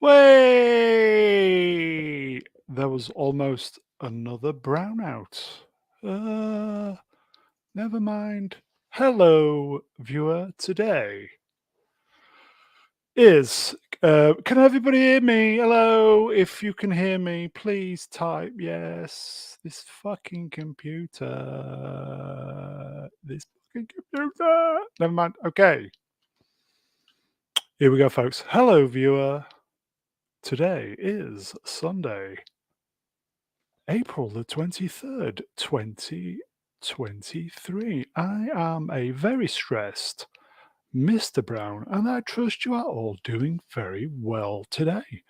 Way! There was almost another brownout. Never mind. Hello, viewer. Today is. Can everybody hear me? Hello. If you can hear me, please type yes. This fucking computer. This fucking computer. Never mind. Okay. Here we go, folks. Hello, viewer. Today is Sunday, April the 23rd, 2023. I am a very stressed Mr. Brown, and I trust you are all doing very well today.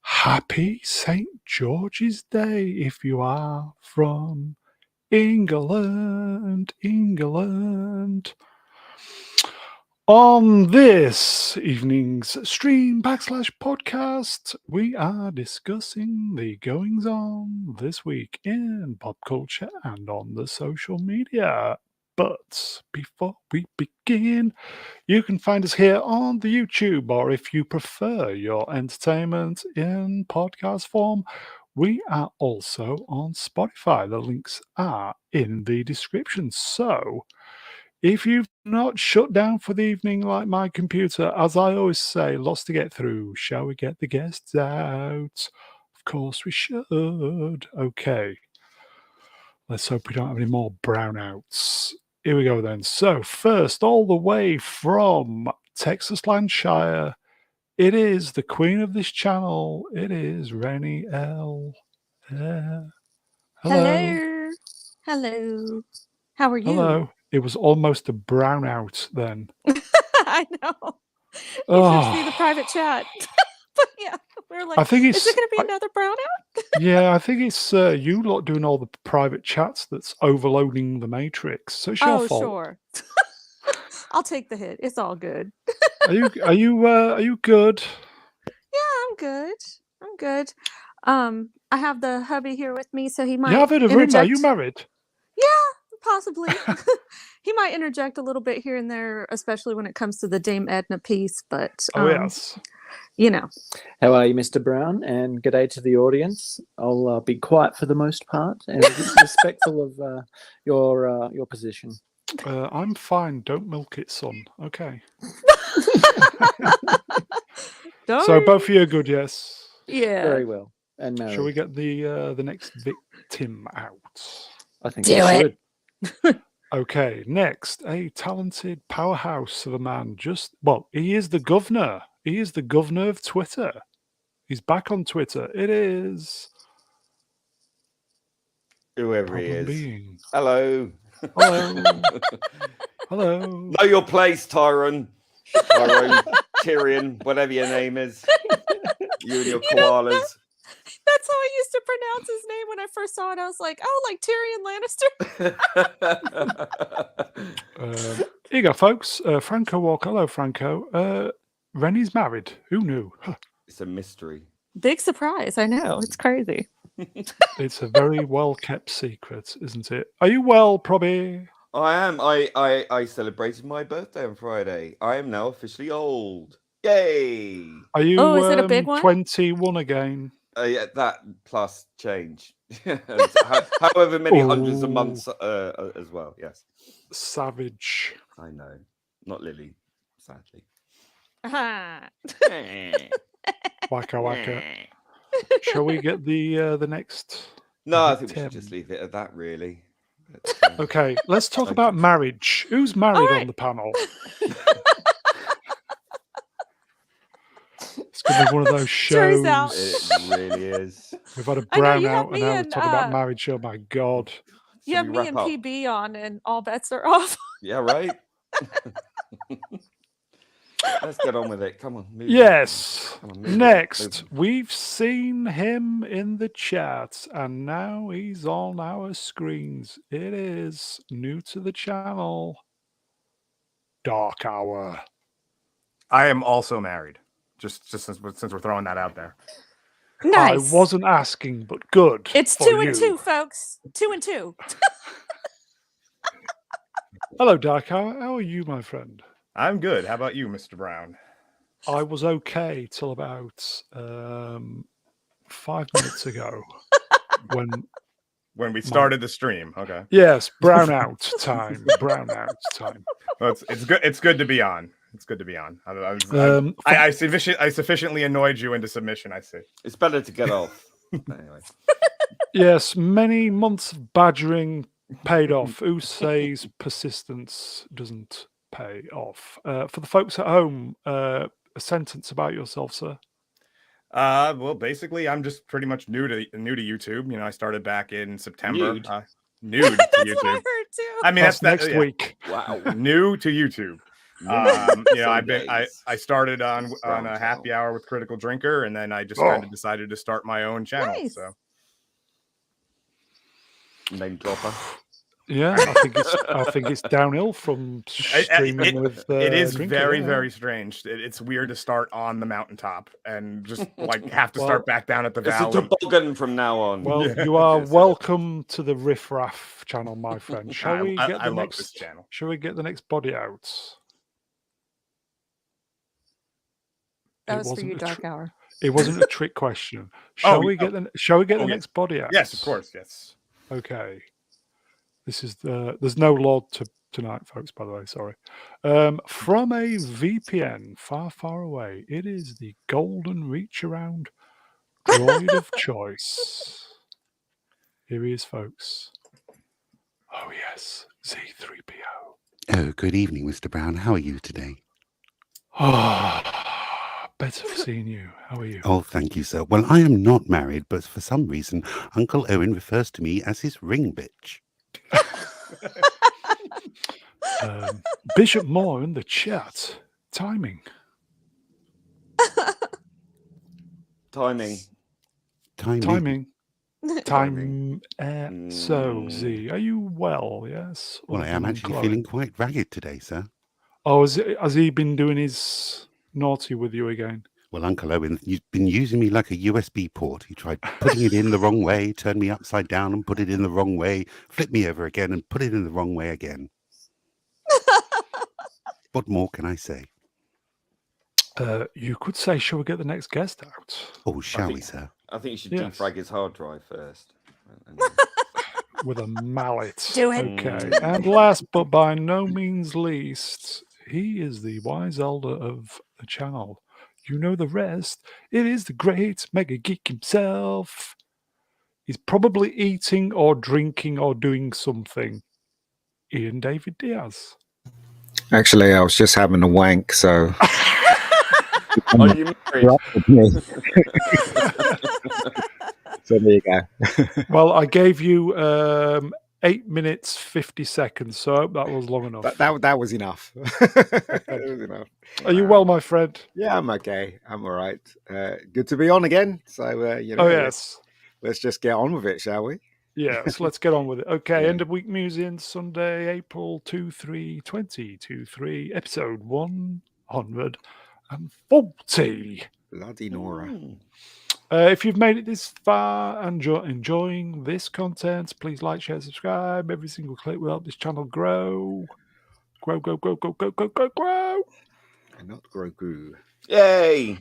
Happy St. George's Day if you are from England. On this evening's stream / podcast, we are discussing the goings on this week in pop culture and on the social media. But before we begin, you can find us here on the YouTube, or if you prefer your entertainment in podcast form, we are also on Spotify. The links are in the description. So, if you've not shut down for the evening like my computer, as I always say, lots to get through. Shall we get the guests out? Of course we should. Okay. Let's hope we don't have any more brownouts. Here we go then. So first, all the way from Texas Landshire, it is the queen of this channel. It is Rennie L. Hello. Hello. How are you? Hello. It was almost a brownout then. I know. You should see the private chat. But yeah, we're like, I think it's, is it going to be another brownout? Yeah, I think it's you lot doing all the private chats that's overloading the matrix. So it's your fault. Sure. I'll take the hit. It's all good. Are you good? Yeah, I'm good. I have the hubby here with me, so he might. You have it a room. Are you married? Yeah, possibly. He might interject a little bit here and there, especially when it comes to the Dame Edna piece. But yes. You know. How are you, Mr. Brown? And g'day to the audience. I'll be quiet for the most part and respectful of your position. I'm fine. Don't milk it, son. Okay. So both of you are good, yes? Yeah. Very well. And married. Shall we get the next victim out? I think we should. Okay, next, a talented powerhouse of a man. He is the governor. He is the governor of Twitter. He's back on Twitter. It is... whoever he is. Being. Hello. Hello. Know your place, Tyrone, Tyrion, whatever your name is. You and your koalas. That's how I used to pronounce his name when I first saw it. I was like, oh, like Tyrion Lannister. Here you go, folks. Franco Walker. Hello, Franco. Rennie's married. Who knew? It's a mystery. Big surprise. I know. It's crazy. It's a very well-kept secret, isn't it? Are you well, Probby? I am. I celebrated my birthday on Friday. I am now officially old. Yay! Are you is it a big one? 21 again? Yeah, that plus change. However many hundreds of months as well, yes. Savage. I know. Not Lily, sadly. Waka waka. Shall we get the next? No, I think we should just leave it at that, really. But, okay, let's talk about marriage. Who's married on the panel? It's going to be one of those shows. It really is. We've had a brownout and now we're talking about marriage. Oh my God. You have me and PB on and all bets are off. Yeah, right. Let's get on with it. Come on. Yes. Next, we've seen him in the chat and now he's on our screens. It is new to the channel. Dark Hour. I am also married. Just since we're throwing that out there. Nice. I wasn't asking, but good. It's 2 and 2, folks. 2 and 2. Hello, Dark Hour. How are you, my friend? I'm good. How about you, Mr. Brown? I was okay till about 5 minutes ago when When we started the stream. Okay. yes, brown out time. Well, it's good. It's good to be on. It's good to be on. I sufficiently annoyed you into submission. I see. It's better to get off. Anyway. Yes, many months of badgering paid off. Who says persistence doesn't pay off? For the folks at home, a sentence about yourself, sir. Well, basically, I'm just pretty much new to YouTube. You know, I started back in September. Nude? Nude to That's YouTube. what I heard too. I mean, That's that's next yeah. week. Wow. New to YouTube. You know, I started on a happy hour with Critical Drinker, and then I just kind of decided to start my own channel. Nice. So Name dropper. Yeah, I think it's downhill from streaming with. It is Drinker, very yeah. very strange. It's weird to start on the mountaintop and just like have to start back down at the It's a valley. toboggan from now on. Well, Yeah. you are welcome to the Riff Raff channel, my friend. Shall we get I the love next? this channel. Shall we get the next body out? That It was for wasn't you, a Dark Hour. It wasn't a trick question. Shall we get the yeah. next body out? Yes, of course. Yes. Okay. This is there's no Lord tonight, folks, by the way, sorry. From a VPN far, far away, it is the golden reach around droid of choice. Here he is, folks. Oh yes, Z3PO. Oh, good evening, Mr. Brown. How are you today? Better for seeing you. How are you? Oh, thank you, sir. Well, I am not married, but for some reason, Uncle Owen refers to me as his ring bitch. Bishop Moore in the chat. Timing. Timing. Time. So, Z, are you well? Yes. Well, I am actually feeling quite ragged today, sir. Oh, has he been doing his naughty with you again? Well, Uncle Owen, you've been using me like a USB port. He tried putting it in the wrong way, turned me upside down and put it in the wrong way, flipped me over again and put it in the wrong way again. What more can I say? You could say, shall we get the next guest out? Oh, shall we, sir? I think you should Yes. defrag his hard drive first. With a mallet. Do it. Okay. And last but by no means least, he is the wise elder of the channel. You know the rest. It is the great mega geek himself. He's probably eating or drinking or doing something. Ian David Diaz. Actually, I was just having a wank, so. Are you married? So there you go. Well, I gave you 8 minutes 50 seconds, so I hope that was long enough. That was enough. That was enough. Are you well, my friend? Yeah, I'm okay. I'm all right. Good to be on again. So you know. Oh yes. Let's just get on with it, shall we? Yes, let's get on with it. Okay, Yeah. end of week musings, Sunday, April 2023, episode 140. Bloody Nora. If you've made it this far and you're enjoying this content, please like, share, subscribe. Every single click will help this channel grow. Grow. And not Grogu. Yay!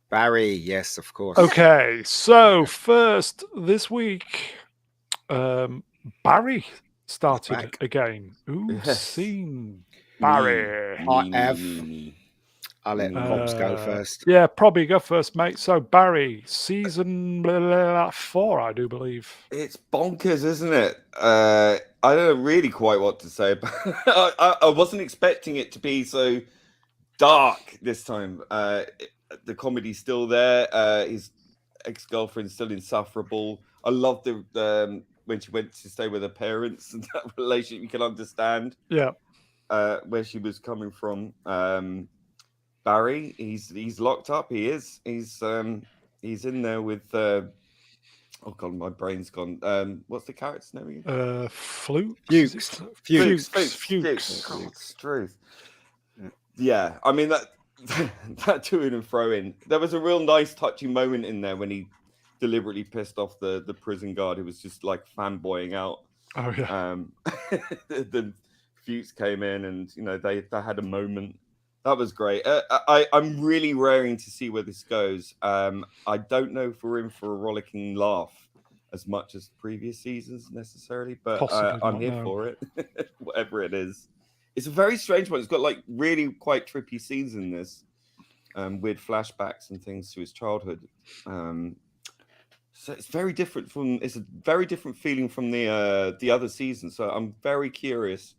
Barry, yes, of course. Okay, so first this week, Barry started Back. again. Who's Yes. seen Barry? I have. I'll let Pops go first. Yeah, probably go first, mate. So Barry, season 4, I do believe. It's bonkers, isn't it? I don't know really quite what to say. But I wasn't expecting it to be so dark this time. The comedy's still there. His ex-girlfriend's still insufferable. I love the when she went to stay with her parents and that relationship. You can understand Yeah. where she was coming from. Barry, he's locked up. He is. He's in there with. Oh god, my brain's gone. What's the character's name again? Fuchs. Fuchs. Fuchs. God's truth. Yeah, I mean that to and fro in. There was a real nice, touching moment in there when he deliberately pissed off the prison guard who was just like fanboying out. Oh yeah. The Fuchs came in, and you know they had a moment. That was great. I'm really raring to see where this goes. I don't know if we're in for a rollicking laugh as much as previous seasons necessarily, but Possibly I'm not, here no. for it. Whatever it is, it's a very strange one. It's got like really quite trippy scenes in this, weird flashbacks and things to his childhood. So it's very different from. It's a very different feeling from the other season. So I'm very curious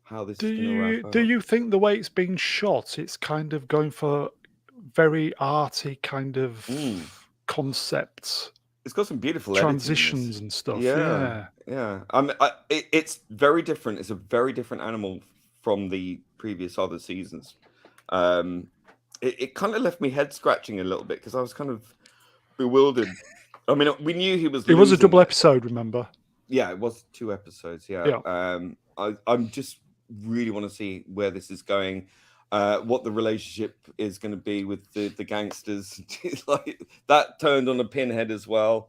how this is going to wrap up. Do you think the way it's been shot, it's kind of going for very arty kind of concepts? It's got some beautiful editing in this. Transitions and stuff. Yeah. It's very different. It's a very different animal from the previous other seasons. It kind of left me head scratching a little bit because I was kind of bewildered. I mean, we knew he was. It was a double episode, remember? Yeah, it was 2 episodes. Yeah. I'm just really want to see where this is going. What the relationship is going to be with the gangsters. Like that turned on a pinhead as well.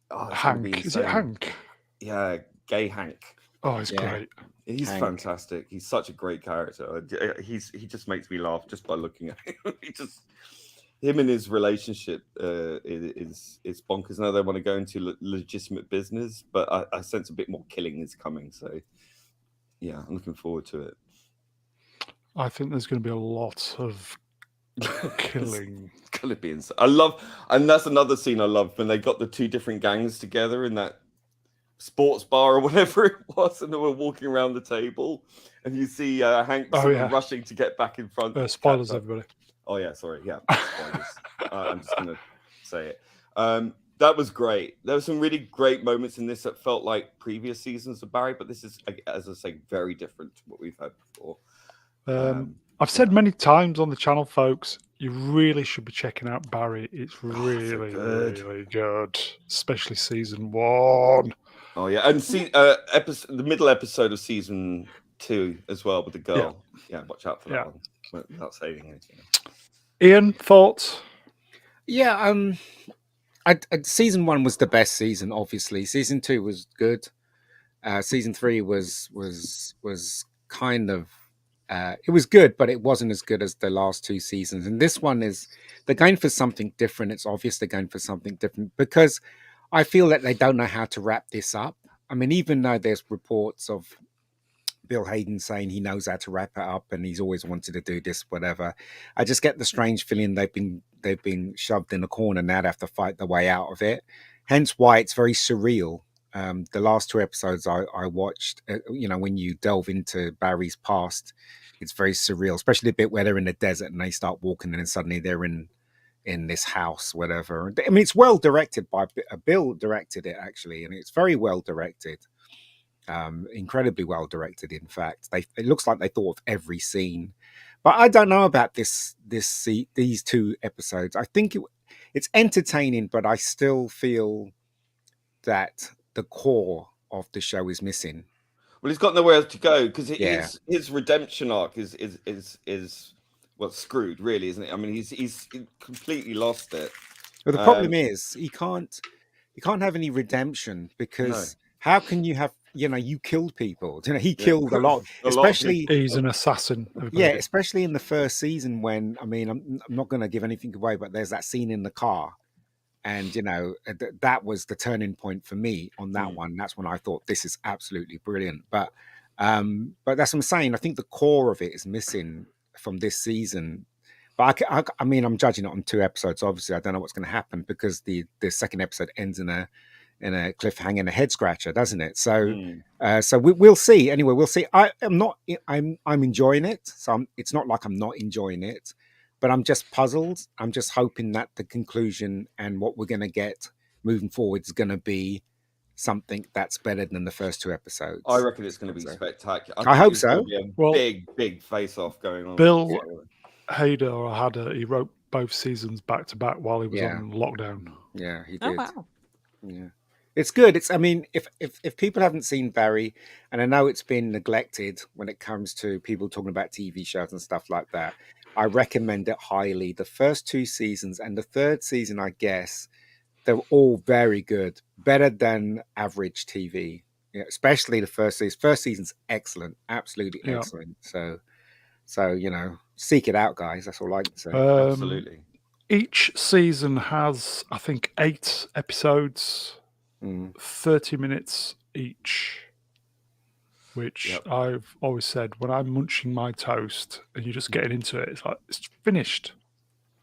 Oh, Hank. Is it Hank? Yeah, gay Hank. Oh, he's great. He's fantastic. He's such a great character. He just makes me laugh just by looking at him. Him and his relationship is bonkers. Now they want to go into legitimate business, but I sense a bit more killing is coming. So yeah, I'm looking forward to it. I think there's going to be a lot of killing. It's gonna be insane. And that's another scene I love when they got the 2 different gangs together in that sports bar or whatever it was, and they were walking around the table, and you see Hank rushing to get back in front. Spoilers, everybody. Oh yeah, sorry. Yeah, spoilers. I'm just gonna say it. That was great. There were some really great moments in this that felt like previous seasons of Barry, but this is, as I say, very different to what we've had before. I've said many times on the channel, folks, you really should be checking out Barry. It's really, really good, especially season 1. Oh yeah, and see, the middle episode of season 2 as well with the girl. Yeah, watch out for that one. Without saying anything. Ian, thoughts? Yeah, season 1 was the best season. Obviously, season 2 was good. Season 3 was kind of. It was good, but it wasn't as good as the last 2 seasons. And this one they're going for something different. It's obvious they're going for something different because I feel that they don't know how to wrap this up. I mean, even though there's reports of Bill Hayden saying he knows how to wrap it up and he's always wanted to do this, whatever, I just get the strange feeling they've been shoved in a corner. Now they have to fight their way out of it. Hence why it's very surreal. The last 2 episodes I watched, when you delve into Barry's past, it's very surreal, especially the bit where they're in the desert and they start walking and then suddenly they're in this house, whatever. I mean, it's well directed by Bill directed it actually, and it's very well directed, incredibly well directed. In fact, it looks like they thought of every scene. But I don't know about these 2 episodes. I think it's entertaining, but I still feel that the core of the show is missing. Well, he's got nowhere else to go because his redemption arc is screwed, really, isn't it? I mean, he's completely lost it. But the problem is he can't have any redemption because how can you have? You killed people. He killed a lot. Especially he's an assassin. Everybody. Yeah, especially in the first season when I'm not going to give anything away, but there's that scene in the car. And, that was the turning point for me on that one. That's when I thought this is absolutely brilliant. But that's what I'm saying. I think the core of it is missing from this season. But I mean, I'm judging it on 2 episodes. Obviously, I don't know what's going to happen because the second episode ends in a cliffhanger and a head scratcher, doesn't it? So we'll see. Anyway, we'll see. I'm enjoying it. So it's not like I'm not enjoying it. But I'm just puzzled. I'm just hoping that the conclusion and what we're going to get moving forward is going to be something that's better than the first 2 episodes. I reckon it's going to be spectacular. I hope so. Big face-off going on. Bill Hader, he wrote both seasons back to back while he was on lockdown. Yeah, he did. Oh, wow. Yeah. It's good. I mean, if people haven't seen Barry, and I know it's been neglected when it comes to people talking about TV shows and stuff like that, I recommend it highly. The first 2 seasons and the 3rd season, I guess, they're all very good, better than average TV. Especially the first season. First season's excellent, absolutely excellent. So So seek it out, guys. That's all I can say. Absolutely. Each season has, I think, 8 episodes, 30 minutes each. Which I've always said, when I'm munching my toast and you're just getting into it, it's like it's finished.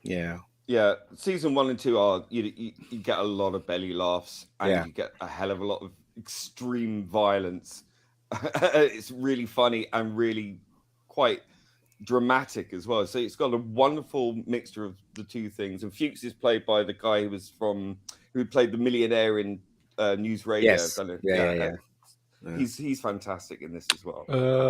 Yeah. Yeah, season 1 and 2 are you get a lot of belly laughs and you get a hell of a lot of extreme violence. It's really funny and really quite dramatic as well. So it's got a wonderful mixture of the two things. And Fuchs is played by the guy who played the millionaire in News Radio. Yes. Yeah. He's fantastic in this as well.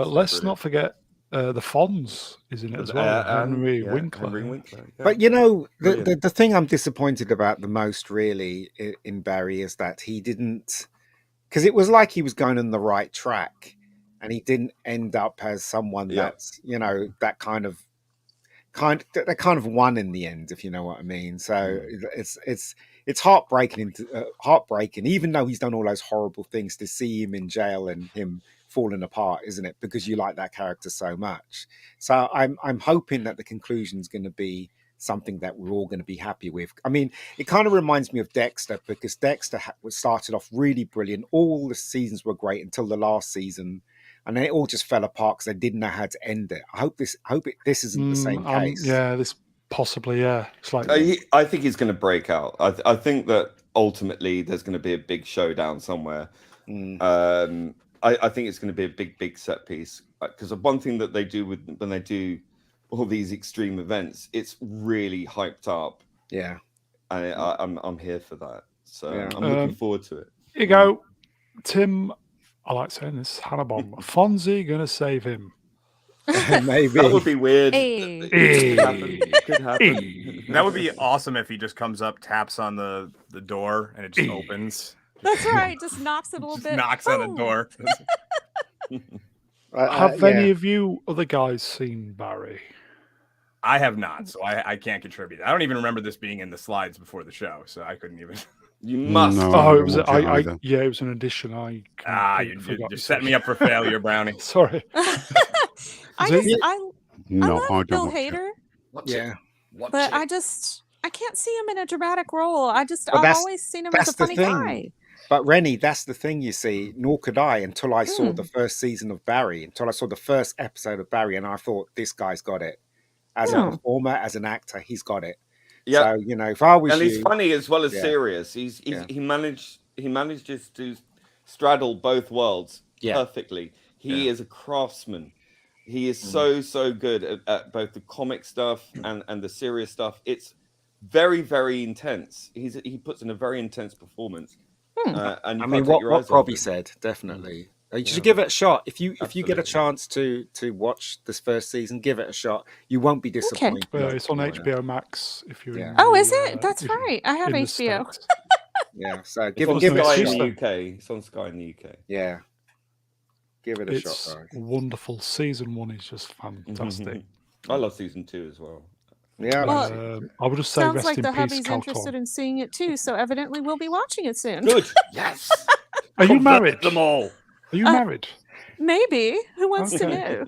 Let's not forget the Fonz is in it as well. Henry Winkler. But the thing I'm disappointed about the most really in Barry is that he didn't, because it was like he was going on the right track and he didn't end up as someone that's that kind of won in the end, if you know what I mean. So it's heartbreaking, even though he's done all those horrible things, to see him in jail and him falling apart, isn't it? Because you like that character so much. So I'm hoping that the conclusion is going to be something that we're all going to be happy with. I mean, it kind of reminds me of Dexter, because Dexter started off really brilliant. All the seasons were great until the last season. And then it all just fell apart because they didn't know how to end it. I hope this isn't the same case. This possibly, It's like I think he's going to break out. I think that ultimately there's going to be a big showdown somewhere. I think it's going to be a big set piece, because one thing that they do when they do all these extreme events, it's really hyped up. Yeah, and I'm here for that. So I'm looking forward to it. Here you go, Tim. I like saying this. Hannibal. Fonzie gonna save him. Maybe that would be weird. Could happen. That would be awesome if he just comes up, taps on the door, and it just opens. That's right. Just knocks it a little bit. Knocks on the door. Have any of you other guys seen Barry? I have not, so I can't contribute. I don't even remember this being in the slides before the show, so I couldn't even. You must. No, it was. It was an addition. You're setting me up for failure, Brownie. Sorry. I love Bill Hader. But I can't see him in a dramatic role. I've always seen him as a funny guy. But Rennie, that's the thing, you see. Nor could I until I saw the first season of Barry, until I saw the first episode of Barry, and I thought, this guy's got it. As a performer, as an actor, he's got it. Yeah, so if I was he's funny as well as serious. He manages to straddle both worlds perfectly. He is a craftsman. He is so good at both the comic stuff and the serious stuff. It's very, very intense. He puts in a very intense performance. And what Robbie said, definitely. You should give it a shot. If you get a chance to watch this first season, give it a shot. You won't be disappointed. It's on HBO Max. If you're is it? That's right. I have HBO. So give it a shot in the UK. It's on Sky in the UK. Yeah, give it a shot. It's wonderful. Season 1 is just fantastic. I love season 2 as well. Yeah, I would just say sounds rest like in the peace, hubby's Calton. interested in seeing it too. So evidently, we'll be watching it soon. Good. Yes. Are you married? Them all. Are you married? Maybe. Who wants to know?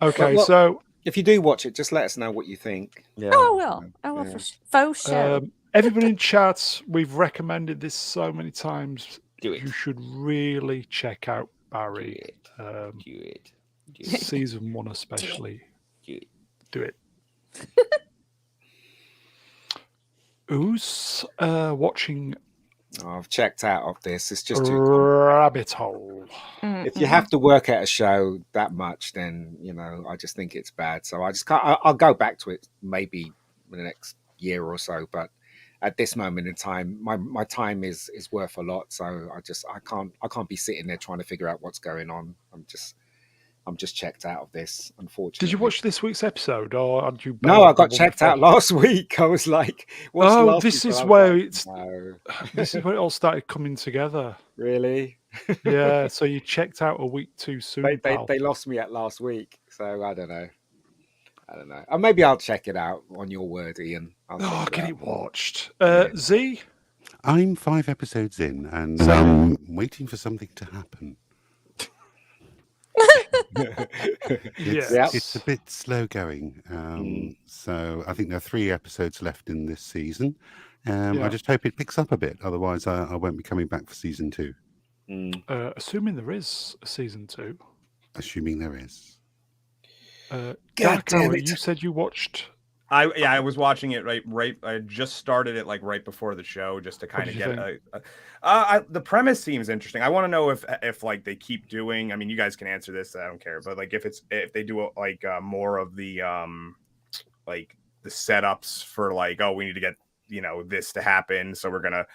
Okay, so if you do watch it, just let us know what you think. Yeah. Oh, I will. For faux show. Everybody in chats, we've recommended this so many times. Do it. You should really check out Barry. Do it. Season 1 especially. Do it. Who's watching? I've checked out of this. It's just rabbit hole. If you have to work at a show that much, then I just think it's bad. So I just can't. I'll go back to it maybe in the next year or so. But at this moment in time, my time is worth a lot. So I can't be sitting there trying to figure out what's going on. I'm just checked out of this, unfortunately. Did you watch this week's episode, or did you? No, I got checked out last week. I was like, this is where it all started coming together. Really? Yeah. So you checked out a week too soon. They lost me at last week, so I don't know. And maybe I'll check it out on your word, Ian. Get it watched. Z? I'm 5 episodes in, and I'm waiting for something to happen. It's a bit slow going. So I think there are 3 episodes left in this season. I just hope it picks up a bit. Otherwise, I won't be coming back for season 2. Assuming there is a season 2. Assuming there is. Dark Hour, you said you watched. I was watching it right. I just started it like right before the show, just to kind of get the premise seems interesting. I want to know if like they keep doing. I mean, you guys can answer this. I don't care, but like if they do like more of the like the setups for like, oh, we need to get this to happen, so we're gonna.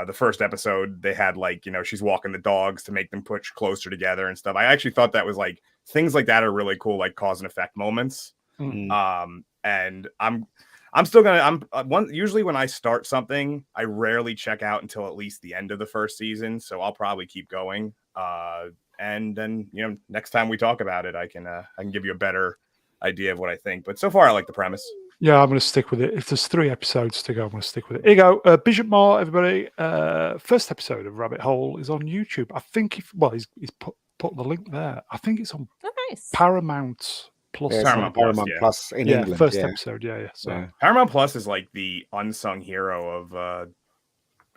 The first episode they had like she's walking the dogs to make them push closer together and stuff. I actually thought that was like things like that are really cool, like cause and effect moments. And I'm still gonna usually when I start something, I rarely check out until at least the end of the first season. So I'll probably keep going. And then next time we talk about it, I can give you a better idea of what I think. But so far, I like the premise. Yeah, I'm going to stick with it. If there's 3 episodes to go, I'm going to stick with it. Here you go. Bishop Moore, everybody. First episode of Rabbit Hole is on YouTube. I think he's put the link there. I think it's on Paramount Plus. Yeah, Paramount Plus in England. First episode. Yeah. So Paramount Plus is like the unsung hero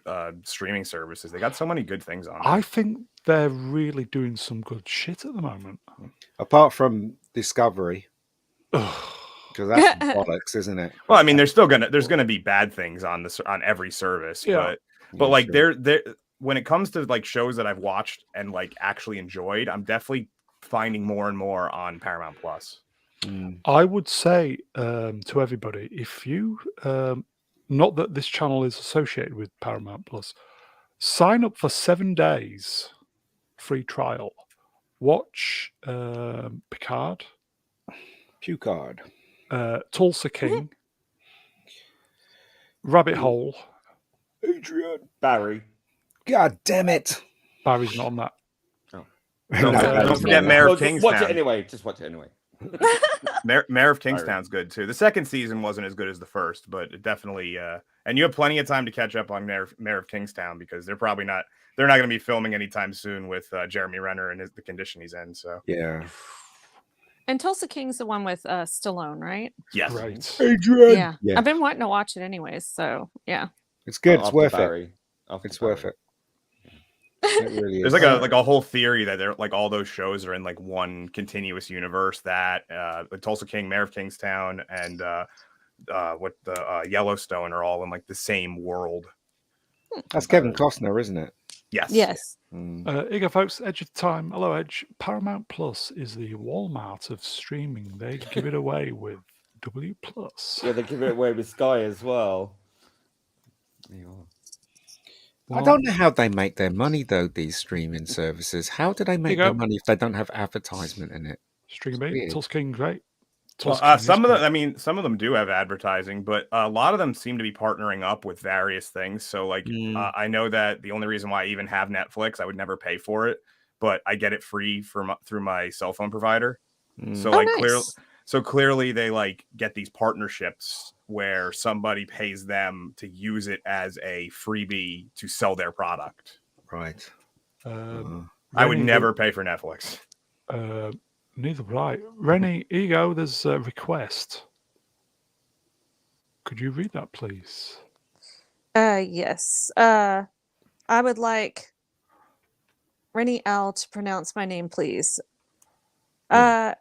of streaming services. They got so many good things on. I think they're really doing some good shit at the moment. Apart from Discovery. Because that's bollocks, isn't it? Well, I mean, there's gonna be bad things on every service, but like they're when it comes to like shows that I've watched and like actually enjoyed, I'm definitely finding more and more on Paramount Plus. I would say to everybody, if you not that this channel is associated with Paramount Plus, sign up for 7 days free trial. Watch Picard. Tulsa King, Rabbit Hole, Adrian, Barry. God damn it! Barry's not on that. Oh. Don't forget Mayor of Kingstown. Watch it anyway. Just watch it anyway. Mayor of Kingstown's good too. The second season wasn't as good as the first, but it definitely. And you have plenty of time to catch up on Mayor of Kingstown because they're not going to be filming anytime soon with Jeremy Renner and the condition he's in. So yeah. And Tulsa King's the one with Stallone, right? Yes. Right. Adrian. Yeah. I've been wanting to watch it anyways, so yeah. It's good. It's worth Barry. it. It's worth it. It really is. There's like a whole theory that they're like all those shows are in like one continuous universe. That the Tulsa King, Mayor of Kingstown, and Yellowstone are all in like the same world. That's Kevin Costner, isn't it? Yes. Yes. Here you go, folks. Edge of Time. Hello, Edge. Paramount Plus is the Walmart of streaming. They give it away with W Plus. Yeah, they give it away with Sky as well. I don't know how they make their money though. These streaming services. How do they make their money if they don't have advertisement in it? String beat. Tulsa King, great. Well, some of them do have advertising, but a lot of them seem to be partnering up with various things. So like, I know that the only reason why I even have Netflix, I would never pay for it, but I get it free through my cell phone provider. So like clearly they like get these partnerships where somebody pays them to use it as a freebie to sell their product. Right. I would never pay for Netflix. Neither would I. Rennie, here you go. There's a request. Could you read that, please? Yes. I would like Rennie L to pronounce my name, please. Adabagatics?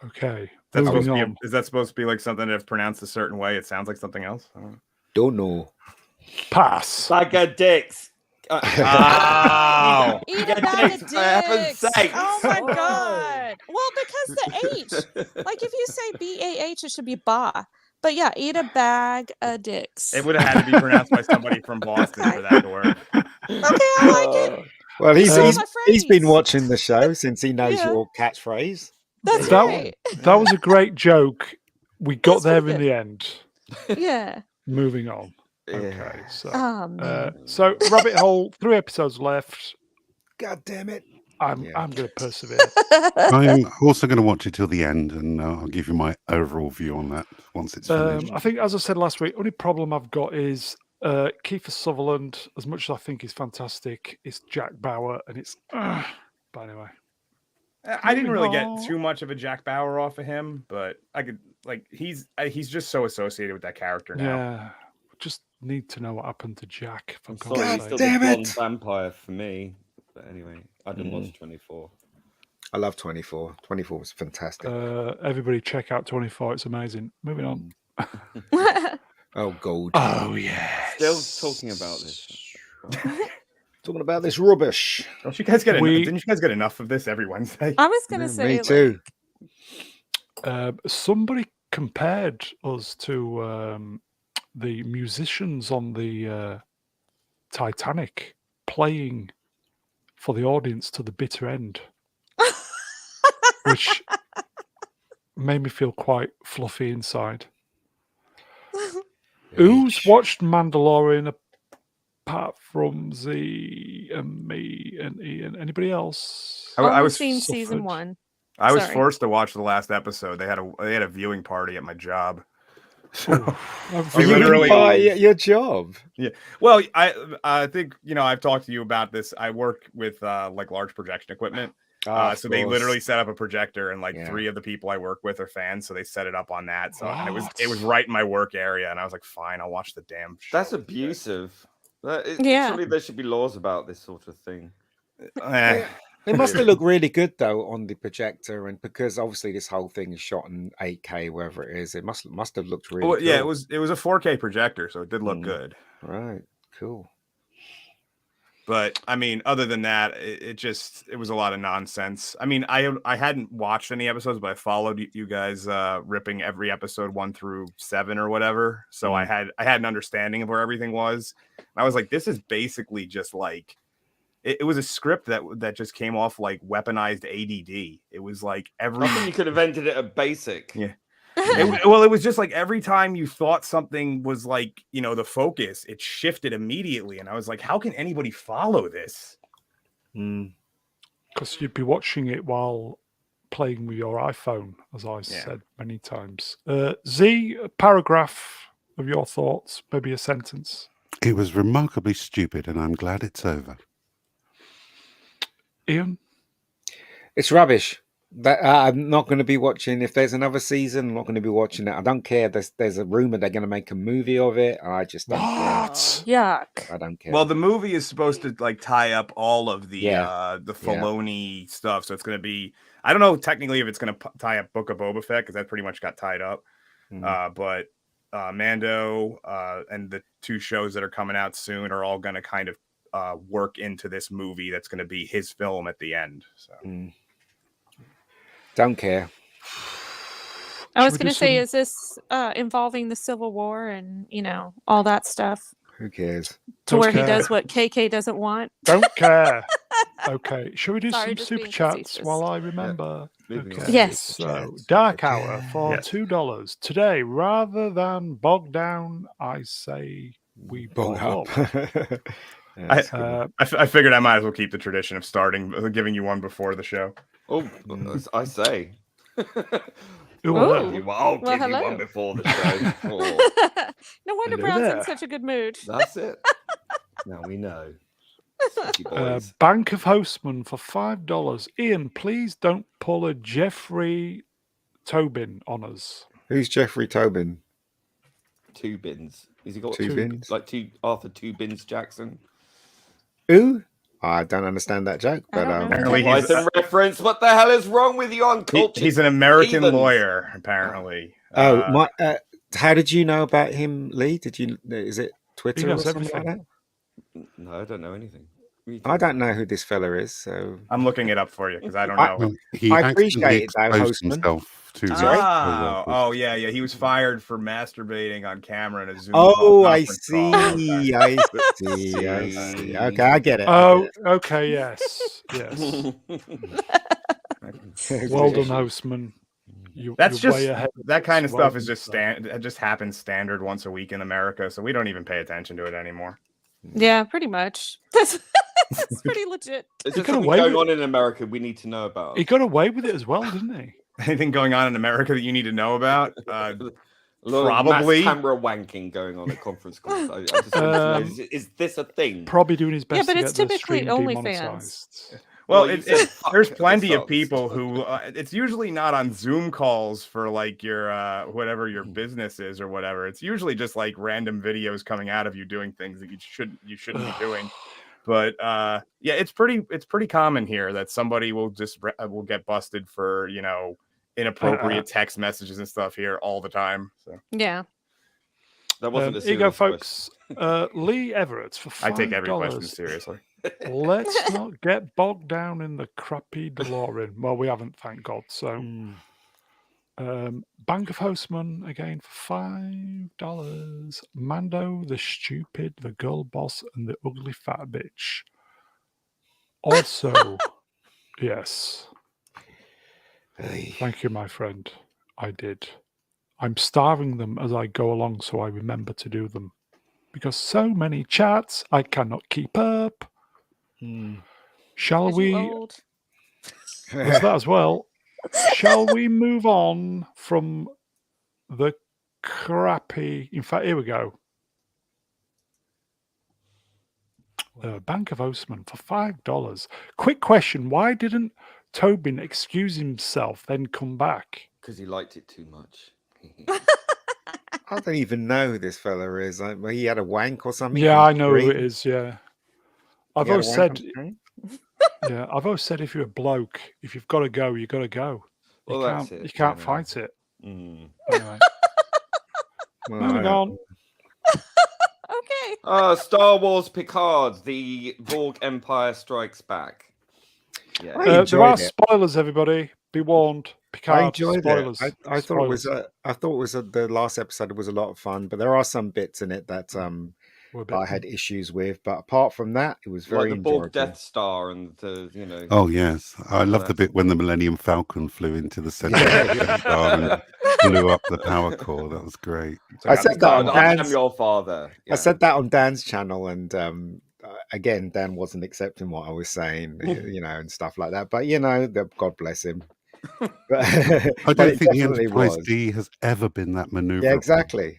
Okay. Is that supposed to be like something if pronounced a certain way, it sounds like something else? Don't know. Pass. Bag of dicks. Eat a bag of dicks. Oh my god. Well, because the H. Like if you say B-A-H, it should be ba. But yeah, eat a bag of dicks. It would have had to be pronounced by somebody from Boston for that to work. Okay, I like it. Well, he's been watching the show since he knows your catchphrase. That's right. That was a great joke. We got there in the end. Yeah. Moving on. Okay, so man. so Rabbit Hole, 3 episodes left. God damn it! I'm going to persevere. I'm also going to watch it till the end, and I'll give you my overall view on that once it's finished. I think, as I said last week, only problem I've got is Kiefer Sutherland, as much as I think he's fantastic, it's Jack Bauer, and it's. But anyway, I didn't really get on. too much of a Jack Bauer off of him, but I could he's just so associated with that character now. Yeah, just need to know what happened to Jack. For I'm God's sorry, sake. he's still damn the blonde it. vampire for me. But anyway, I didn't watch 24. I love 24. 24 was fantastic. Everybody check out 24. It's amazing. Moving on. Oh, gold. Oh yeah. Still talking about this. Talking about this rubbish. Don't you guys get We- didn't you guys get enough of this every Wednesday? I was gonna say, Me like, too. Somebody compared us to the musicians on the Titanic playing for the audience to the bitter end, which made me feel quite fluffy inside. Who's watched Mandalorian apart from Z and me and Ian? Anybody else? I only was seen season suffered. 1. I was Sorry. forced to watch the last episode. They had a viewing party at my job. Ooh, We You literally- buy your job. Well, I think I've talked to you about this. I work with like large projection equipment. Of So they course. literally set up a projector, and like Yeah. 3 of the people I work with are fans, so they set it up on that. So and it was What? right in my work area, and I was like, fine, I'll watch the damn show. That's abusive. Yeah. Surely there should be laws about this sort of thing. Eh. It must have looked really good though on the projector, and because obviously this whole thing is shot in 8K, wherever it is, it must have looked really. Well, yeah, cool. it was a 4K projector, so it did look Mm. good. Right, cool. But I mean, other than that, it was a lot of nonsense. I mean, I hadn't watched any episodes, but I followed you guys ripping every episode 1 through 7 or whatever. So I had an understanding of where everything was. And I was like, this is basically just like it was a script that just came off like weaponized ADD. It was like every I think you could have ended it at basic. Yeah. It was just like every time you thought something was like, the focus, it shifted immediately. And I was like, how can anybody follow this? Because you'd be watching it while playing with your iPhone, as I said many times. Z, a paragraph of your thoughts, maybe a sentence. It was remarkably stupid, and I'm glad it's over. Ian? It's rubbish. That I'm not going to be watching. If there's another season, I'm not going to be watching it. I don't care. There's a rumor they're going to make a movie of it. I just don't What? Yuck. I don't care. Well, the movie is supposed to like tie up all of the the Yeah. Filoni stuff. So it's going to be, I don't know technically if it's going to tie up Book of Boba Fett, because that pretty much got tied up. But Mando and the 2 shows that are coming out soon are all going to kind of work into this movie that's going to be his film at the end. So don't care. I was Should we going do to say, some- is this involving the Civil War and, all that stuff Who cares? to Don't where he care. does what KK doesn't want? Don't care. Okay, shall we do Sorry, some just super being chats facetious. while I remember? Moving on. Okay, Yes. So, Dark Hour for Yes. $2. Today, rather than bog down, I say we bog up. I figured I might as well keep the tradition of giving you one before the show. Oh, I say. Ooh, Ooh. I'll Well, give you hello. one before the show. Oh, No wonder Hello Brown's there. in such a good mood. that's it. Now we know. Sneaky boys. Bank of Hostman for $5. Ian, please don't pull a Jeffrey Tobin on us. Who's Jeffrey Tobin? 2 bins. Has he got Two 2 bins? like Arthur 2 bins Jackson? Who? I don't understand that joke, I but don't know. Apparently he's, Python reference. What the hell is wrong with you on culture? he's an American heathens? lawyer, apparently. how did you know about him, Lee? Is it Twitter or knows something like everything. that? No, I don't know anything. What are you I talking don't know who this fella is, so I'm looking it up for you because I don't I- know. Well, he I accidentally appreciate it, though, exposed Hostman. himself to Oh, yeah. He was fired for masturbating on camera in a Zoom. Oh, I conference see. call. I see. I see. Okay, I get it. Oh, okay, yes. Yes. Okay. Well done, Hostman. That's You're just way ahead. that kind of Well stuff is done, just sir. it just happens standard once a week in America, so we don't even pay attention to it anymore. Yeah, pretty much. That's pretty legit. Is He there got something away going with on in America we need to know about? He got away with it as well, didn't he? Anything going on in America that you need to know about? A lot of Probably. mass camera wanking going on at conference calls. I just want to know, is this a thing? Probably doing his best but to it's get the typically stream OnlyFans. demonetized. Well, you said fuck there's at the plenty start of of this people stuff. who it's usually not on Zoom calls for like your whatever your business is or whatever. It's usually just like random videos coming out of you doing things that you shouldn't be doing. But yeah, it's pretty common here that somebody will just will get busted for inappropriate text messages and stuff here all the time. So Yeah. That wasn't a Here you go, serious folks. Lee Everett for $5. I take every question seriously. Let's not get bogged down in the crappy DeLorean. Well, we haven't, thank God. So, Bank of Hostman again for $5. Mando, the stupid, the girl boss, and the ugly fat bitch. Also, yes. Thank you, my friend. I did. I'm starving them as I go along so I remember to do them. Because so many chats, I cannot keep up. Shall we? Old. There's that as well. Shall we move on from the crappy? In fact, here we go. Bank of Osman for $5. Quick question: why didn't Tobin excuse himself then come back? Because he liked it too much. I don't even know who this fella is. He had a wank or something. Yeah, on I know who screen. it is. Yeah, I've He had a always wank said. on screen? Yeah, I've always said if you're a bloke, if you've got to go, you got to go. Well, that's it. You can't fight it. Mm. Anyway, Well, moving on. Okay. Star Wars Picard, the Borg Empire Strikes Back. Yeah. I There are enjoyed it. spoilers, everybody. Be warned. Picard I enjoyed spoilers. it. I thought it was. I thought it was the last episode was a lot of fun, but there are some bits in it that I had issues with. But apart from that, it was very like the Borg enjoyable. Death Star and the Oh yes, I love the bit when the Millennium Falcon flew into the center of the Death Star and blew up the power core. That was great. I said that on I'm Dan's. your father. Yeah. I said that on Dan's channel, and again, Dan wasn't accepting what I was saying, and stuff like that. But God bless him. But, I don't think the Enterprise was. D has ever been that maneuverable. Yeah, exactly.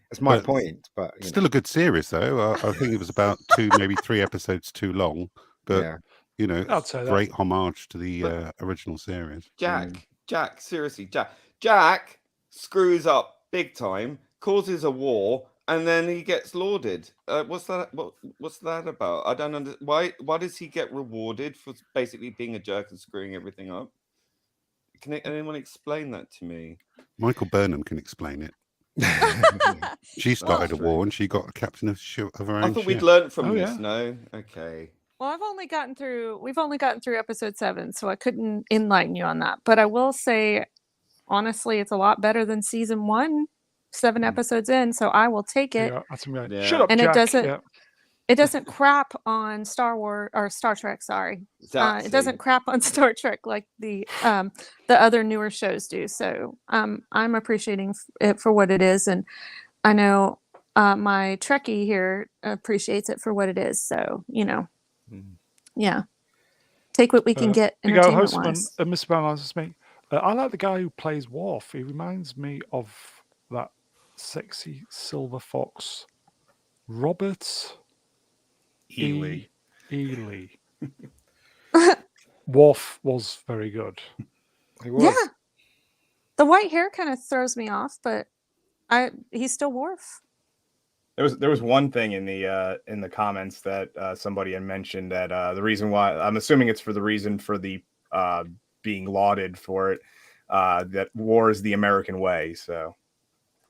That's my point. But still a good series, though. I think it was about 2, maybe 3 episodes too long. But I'd say that. great homage to the original series. Jack, seriously, Jack screws up big time, causes a war, and then he gets lauded. What's that? What's that about? I don't understand. Why does he get rewarded for basically being a jerk and screwing everything up? Can anyone explain that to me? Michael Burnham can explain it. She started a war and she got a captain of her own. I thought we'd ship. learned from this. Yeah. No, okay. Well, we've only gotten through episode 7, so I couldn't enlighten you on that. But I will say, honestly, it's a lot better than season 1, 7 episodes in. So I will take it. Yeah. Shut up, and Jack. It doesn't crap on Star Wars or Star Trek. Sorry, it doesn't crap on Star Trek like the other newer shows do. So I'm appreciating it for what it is, and I know my Trekkie here appreciates it for what it is. So yeah, take what we can get entertainment wise. Mr. Brown answers me. I like the guy who plays Worf. He reminds me of that sexy silver fox, Robert Ely. Worf was very good. He was. Yeah, the white hair kind of throws me off, but he's still Worf. There was one thing in the comments that somebody had mentioned that the reason why, I'm assuming it's for the reason for the being lauded for it, that war is the American way. So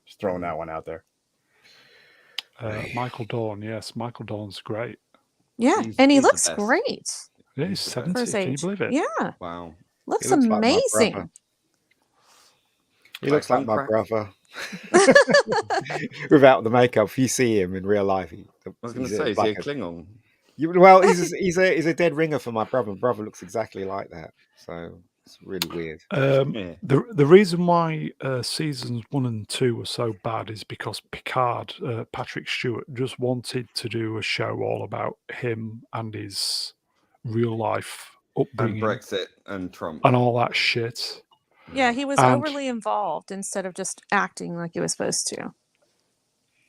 just throwing that one out there. Michael Dorn, yes, Michael Dorn's great. Yeah, and he looks great. Yeah, he's 70. Can you believe it? Yeah. Wow. Looks amazing. Like he looks like my brother. Without the makeup, if you see him in real life, I was going to say, is he a Klingon? Well, he's a dead ringer for my brother. My brother looks exactly like that. So it's really weird. The reason why seasons 1 and 2 were so bad is because Picard, Patrick Stewart, just wanted to do a show all about him and his real life upbringing and Brexit and Trump and all that shit. Yeah, he was And- overly involved instead of just acting like he was supposed to.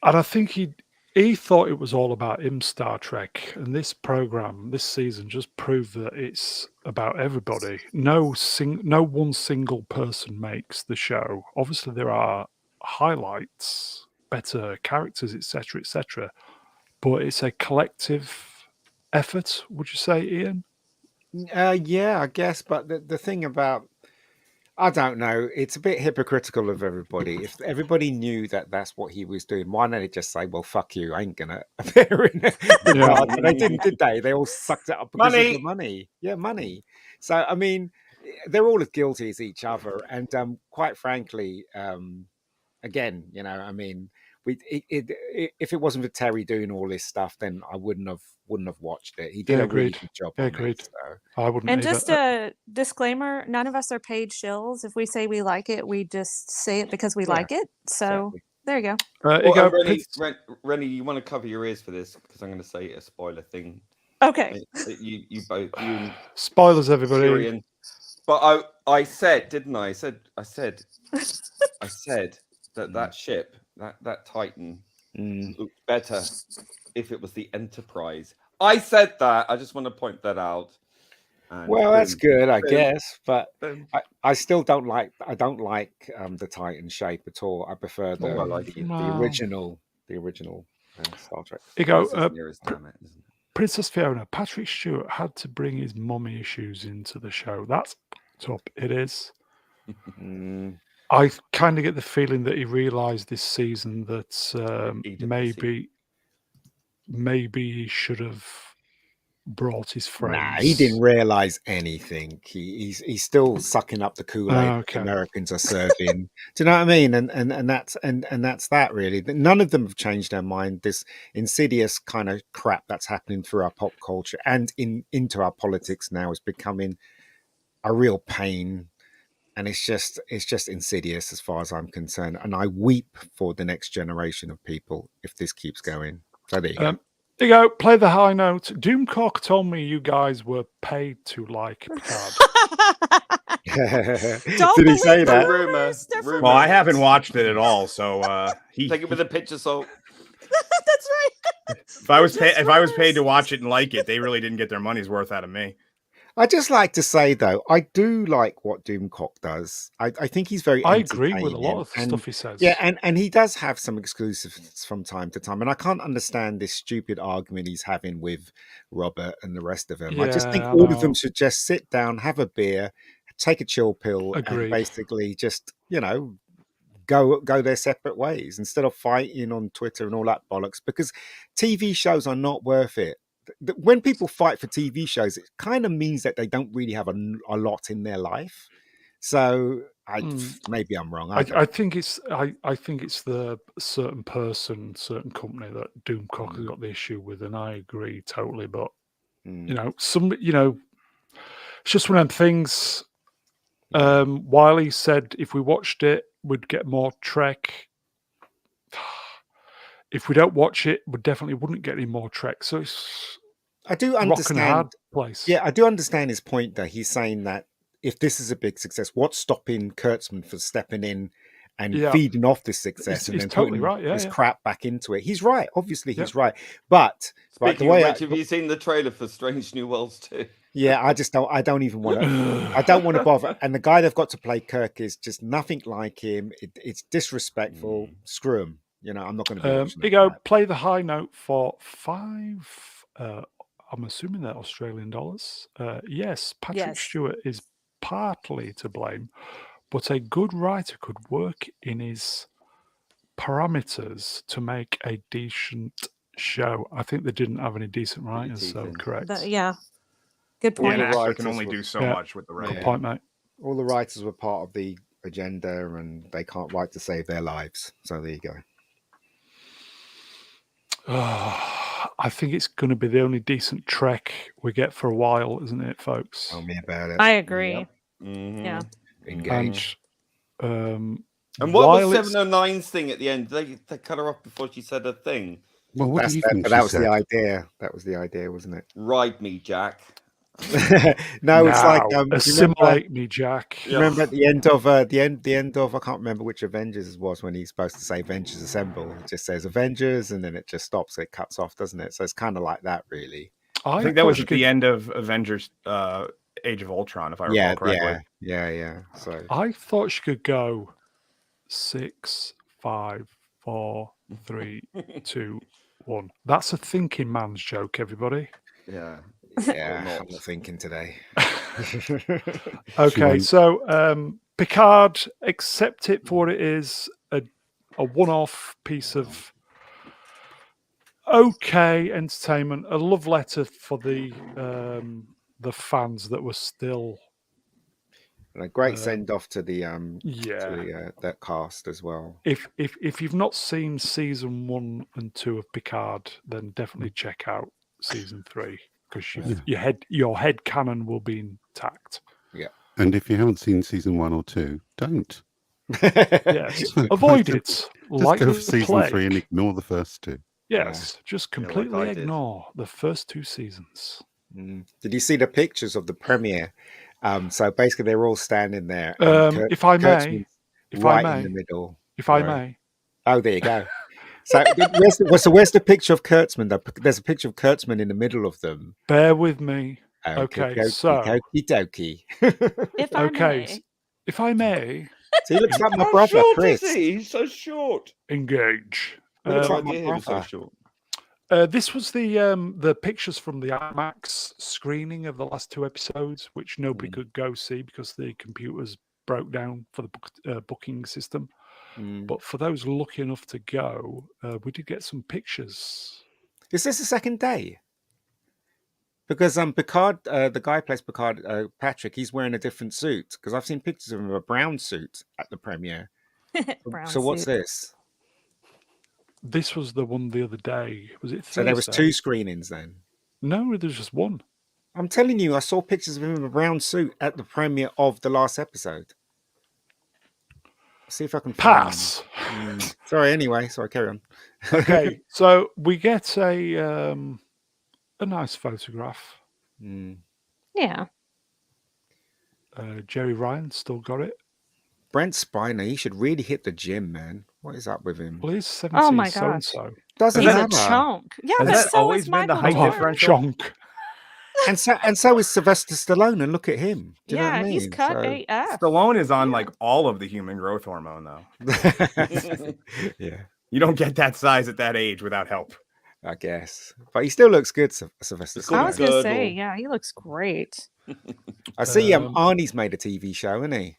And I think he thought it was all about him, Star Trek, and this program, this season, just proved that it's about everybody. No one single person makes the show. Obviously, there are highlights, better characters, etc., etc., but it's a collective effort. Would you say, Ian? Yeah, I guess. But the thing about, I don't know, it's a bit hypocritical of everybody. If everybody knew that that's what he was doing, why don't they just say, well, fuck you, I ain't going to appear in the Yeah. card? But they didn't, did they? They all sucked it up because of Money. the money. Yeah, money. So, I mean, they're all as guilty as each other. And quite frankly, again, you know, I mean, if it wasn't for Terry doing all this stuff, then I wouldn't have watched it. He did a really good job. Yeah, on agreed. It, so. I wouldn't. And either. just a disclaimer: none of us are paid shills. If we say we like it, we just say it because we like it. So exactly. there you go. You go, Rennie, you want to cover your ears for this because I'm going to say a spoiler thing. Okay. You both, you and spoilers, everybody. Tyrion. But I said, didn't I? I said that ship, that Titan, looked better if it was the Enterprise. I said that. I just want to point that out. And well, that's good, I guess, but boom. I still don't like. I don't like the Titan shape at all. I prefer the original Star Trek. You go, Princess Fiona. Patrick Stewart had to bring his mummy issues into the show. That's top. It is. I kind of get the feeling that he realised this season that maybe he should have brought his friends. Nah, he didn't realise anything. He's still sucking up the Kool-Aid the Americans are serving. Do you know what I mean? And that's that really. None of them have changed their mind. This insidious kind of crap that's happening through our pop culture and into our politics now is becoming a real pain. And it's just insidious as far as I'm concerned. And I weep for the next generation of people if this keeps going. So there you go. There you go. Play the high note. Doomcock told me you guys were paid to like Picard. Did he say that? Rumor. Well, I haven't watched it at all, so take it with a pinch of salt. That's right. If I was paid to watch it and like it, they really didn't get their money's worth out of me. I just like to say though, I do like what Doomcock does. I think he's very. I agree with a lot of the stuff he says. Yeah, and he does have some exclusives from time to time, and I can't understand this stupid argument he's having with Robert and the rest of them. Yeah, I just think all of them should just sit down, have a beer, take a chill pill, and basically just go their separate ways instead of fighting on Twitter and all that bollocks. Because TV shows are not worth it. When people fight for TV shows, it kind of means that they don't really have a lot in their life. So maybe I'm wrong. I think it's the certain person, certain company that Doomcock has got the issue with, and I agree totally. But it's just one of them things. Wiley said if we watched it, we'd get more Trek. If we don't watch it, we definitely wouldn't get any more Trek. So I do understand. Rock and hard place. Yeah, I do understand his point. That he's saying that if this is a big success, what's stopping Kurtzman from stepping in and feeding off this success and then totally putting right. this crap back into it? He's right. Obviously, he's right. But the way have you seen the trailer for Strange New Worlds 2? Yeah, I don't even want to. I don't want to bother. And the guy they've got to play Kirk is just nothing like him. It's disrespectful. Screw him. I'm not going to be watching you go, play the high note for 5. I'm assuming they're Australian dollars. Yes, Patrick Stewart is partly to blame, but a good writer could work in his parameters to make a decent show. I think they didn't have any decent writers, so correct. Good point. Yeah, an actor can only do so much with the writing. Good point, mate. All the writers were part of the agenda, and they can't write to save their lives. So there you go. I think it's going to be the only decent Trek we get for a while, isn't it, folks? Tell me about it. I agree. Yep. Mm-hmm. Yeah. Engage. And what was 709's thing at the end? They cut her off before she said a thing. Well, what do you think? That was the idea. That was the idea, wasn't it? Ride me, Jack. No, it's like assimilate me, Jack. Remember at the end of the end of I can't remember which Avengers it was when he's supposed to say Avengers Assemble. It just says Avengers and then it just stops. It cuts off, doesn't it? So it's kind of like that, really. I think that was at the end of Avengers Age of Ultron, if I recall correctly. Yeah. So I thought she could go 6, 5, 4, 3, 2, 1. That's a thinking man's joke, everybody. Yeah. I'm not thinking today. Okay, so Picard, accept it for what it is, a one-off piece of okay entertainment, a love letter for the fans that were still. And a great send off to the that cast as well. If you've not seen season 1 and 2 of Picard, then definitely check out season 3 because your head canon will be intact. Yeah, and if you haven't seen season 1 or 2, don't. Yes, avoid it. Just go for season 3 and ignore the first 2. Yes, just completely ignore the first 2 seasons. Did you see the pictures of the premiere? So basically, they're all standing there. If I may, in the middle. If I may. Oh, there you go. So where's the picture of Kurtzman? Though? There's a picture of Kurtzman in the middle of them. Bear with me. Okay, so okie dokie. If I may. So he looks like my brother, Chris. He's so short. Engage. Looks like my brother. So short. This was the pictures from the IMAX screening of the last 2 episodes, which nobody could go see because the computers broke down for the booking system. But for those lucky enough to go, we did get some pictures. Is this the second day? Because Picard, the guy who plays Picard, Patrick, he's wearing a different suit. Because I've seen pictures of him in a brown suit at the premiere. So what's this? This was the one the other day. Was it Thursday? So there was 2 screenings then? No, there's just 1. I'm telling you, I saw pictures of him in a brown suit at the premiere of the last episode. See if I can pass. Sorry, carry on. Okay, so we get a nice photograph. Yeah. Jerry Ryan still got it. Brent Spiner, he should really hit the gym, man. What is up with him? Well, he's 70 oh my so gosh. and so. Doesn't he's matter. a chunk. Yeah, Has but that so always is been the Michael height Jordan. differential? Chunk. And so is Sylvester Stallone, and look at him. Do you know what I mean? He's cut AF. Stallone is on like all of the human growth hormone, though. Yeah. You don't get that size at that age without help. I guess. But he still looks good, Sylvester I Stallone. was going to say, yeah, he looks great. I see Arnie's made a TV show, hasn't he?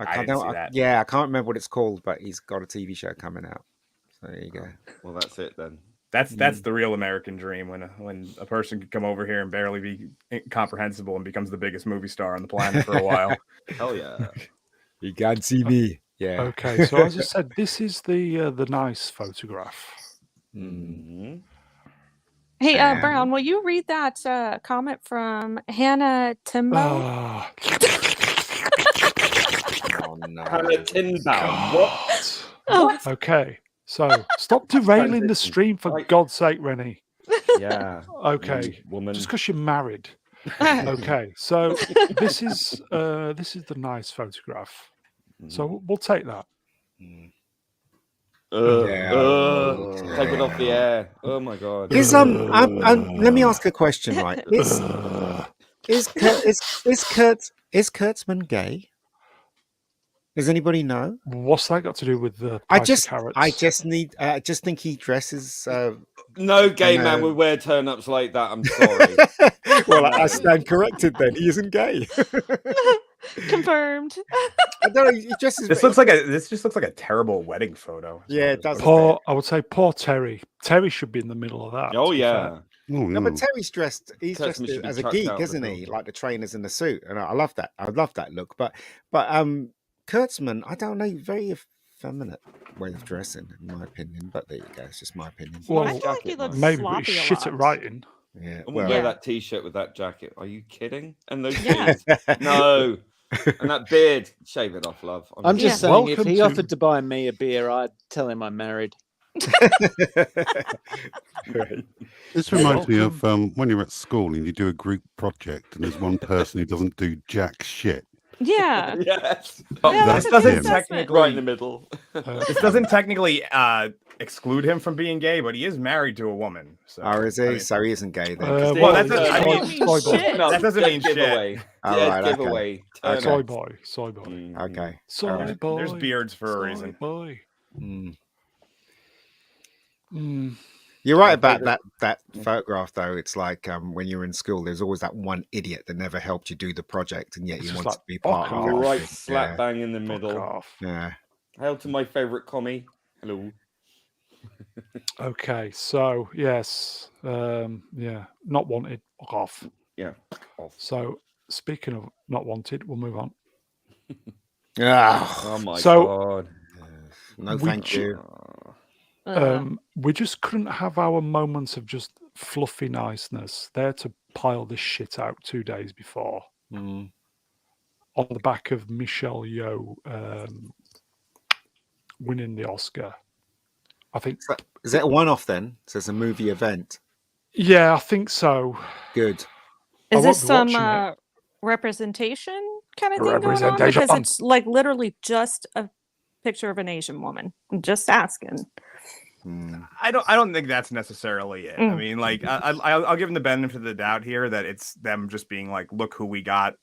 I didn't see that. Yeah, I can't remember what it's called, but he's got a TV show coming out. So there you go. Well, that's it then. That's the real American dream when a person could come over here and barely be comprehensible and becomes the biggest movie star on the planet for a while. Hell yeah. You can't see me. Yeah. Okay, so as I said, this is the nice photograph. Hey, Brown, will you read that comment from Hannah Timbo? Oh, no. Hannah Tinbound. What? Oh. Okay, so stop derailing the stream for God's sake, Rennie. Yeah. Okay, woman. just because you're married. Okay, so this is the nice photograph. So we'll take that. Take it off the air. Oh my god. Let me ask a question, right? Is Kurtzman gay? Does anybody know? What's that got to do with the I price of carrots? I just think he dresses. No gay man would wear turn-ups like that. I'm sorry. Well, I stand corrected. Then he isn't gay. Confirmed. I don't know. He dresses. This just looks like a terrible wedding photo. Yeah, it does. I would say poor Terry. Terry should be in the middle of that. Oh yeah. No, but Terry's dressed. He's dressed as a geek, isn't he? Like the trainers in the suit, and I love that. I love that look. But Kurtzman, I don't know, very effeminate way of dressing, in my opinion. But there you go. It's just my opinion. Well, I feel like he looks maybe sloppy he's a shit lot. at writing. Yeah. And Well, wear that t-shirt with that jacket. Are you kidding? And those Yeah. jeans. No. And that beard. Shave it off, love. I'm just saying, if Welcome he to- offered to buy me a beer, I'd tell him I'm married. Right. This reminds me of when you're at school and you do a group project and there's one person who doesn't do jack shit. Yeah. Yes. Yeah, This that's a good doesn't assessment. technically Right in the middle. this doesn't technically exclude him from being gay, but he is married to a woman. So Oh, is he? I mean, So he isn't gay then. well, that That doesn't, I doesn't mean, mean shit. No, that doesn't mean shit. giveaway. All Yeah, right, okay. giveaway. Turn Soy up. boy, soy boy, Mhm. Okay. soy All right. boy. There's beards for a soy reason. boy. Mm. Mm. You're right My about favourite- that photograph though. It's like when you're in school, there's always that one idiot that never helped you do the project, and yet It's you just want like, to be fuck part of off. everything. Right slap bang in the Fuck middle. off. Yeah. Hail to my favourite commie. Hello. Okay, so yes, yeah, not wanted. Fuck off. Yeah. Off. So speaking of not wanted, we'll move on. Ah, Oh my So- god. no, we thank ju- you. We just couldn't have our moments of just fluffy niceness there to pile this shit out 2 days before Mm. on the back of Michelle Yeoh winning the Oscar. I think, Is it a one-off then? So it's a movie event. yeah, I think so. Good. I Is won't this be some watching it. representation kind of thing going on? Representation. Because it's like literally just a picture of an Asian woman. I'm just asking. Mm. I don't think that's necessarily it. I Mm. mean, like I'll give them the benefit of the doubt here that it's them just being like, look who we got,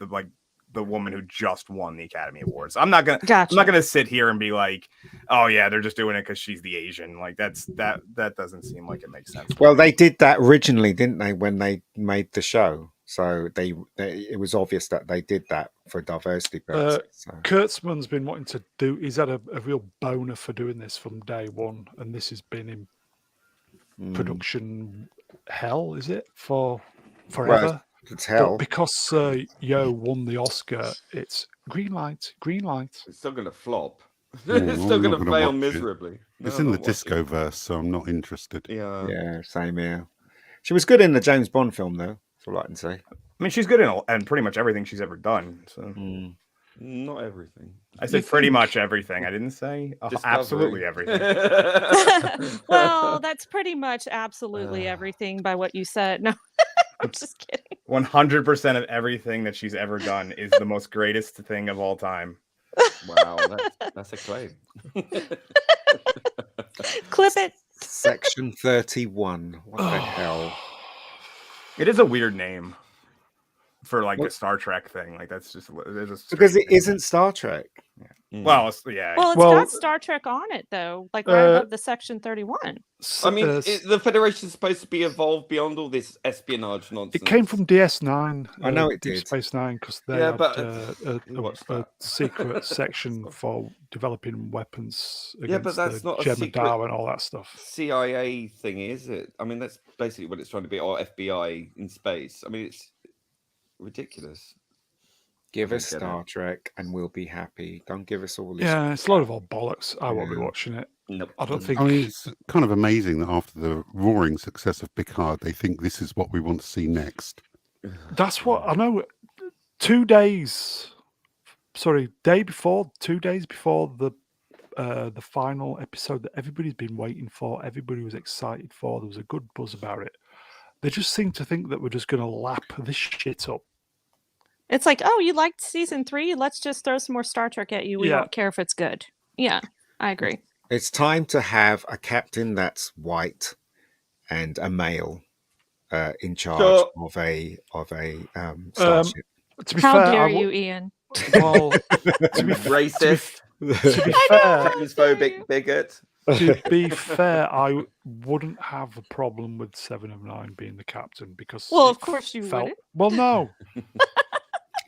the woman who just won the Academy Awards. I'm not gonna sit here and be like, oh yeah, they're just doing it because she's the Asian. Like that doesn't seem like it makes sense. Well, they did that originally, didn't they, when they made the show? So it was obvious that they did that for diversity purposes. So. Kurtzman's been wanting to do, he's had a real boner for doing this from day one, and this has been in production hell, is it? For forever? Well, it's hell. But because Yo won the Oscar, it's green light, green light. It's still gonna flop. Oh, It's still I'm not gonna gonna fail watch it. miserably. It's No, in the not watching. disco verse, so I'm not interested. Yeah. Yeah, same here. She was good in the James Bond film, though. That's all I can say. I mean, she's good in pretty much everything she's ever done. So Mm. Not everything. I said pretty much everything. I didn't say absolutely everything. Well, that's pretty much absolutely everything by what you said. No, I'm just kidding. 100% of everything that she's ever done is the most greatest thing of all time. Wow, that's a claim. Clip it. Section 31. What the hell? It is a weird name for like What? a Star Trek thing. Like that's just Because it isn't Star Trek. Well, yeah. Well, it's got Star Trek on it though, like right above the Section 31. I mean, the Federation's supposed to be evolved beyond all this espionage nonsense. It came from DS9. I know it Deep did. Space Nine, because they Yeah, had but a secret section for developing weapons Yeah, against but that's the not a Jem'Hadar secret and all that stuff. CIA thing, is it? I mean, that's basically what it's trying to be, or FBI in space. I mean, it's ridiculous. Give I us get Star it. Trek and we'll be happy. Don't give us all this. Yeah, it's a lot of old bollocks. I won't be Yeah. watching it. Nope. I don't think. I mean, it's kind of amazing that after the roaring success of Picard, they think this is what we want to see next. That's what I know. 2 days, sorry, day before, 2 days before the final episode that everybody's been waiting for, everybody was excited for. There was a good buzz about it. They just seem to think that we're just going to lap this shit up. It's like, oh, you liked season 3? Let's just throw some more Star Trek at you. We Yeah. don't care if it's good. Yeah, I agree. It's time to have a captain that's white and a male in charge Sure. of a starship. To be How fair, dare I you, Ian? well, to be Racist, to be fair, transphobic bigot. to be fair, I wouldn't have a problem with 7 of 9 being the captain because. Well, it of course you felt, wouldn't. Well, no.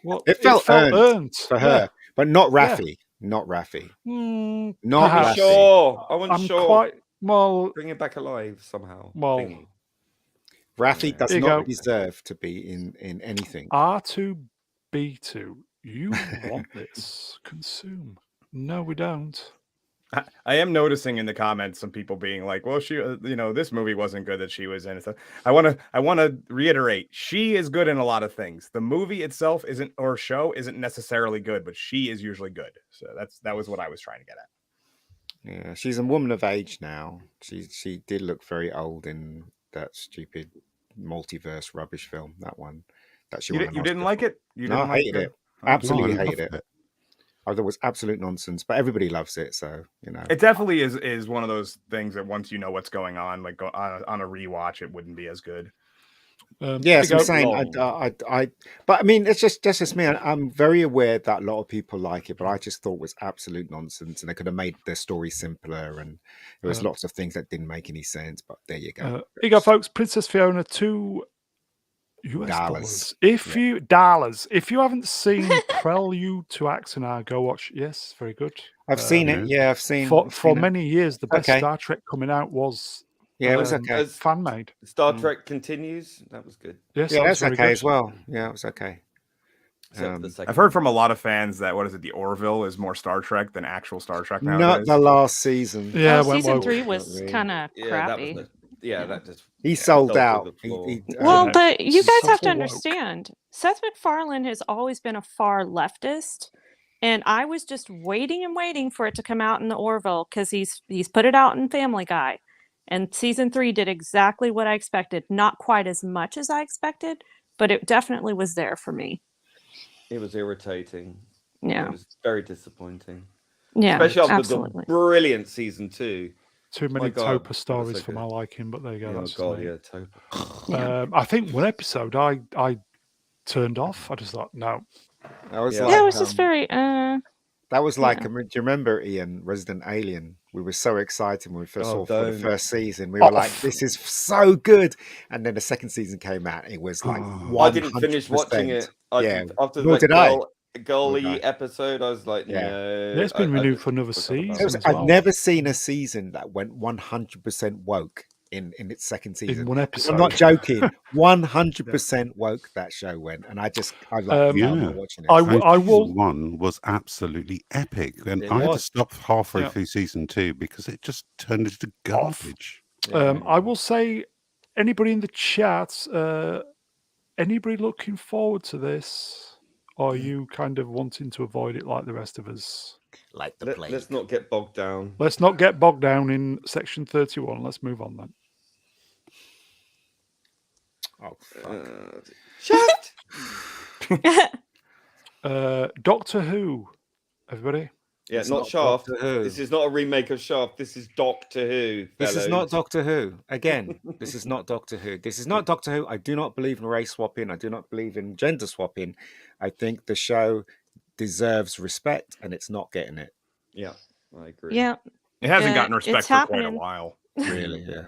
Well, It felt earned earned for her, but not Raffi. Not Raffi. Yeah. Not Perhaps. Raffi. Sure, I wasn't I'm sure. quite well. Bring it back alive somehow. Well, Thingy. Raffi does There you not go. deserve to be in anything. R2B2, you want this? Consume. No, we don't. I am noticing in the comments some people being like, "Well, she, this movie wasn't good that she was in." So I want to reiterate, she is good in a lot of things. The movie itself isn't necessarily good, but she is usually good. So that was what I was trying to get at. Yeah, she's a woman of age now. She did look very old in that stupid multiverse rubbish film. That one that she won an You didn't Oscar like for. it? You No, I didn't like hated the... it. Oh. Absolutely I hated loved it. I thought it was absolute nonsense, but everybody loves it, so you know. It definitely is one of those things that once you know what's going on, like on a rewatch, it wouldn't be as good. Yes, I'm saying but I mean, it's just me. I'm very aware that a lot of people like it, but I just thought it was absolute nonsense, and they could have made their story simpler, and there was lots of things that didn't make any sense. But there you go. Here you go, folks. Princess Fiona, $2 US. If you haven't seen Prelude to Axanar, go watch. Yes, very good. I've seen it. Yeah, I've seen. For many years, the best Star Trek coming out was. Yeah, it was okay. Fan made. Star Trek Continues. That was good. Yes, yeah, that's okay good. as well. Yeah, it was okay. I've heard from a lot of fans that the Orville is more Star Trek than actual Star Trek nowadays. Not the last season. Yeah, season 3 was kind of crappy. That just he sold out. Well, but you guys have to understand, Seth MacFarlane has always been a far leftist, and I was just waiting for it to come out in the Orville because he's put it out in Family Guy. And season 3 did exactly what I expected. Not quite as much as I expected, but it definitely was there for me. It was irritating. Yeah. It was very disappointing. Yeah, especially after absolutely. the brilliant season 2. Too many Topa stories for my liking, but there you go. Oh that's God, me. yeah, Topa. I think one episode I turned off. I just thought, no. That was it was just very... That was like, do you remember, Ian, Resident Alien? We were so excited when we first saw for the first season. We were like, this is so good. And then the second season came out. It was like 100%. I didn't finish watching it. After the Gully episode, I was like, no. It's been renewed for another season. I've never seen a season that went 100% woke in its second season. In one episode. I'm not joking. 100% woke that show went, and I love watching it. Season 1 was absolutely epic, and I had to stop halfway through season 2 because it just turned into garbage. I will say, anybody in the chat, anybody looking forward to this? Or are you kind of wanting to avoid it like the rest of us? Like the plague. Let's not get bogged down. Let's not get bogged down in section 31. Let's move on then. Oh, fuck. Shaft! Doctor Who, everybody. Yeah, not Shaft. This is not a remake of Shaft. This is Doctor Who. This is not Doctor Who. Again, this is not Doctor Who. This is not Doctor Who. I do not believe in race swapping. I do not believe in gender swapping. I think the show deserves respect, and it's not getting it. Yeah, I agree. Yeah. It hasn't gotten respect for quite a while. Really, yeah.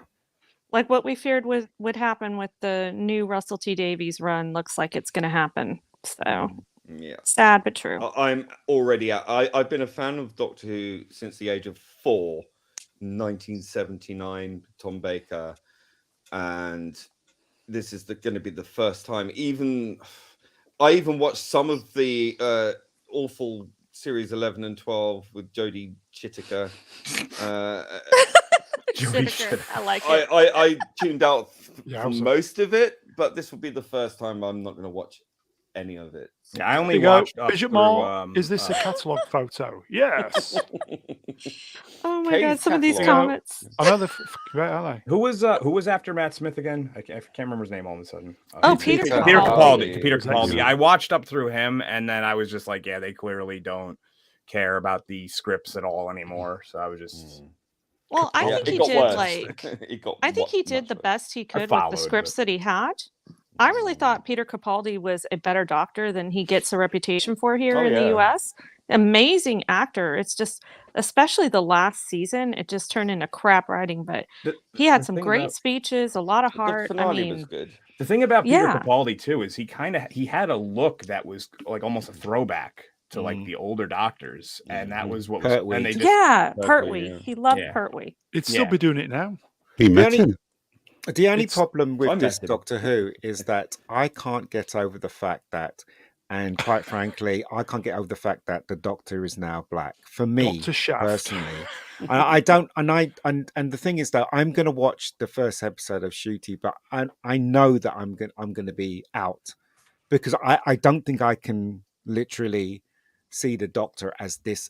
Like what we feared would happen with the new Russell T Davies run looks like it's going to happen. So... Yeah, sad but true. I'm already out. I've been a fan of Doctor Who since the age of 4, 1979, Tom Baker, and this is going to be the first time. I even watched some of the awful series 11 and 12 with Jodie Whittaker. I like it. I tuned out from most of it, but this will be the first time I'm not going to watch any of it. Yeah, I only watched up Bishop through, Moore, is this a catalogue photo? Yes. Oh my God, some of these comments. I know they're aren't they? Who was after Matt Smith again? I can't remember his name all of a sudden. Peter Capaldi. Peter Capaldi. Peter Capaldi. I watched up through him, and then I was just like, yeah, they clearly don't care about the scripts at all anymore. So I was just. Well, I think he did I think he did the best he could with the scripts that he had. I really thought Peter Capaldi was a better doctor than he gets a reputation for here in the US. Amazing actor. It's just, especially the last season, it just turned into crap writing. But he had some great speeches, a lot of heart. I mean, was good. The thing about Peter Capaldi too is he had a look that was like almost a throwback to like the older doctors, and that was what was. And they just, Pertwee. He loved Pertwee. He'd still be doing it now. He met him. The only problem with this Doctor Who is that I can't get over the fact that, and quite frankly, I can't get over the fact that the Doctor is now black. For me personally, I don't, and the thing is that I'm going to watch the first episode of Shooty, but I know that I'm going to be out because I don't think I can literally see the Doctor as this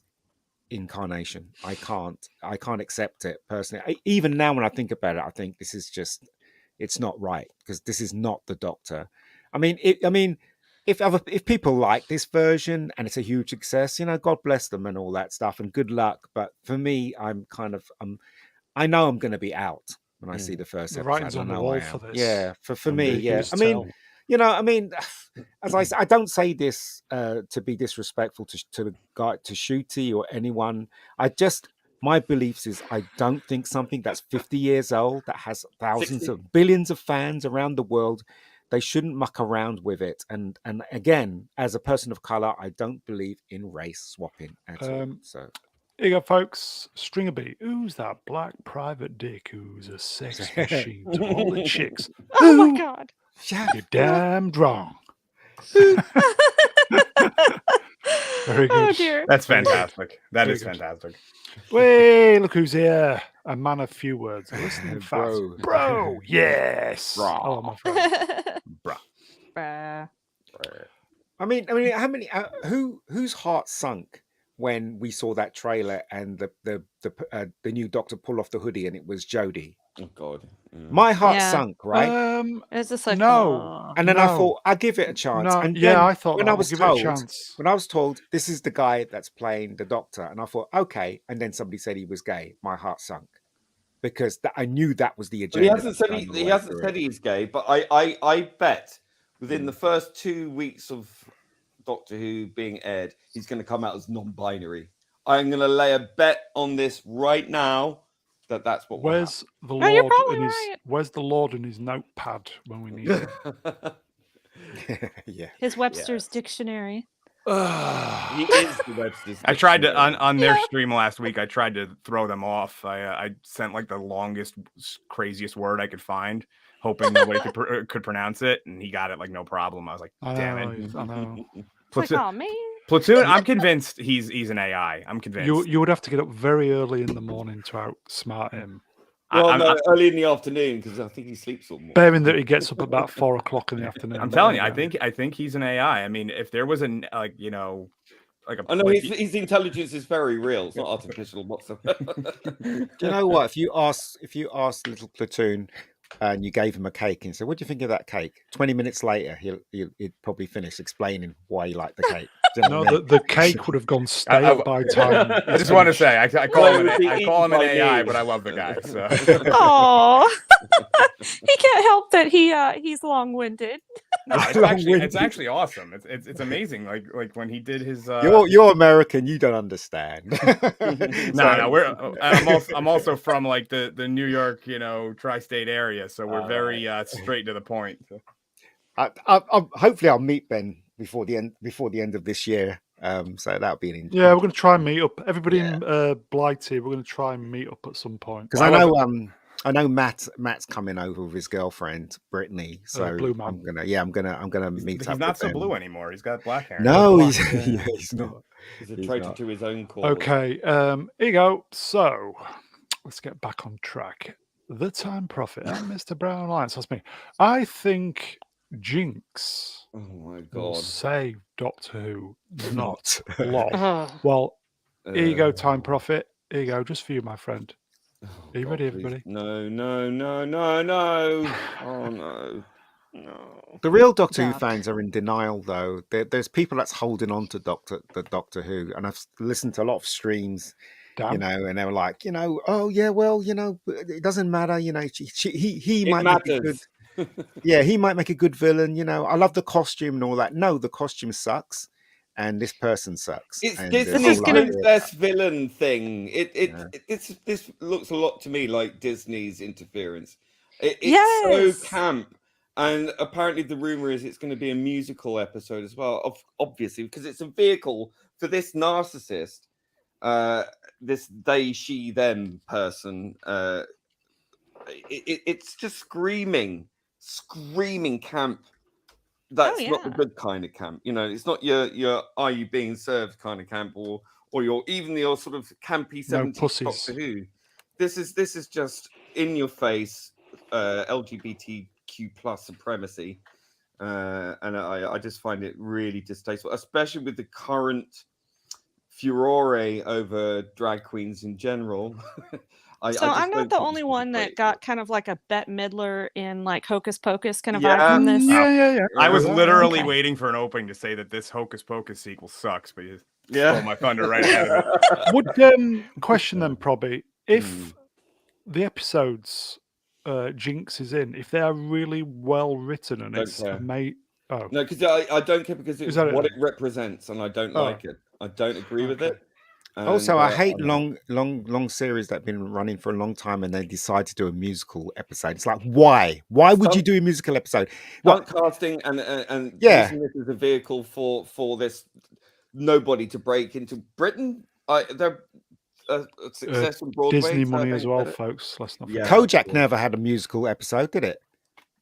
incarnation. I can't accept it personally. Even now when I think about it, I think this is just, it's not right, because this is not the Doctor. I mean, if people like this version and it's a huge success, God bless them and all that stuff, and good luck. But for me, I know I'm going to be out when I see the first The episode. writing's on the wall for this. Yeah, for me, You yeah. just tell. As I say, I don't say this to be disrespectful to the guy, to Shooty or anyone. My beliefs is, I don't think something that's 50 years old, that has thousands 60. of billions of fans around the world, they shouldn't muck around with it. And again, as a person of color, I don't believe in race swapping at all. So here you go, folks. Stringer B. Who's that black private dick who's a sex machine to all the chicks? Oh my God. You're damn wrong. Very good. Oh dear. That's fantastic. That Very is good. fantastic. Way, look who's here. A man of few words. Listening fast. Bro. Bro, yes. Bro. Oh, my friend. Bruh. I mean, how many? Whose heart sunk when we saw that trailer and the new Doctor pull off the hoodie and it was Jodie? Oh God. My heart Yeah. sunk, right? It's just like, No. And then I No. thought, I'll give it a chance. No, And yeah, then I thought when that. I We'll was give it a told, chance. when I was told this is the guy that's playing the Doctor, and I thought, okay, and then somebody said he was gay, my heart sunk, because I knew that was the agenda. He hasn't said he's gay, but I bet within the first 2 weeks of Doctor Who being aired, he's going to come out as non-binary. I'm going to lay a bet on this right now that's what. Where's the No, you're Lord probably in his right. Where's the Lord in his notepad when we need him? Yeah. His Webster's dictionary. He is the Webster's. I tried to on their Yeah. stream last week. I tried to throw them off. I sent like the longest, craziest word I could find, hoping nobody could pronounce it, and he got it like no problem. I was like, damn it. I know. It's like, oh man. Platoon. I'm convinced he's an AI. I'm convinced. You would have to get up very early in the morning to outsmart him. Well, early in the afternoon, because I think he sleeps all morning. Bearing that he gets up about 4 o'clock in the afternoon. I'm telling you, I think he's an AI. I mean, if there was a I know his intelligence is very real. It's not artificial whatsoever. Do you know what? If you ask little Platoon and you gave him a cake and said, "What do you think of that cake?" 20 minutes later, he'd probably finish explaining why he liked the cake. Do you know No, what I mean? the cake would have gone stale by time. I just want to say, I call him an AI, but I love the guy. So. Oh, he can't help that he's long-winded. No, it's actually awesome. It's amazing. Like when he did his. You're American. You don't understand. No. I'm also from like the New York, tri-state area, so we're very straight to the point. So. Hopefully, I'll meet Ben before the end of this year. So that'll be an interesting. Yeah, we're going to try and meet up. Everybody in Blighty, we're going to try and meet up at some point. Because I know Matt's coming over with his girlfriend Brittany. So Blue Man. I'm gonna meet He's up. not with so them. blue anymore. He's got black hair. No, he's not. He's a traitor to his own cause. Okay, here you go. So let's get back on track. The Time Prophet and Mr. Brown Alliance. That's me. I think Jinx Oh my will God. save Doctor Who, not Not. Locke. Well, here you go, Time Prophet. Here you go, just for you, my friend. Are you ready, everybody? No. Oh no. The real Doctor Who fans are in denial, though. There's people that's holding on to the Doctor Who, and I've listened to a lot of streams, Damn. and they were like, oh yeah, well, it doesn't matter, he might make a good, he might make a good villain, I love the costume and all that. No, the costume sucks, and this person sucks. It's and Disney's all like, princess villain thing. This looks a lot to me like Disney's interference. It's so camp. And apparently the rumor is it's going to be a musical episode as well, obviously, because it's a vehicle for this narcissist, this they, she, them person. It's just screaming camp. That's not the good kind of camp. It's not your are you being served kind of camp, or your sort of campy 70s Doctor Who. This is just in your face LGBTQ plus supremacy, and I just find it really distasteful, especially with the current furore over drag queens in general. I'm not the only one that got kind of like a Bette Midler in like Hocus Pocus kind of vibe from this. Yeah. I was literally waiting for an opening to say that this Hocus Pocus sequel sucks, but you stole my thunder right ahead of it. Would question then, Probby, if the episodes Jinx is in, if they are really well written and it's amazing. Oh. No, because I don't care because it's what it represents, and I don't like it. I don't agree with it. And, also, I hate long series that have been running for a long time and they decide to do a musical episode. It's like, why? Why would you do a musical episode? What casting and using this as a vehicle for this nobody to break into Britain? They're a success on Broadway. Disney money as well, folks. Let's not forget. Kojak never had a musical episode, did it?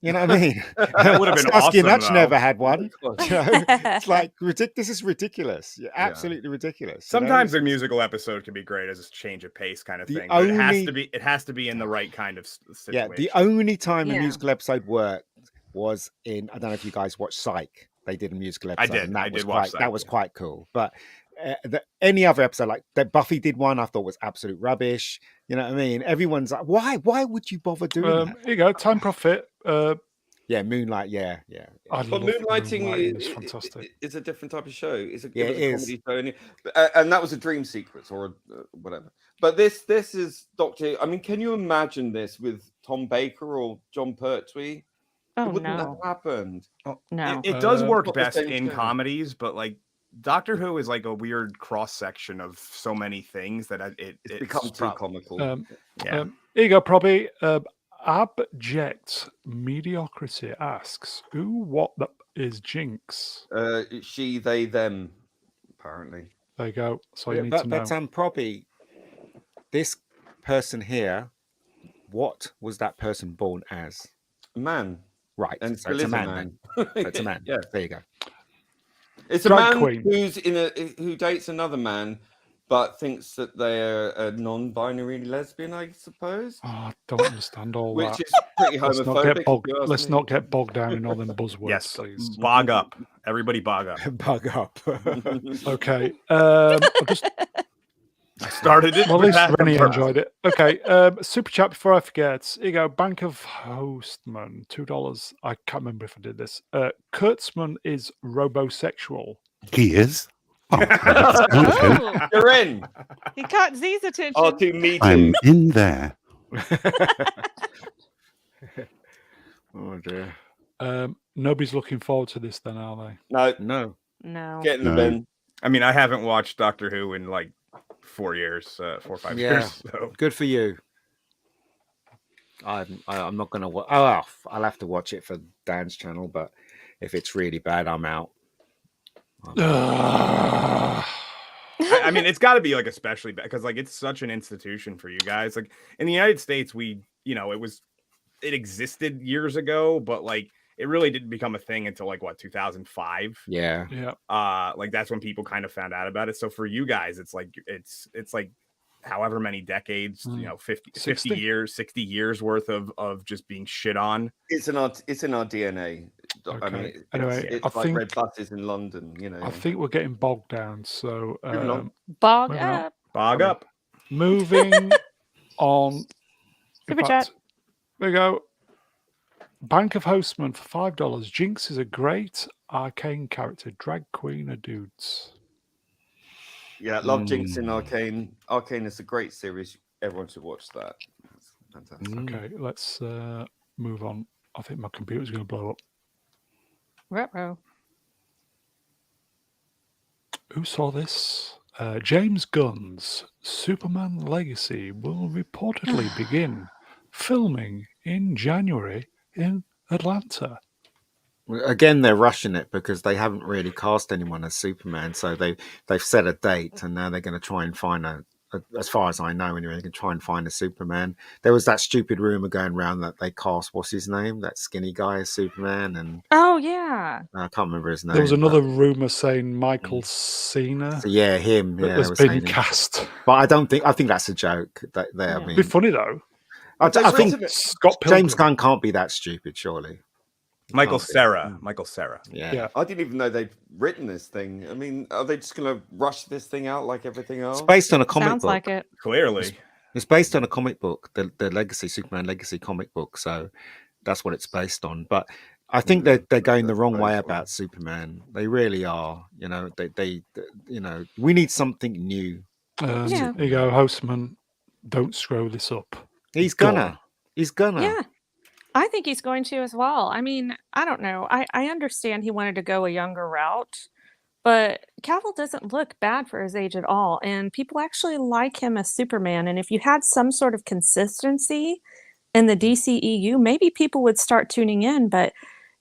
You know what I mean? That would have been Starsky awesome. and Hutch though. never had one. It's like this is ridiculous. Absolutely ridiculous. Sometimes a musical episode can be great as a change of pace kind of thing. But it has to be in the right kind of situation. Yeah, the only time a musical episode worked was in, I don't know if you guys watched Psych. They did a musical episode. I did watch Psych. That was quite cool. But any other episode, like that Buffy did one, I thought was absolute rubbish. You know what I mean? Everyone's like, why would you bother doing that? Here you go, Time Profit. Moonlight, yeah. But Moonlighting is fantastic. It's a different type of show. It's a comedy show, and that was a dream sequence or whatever. But this is Doctor. I mean, can you imagine this with Tom Baker or John Pertwee? Oh, it wouldn't no. have happened. No, it does work best same in show. comedies, but like Doctor Who is like a weird cross section of so many things that it's become too comical. Here you go, Probby. Abject Mediocrity asks, what is Jinx? She, they, them, apparently. There you go. So you need to know. But Probby, this person here, what was that person born as? A man. Right. And so it's a man. It's a man. Yeah. There you go. It's a Drag man queen. who dates another man, but thinks that they're a non-binary lesbian, I suppose. Oh, I don't understand all Which that. is pretty homophobic. Let's not get bogged down in all them buzzwords, yes, please. Bog up. Everybody bog up. Bug up. Okay. I'll just... I started it. Well, at with least that Rennie first. enjoyed it. Okay. Super chat before I forget. Here you go. Bank of Hostman, $2. I can't remember if I did this. Kurtzman is robosexual. He is. Oh, Oh, You're in. he caught Z's attention. Oh, to me too. I'm in there. Oh dear. Nobody's looking forward to this then, are No, No. get in the No. bin. I mean, I haven't watched Doctor Who in like 4 years, 4 or 5 years. So. Good for you. I'm not going to watch. Oh, I'll have to watch it for Dan's channel, but if it's really bad, I'm out. they? I mean, it's got to be like especially bad because like it's such an institution for you guys. Like in the United States, it existed years ago, but like it really didn't become a thing until like 2005. Yeah. Like that's when people kind of found out about it. So for you guys, it's like however many decades, 50 years, 60 years worth of just being shit on. It's in our DNA. Okay. I mean, Anyway, it's I like think- red buses in London. I think we're getting bogged down. So Bog moving on. up. Bog up. Moving on. Super In chat. fact, there we go. Bank of Hostman for $5. Jinx is a great arcane character. Drag queen of dudes. Yeah, love Jinx in Arcane. Arcane is a great series. Everyone should watch that. It's fantastic. Okay, let's move on. I think my computer's going to blow up. Ruh-roh. Who saw this? James Gunn's Superman Legacy will reportedly begin filming in January in Atlanta. Again, they're rushing it because they haven't really cast anyone as Superman, so they've set a date, and now they're going to try and find as far as I know, anyway, they can try and find a Superman. There was that stupid rumor going around that they cast what's his name, that skinny guy as Superman, and Oh yeah. I can't remember his name. There was but- another rumor saying Michael Cena So, yeah, him. Yeah, has they were been saying him. cast. But I think that's a joke. I It'd be mean, funny though. I think Scott Pilgrim. James Gunn can't be that stupid, surely. Michael Can't be. Cera. Michael Cera. Yeah. I didn't even know they'd written this thing. I mean, are they just going to rush this thing out like everything else? It's based on a comic Sounds book. like it. Clearly. It's based on a comic book, the Legacy, Superman Legacy comic book. So that's what it's based on. But I think they're going the wrong way about Superman. They really are. You know, they we need something new. Yeah. Here you go, Hostman. Don't screw this up. He's Go gonna. on. He's gonna. Yeah. I think he's going to as well. I mean, I don't know. I understand he wanted to go a younger route, but Cavill doesn't look bad for his age at all. And people actually like him as Superman. And if you had some sort of consistency in the DCEU, maybe people would start tuning in. But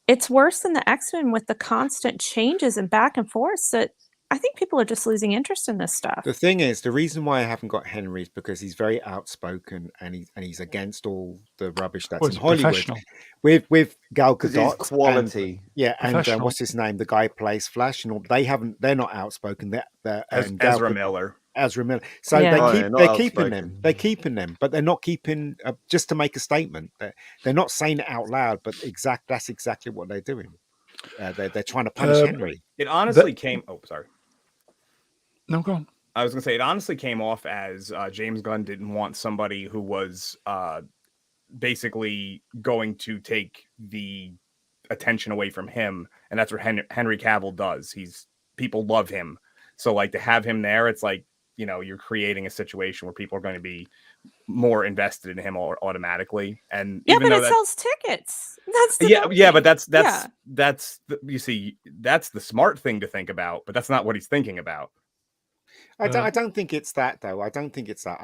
it's worse than the X-Men with the constant changes and back and forth. That I think people are just losing interest in this stuff. The thing is, the reason why I haven't got Henry is because he's very outspoken and he's against all the rubbish that's Well, in he's Hollywood. professional. With Gal Because Gadot, it's quality. and Professional. what's his name? The guy who plays Flash, and all, they're not outspoken. They're and Gal Ezra Gadot- Miller. Ezra Miller. So Yeah. Oh, yeah, they're not keeping them. outspoken. They're keeping them, but they're not keeping just to make a statement. They're not saying it out loud, but that's exactly what they're doing. They're trying to punish Henry. It honestly came. Oh, sorry. No, go on. I was going to say, it honestly came off as James Gunn didn't want somebody who was basically going to take the attention away from him. And that's what Henry Cavill does. People love him. So like to have him there, it's like, you know, you're creating a situation where people are going to be more invested in him automatically. And Yeah, even but though it sells tickets. That's the dumb yeah, but thing. that's you see, that's the smart thing to think about, but that's not what he's thinking about. I don't think it's that though. I don't think it's that.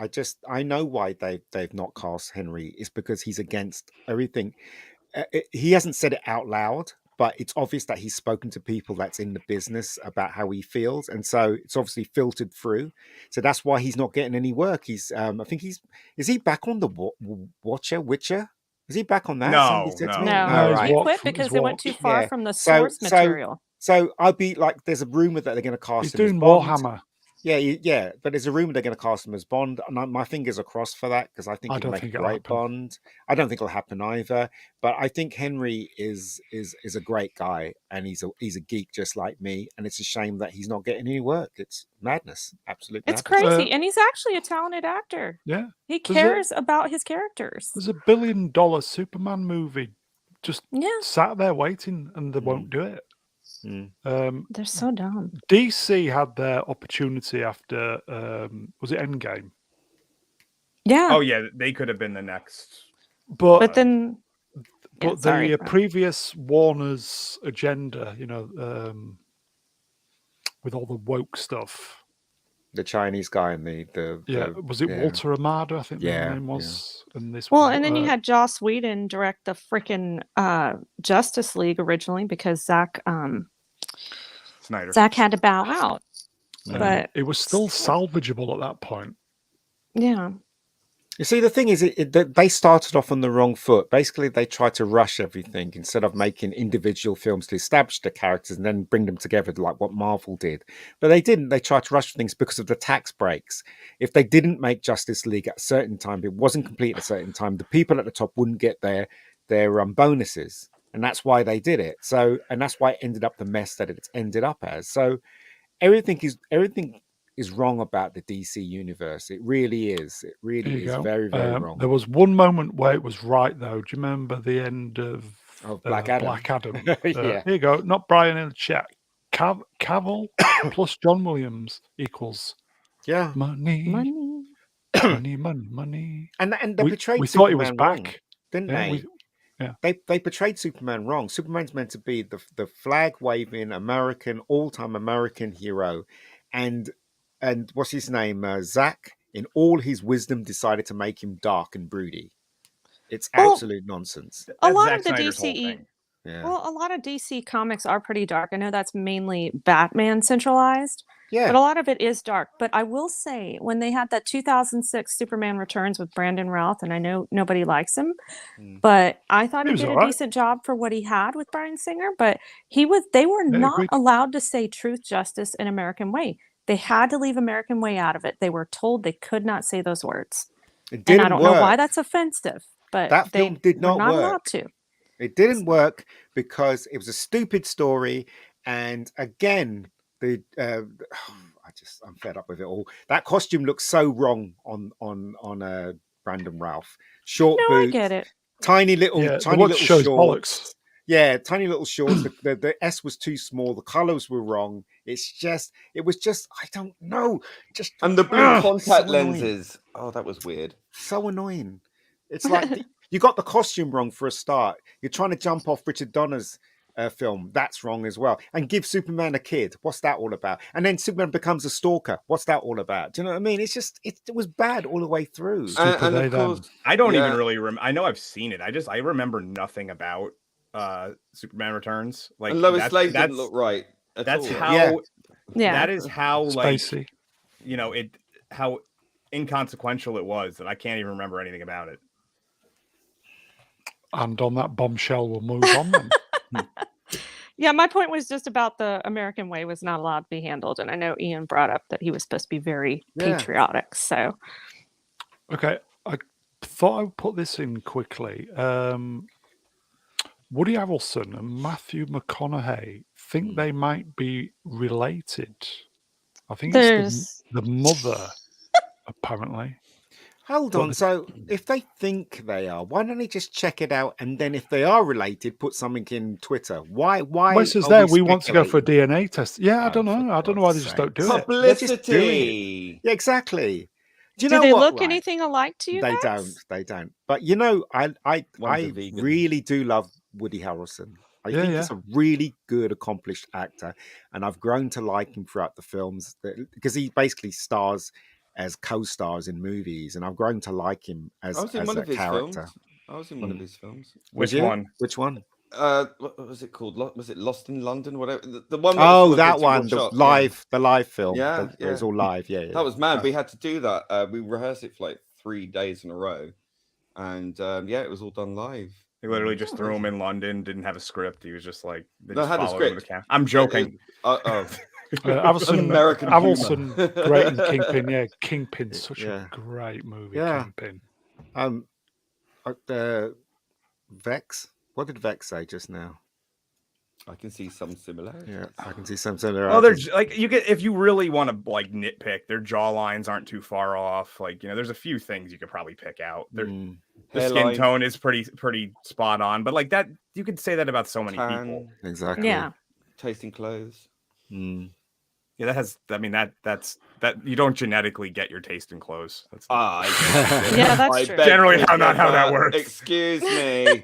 I know why they've not cast Henry. It's because he's against everything. He hasn't said it out loud, but it's obvious that he's spoken to people that's in the business about how he feels, and so it's obviously filtered through. So that's why he's not getting any work. Is he back on the Witcher? Is he back on that? No, Somebody said to me? No, Oh, he's right. he walked quit from- because he's it went walked. too far Yeah. from the So- source material. So I'd be like, there's a rumor that they're going to cast He's him as doing Bond. Warhammer. Yeah, but there's a rumor they're going to cast him as Bond, and my fingers are crossed for that because I think I he'll don't make think a it'll great happen. Bond. I don't think it'll happen either, but I think Henry is a great guy, and he's a geek just like me, and it's a shame that he's not getting any work. It's madness, absolute It's madness. crazy. And he's actually a talented actor. Yeah. He There's a- cares about his characters. There's $1 billion Superman movie just Yeah. sat there waiting, and they won't do it. Mm. They're so dumb. DC had their opportunity after was it Endgame? Yeah. Oh yeah, they could have been the next. But then But sorry. the previous Warner's agenda, you know, with all the woke stuff. The Chinese guy and Was it Walter Amada? I think the Yeah, name was. And this. Well, and then you had Joss Whedon direct the freaking Justice League originally because Zack had to bow out. But it was still salvageable at that point. yeah. You see, the thing is, they started off on the wrong foot. Basically, they tried to rush everything instead of making individual films to establish the characters and then bring them together like what Marvel did. But they didn't. They tried to rush things because of the tax breaks. If they didn't make Justice League at a certain time, it wasn't complete at a certain time, the people at the top wouldn't get their bonuses. And that's why they did it. So, and that's why it ended up the mess that it's ended up as. So everything is wrong about the DC universe. It really is. It really is very, very wrong. There was one moment where it was right, though. Do you remember the end of Black Adam? Black Adam. Yeah. Here you go. Not Brian in the chat. Cavill plus John Williams equals money. And they portrayed we thought he was Superman back, wrong, didn't yeah, they? They portrayed Superman wrong. Superman's meant to be the flag waving American, all-time American hero, and what's his name? Zach, in all his wisdom, decided to make him dark and broody. It's absolute nonsense. A lot of the DC, Yeah. well, a lot of DC comics are pretty dark. I know that's mainly Batman centralized, Yeah. but a lot of it is dark. But I will say, when they had that 2006 Superman Returns with Brandon Routh, and I know nobody likes him, but I thought he was did a all right. decent job for what he had with Bryan Singer. But they were not agreed. allowed to say truth, justice, and American way. They had to leave American way out of it. They were told they could not say those words. It And I didn't don't know why work. that's offensive, but That they film did not were not work. allowed to. It didn't work because it was a stupid story, and again, I'm fed up with it all. That costume looks so wrong on Brandon Ralph. Short No, boots, I get it. tiny little shows shorts. bollocks. Yeah, tiny little shorts. The S was too small. The colors were wrong. It was just, I don't know. And the blue contact so lenses. Oh, that was weird. So annoying. It's like you got the costume wrong for a start. You're trying to jump off Richard Donner's film. That's wrong as well. And give Superman a kid. What's that all about? And then Superman becomes a stalker. What's that all about? Do you know what I mean? It's just, it was bad all the way through. And of course, I don't even really I know I've seen it. I remember nothing about Superman Returns. Like, and Lois Lane didn't look right. That's all. how. Yeah. That is how, like, Spacey. you know, how inconsequential it was that I can't even remember anything about it. And on that bombshell, we'll move on then. Yeah, my point was just about the American way was not allowed to be handled. And I know Ian brought up that he was supposed to be very patriotic. So, okay, I thought I would put this in quickly. Woody Harrelson and Matthew McConaughey think they might be related. I think it's the mother, apparently. Hold on. So if they think they are, why don't they just check it out? And then if they are related, put something in Twitter. Why? Well, it says there we want to go for a DNA test. Yeah, I don't know. I don't know why they just don't do it. Publicity. Yeah, exactly. Do they look anything alike to you? They guys? don't. They don't. But you know, I really do love Woody Harrelson. I think he's a really good, accomplished actor, and I've grown to like him throughout the films because he basically stars as co-stars in movies, and I've grown to like him as a character. I was in one of his films. Which one? Which one? What was it called? Was it Lost in London? Whatever. The one. That one. The live film. Yeah, it was all live. Yeah, that was mad. We had to do that. We rehearsed it for like 3 days in a row, and it was all done live. He literally just threw him in London. Didn't have a script. He was just like, had a script. I'm joking. Harrelson, great in Kingpin. Yeah, Kingpin's such a great movie. Yeah. Kingpin. Vex. What did Vex say just now? I can see some similarities. Yeah, I can see some similarities. Oh, there's like if you really want to like nitpick, their jaw lines aren't too far off. Like, you know, there's a few things you could probably pick out. The skin tone is pretty spot on, but like that, you could say that about so many people. Exactly. Yeah. Tasting clothes. Yeah, that's you don't genetically get your taste in clothes. That's that's true. Generally not how that works. Excuse me.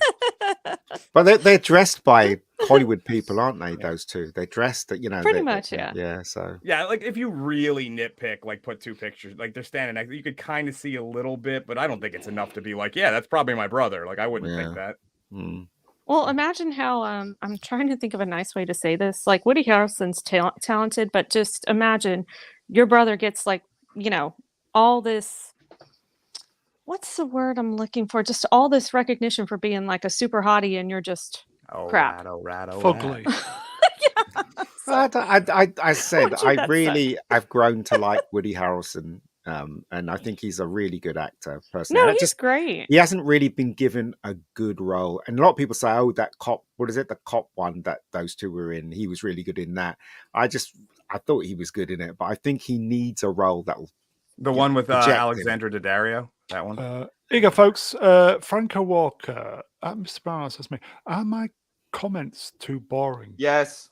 But they're dressed by Hollywood people, aren't they? Those two, they're dressed, pretty much, yeah. Yeah, so yeah, like if you really nitpick, like put two pictures, like they're standing next, you could kind of see a little bit, but I don't think it's enough to be like, yeah, that's probably my brother. Like I wouldn't think that. Well, imagine how I'm trying to think of a nice way to say this. Like Woody Harrelson's talented, but just imagine your brother gets like, all this. What's the word I'm looking for? Just all this recognition for being like a super hottie, and you're just crap. Fugly. I said I've grown to like Woody Harrelson. And I think he's a really good actor, personally. No, he's great. He hasn't really been given a good role. And a lot of people say, oh, that cop, what is it? The cop one that those two were in. He was really good in that. I thought he was good in it, but I think he needs a role that will. The one with Alexandra Daddario, that one. Here you go, folks. Franco Walker, Mr. Brown says me, are my comments too boring? Yes.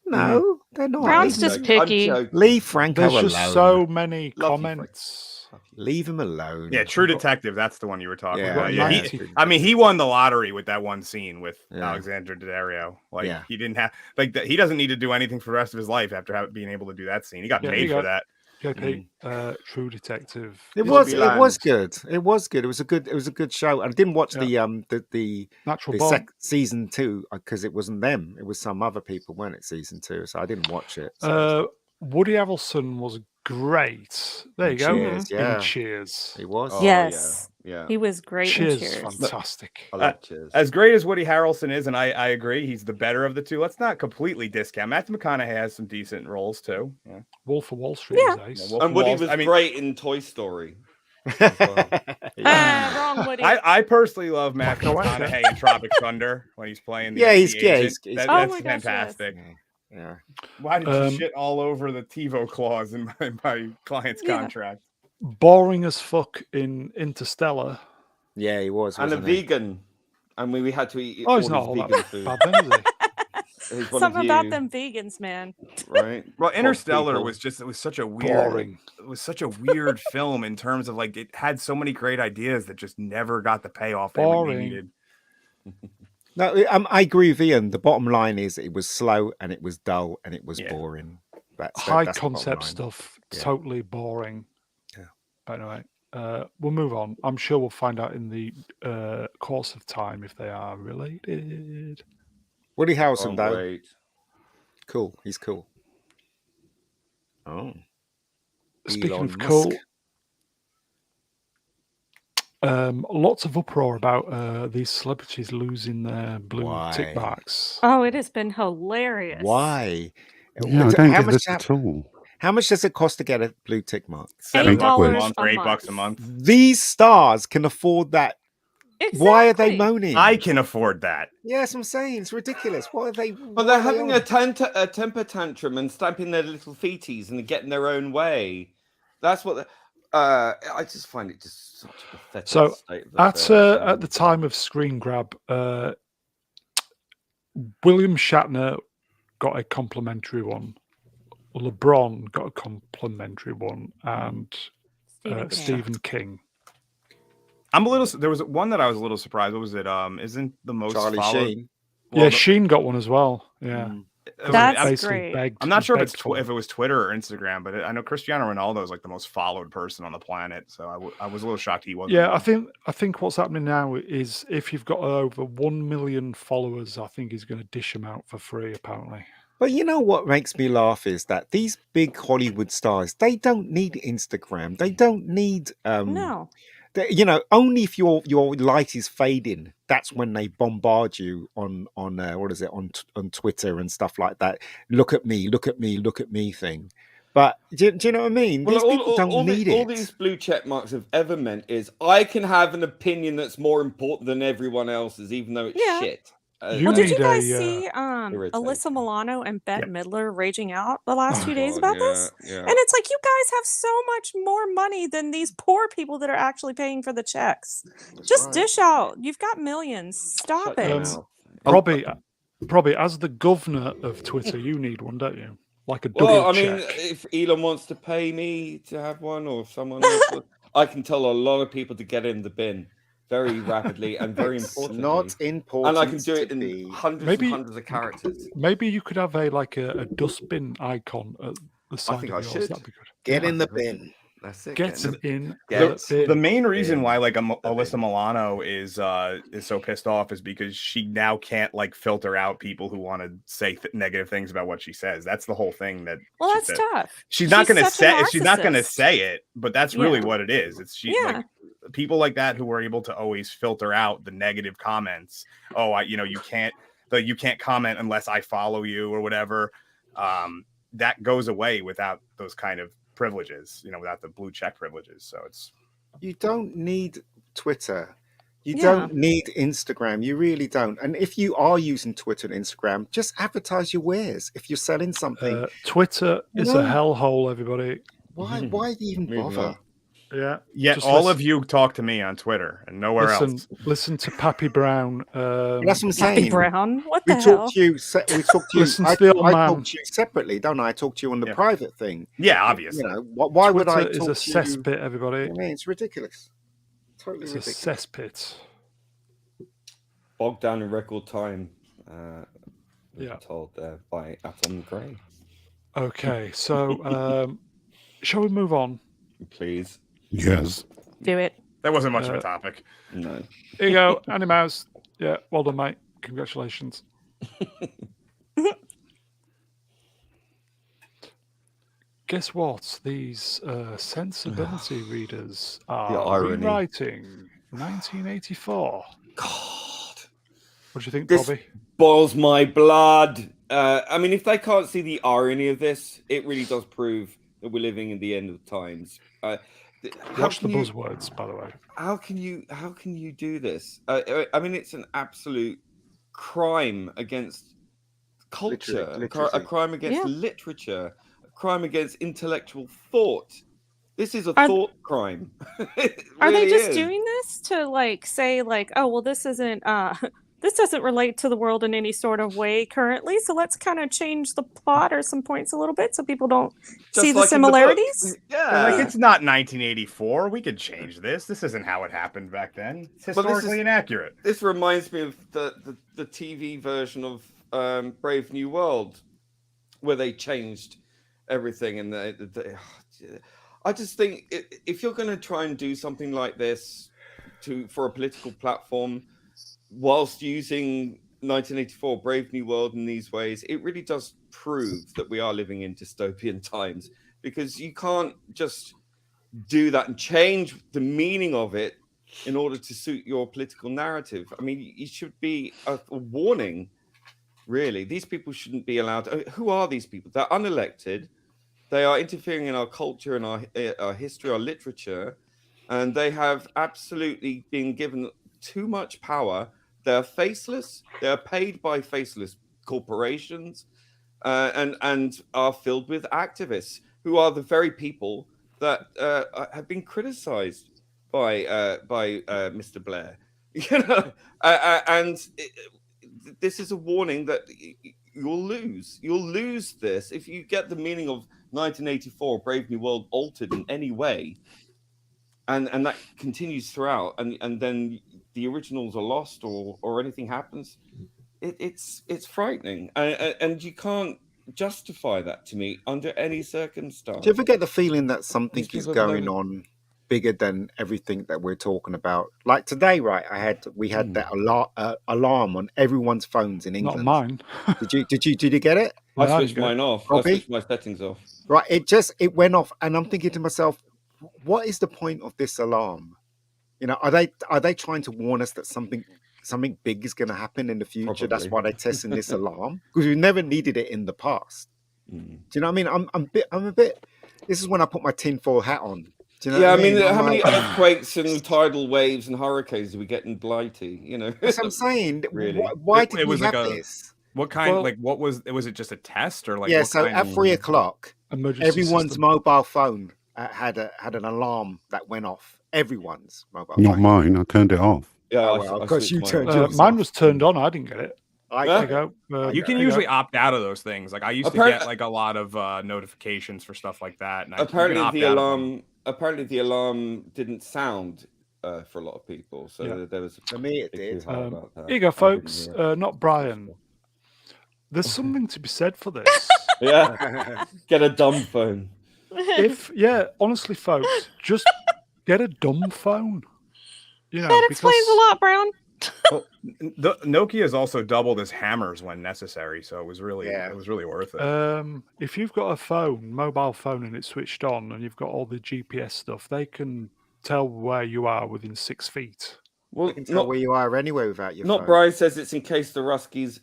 No, they're not. Brown's just picky. Leave Franco alone. There's just so many comments. Leave him alone. Yeah, True Detective. That's the one you were talking about. Yeah, he won the lottery with that one scene with Alexandra Daddario. Like he didn't have he doesn't need to do anything for the rest of his life after being able to do that scene. He got paid for that. JP, True Detective. It was good. It was good. It was a good show. And I didn't watch the Natural season 2 because it wasn't them. It was some other people, weren't it? Season 2, so I didn't watch it. So. Woody Harrelson was great. There you go. Cheers, in Cheers. He was. Yes. Yeah. He was great in Cheers. Fantastic. I love Cheers. As great as Woody Harrelson is, and I agree, he's the better of the two. Let's not completely discount. Matthew McConaughey has some decent roles too. Yeah. Wolf of Wall Street was ace. And Woody was great in Toy Story. Wrong, Woody. I personally love Matthew Fuck, McConaughey in Tropic Thunder when he's playing the He's agent. he's Oh That's my gosh, fantastic. yeah. Why did you shit all over the TiVo clause in my client's contract? Boring as fuck in Interstellar. Yeah, he was. And a wasn't he? vegan. And we had to eat Oh, all he's not his all vegan that food. bad then, is he? He's one Something of about you, them vegans, man. right? Well, Poor Interstellar people. was such a weird Boring. it was such a weird film in terms of like it had so many great ideas that just never got the payoff they Boring. needed. No, I agree with Ian. The bottom line is it was slow and it was dull and it was boring. That's High the bottom concept line. stuff, Yeah. totally boring. Yeah. But anyway, we'll move on. I'm sure we'll find out in the course of time if they are related. Woody Harrelson, Oh, though. wait. Cool. He's cool. Oh. Speaking Elon of Musk. cool, lots of uproar about these celebrities losing their blue tick Why? marks. Oh, it has been hilarious. Why? Yeah, I don't get this at all. How much does it cost to get a blue tick mark? $7 $8 a month or a $8 a month. month. These stars can afford that. Exactly. Why are they moaning? I can afford that. Yes, I'm saying it's ridiculous. What are they? Well, they're having a temper tantrum and stamping their little feeties and getting their own way. That's what. I just find it just such a pathetic So state of affairs. at the time of Screen Grab, William Shatner got a complimentary one. LeBron got a complimentary one, and Stephen King. I'm a little. There was one that I was a little surprised. What was it? Isn't the most Charlie followed? Sheen. Well, Yeah, Sheen got one as well. Yeah, That's basically great. begged- I'm not sure if begged it's for if it was Twitter or Instagram, but I know Cristiano Ronaldo is like the most followed person on the planet. So I was a little shocked he wasn't. Yeah, one. I think what's happening now is if you've got over 1 million followers, I think he's going to dish them out for free. Apparently, But you know what makes me laugh is that these big Hollywood stars, they don't need Instagram. They don't need No. you know, only if your light is fading, that's when they bombard you on what is it on Twitter and stuff like that. Look at me, look at me, look at me thing. But do you know what I mean? Well, These people don't need it. All these blue check marks have ever meant is I can have an opinion that's more important than everyone else's, even though it's Yeah. shit. You Well, did you need guys a, see irritating. Alyssa Milano and Bette Midler raging out the last Oh, 2 days God, about yeah, this? yeah. And it's like, you guys have so much more money than these poor people that are actually paying for the checks. Just right. dish out. You've got millions. Stop Shut your it. mouth. Probably as the governor of Twitter, you need one, don't you? Like a double Well, I check. mean, if Elon wants to pay me to have one, or if someone else, I can tell a lot of people to get in the bin very rapidly and very It's importantly. not important. And I can do it to in be. hundreds Maybe- and hundreds of characters. Maybe you could have a dustbin icon at the side think of I yours. should. That'd be good. Get Yeah. in the bin. That's it. Get getting it in. Get the bin. The main reason in why like the Alyssa bin. Milano is so pissed off is because she now can't like filter out people who want to say negative things about what she says. That's the whole thing. That Well, she that's said. tough. She's not going to such a say. She's not going to narcissist. say it, but that's really Yeah. what it is. It's she Yeah. like people like that who are able to always filter out the negative comments. Oh, you can't comment unless I follow you or whatever. That goes away without those kind of privileges. Without the blue check privileges. So it's. You don't need Twitter. You Yeah. don't need Instagram. You really don't. And if you are using Twitter and Instagram, just advertise your wares. If you're selling something, Twitter is No. a hellhole, everybody. why do you even Moving bother? on. Yeah. Yet Just all listen- of you talk to me on Twitter and nowhere else. Listen to Pappy Brown. That's what I'm Happy saying. Brown. What We the hell? talk to you. We talk to you. Listen to I the old man. talk to you separately, don't I? I talk to you on the Yeah. private thing. Yeah, obviously. You know, why would I Twitter talk is a to you? cesspit, everybody. I mean, it's ridiculous. Totally It's a ridiculous. cesspit. Bogged down in record time. Yeah. Told there by Atom Gray. Okay, so shall we move on? Please. Yes. Do it. That wasn't much of a topic. No. Here you go, Annie Mouse. Yeah, well done, mate. Congratulations. Guess what? These sensibility readers are irony. rewriting 1984. God. What do you think, This- Bobby? Boils my blood. I mean, if they can't see the irony of this, it really does prove that we're living in the end of times. Watch the buzzwords, by the way. How can you do this? I mean, it's an absolute crime against culture, a crime against literature, a crime against intellectual thought. This is a thought crime. Are they just doing this to like say like, oh well, this isn't this doesn't relate to the world in any sort of way currently, so let's kind of change the plot or some points a little bit so people don't see the similarities? Like it's not 1984. We could change this. This isn't how it happened back then. It's historically inaccurate. This reminds me of the TV version of Brave New World, where they changed everything, and I just think if you're going to try and do something like this for a political platform, whilst using 1984 Brave New World in these ways, it really does prove that we are living in dystopian times, because you can't just do that and change the meaning of it in order to suit your political narrative. I mean, it should be a warning, really. These people shouldn't be allowed. Who are these people? They're unelected. They are interfering in our culture and our history, our literature, and they have absolutely been given too much power. They're faceless. They're paid by faceless corporations, and are filled with activists who are the very people that have been criticized by Mr. Blair. This is a warning that you'll lose. You'll lose this if you get the meaning of 1984 Brave New World altered in any way, and that continues throughout, and then the originals are lost or anything happens. It's frightening, and you can't justify that to me under any circumstance. Do you ever get the feeling that something is going on bigger than everything that we're talking about? Like today, right? We had that alarm on everyone's phones in England. Not mine. Did you get it? I switched mine off. Robbie? I switched my settings off. Right, it went off, and I'm thinking to myself, what is the point of this alarm? You know, are they trying to warn us that something big is going to happen in the future? Probably. That's why they're testing this alarm, because we never needed it in the past. Do you know what I mean? I'm a bit. This is when I put my tinfoil hat on. Do you know what I mean? How many earthquakes and tidal waves and hurricanes do we get in Blighty? You know, that's what I'm saying. Really? Why did we have this? What kind? Well, like, what was it? Just a test, or like? Yeah. So at 3:00, everyone's system. Mobile phone had an alarm that went off. Everyone's mobile. Not phone. mine. I turned it off. Yeah, of course you turned yours. Mine was turned on. I didn't get it. You can usually opt out of those things. Like I used to get like a lot of notifications for stuff like that. And apparently the alarm didn't sound for a lot of people. So there was for me it did. Here you go, folks. Not Brian. There's something to be said for this. Yeah, get a dumb phone. Honestly, folks, just get a dumb phone. You know, that explains a lot, Brown. Well, the Nokia is also doubled as hammers when necessary, so it was really worth it. If you've got a mobile phone, and it's switched on, and you've got all the GPS stuff, they can tell where you are within 6 feet. Well, they can tell where you are anyway without your phone. Brian says it's in case the Ruskies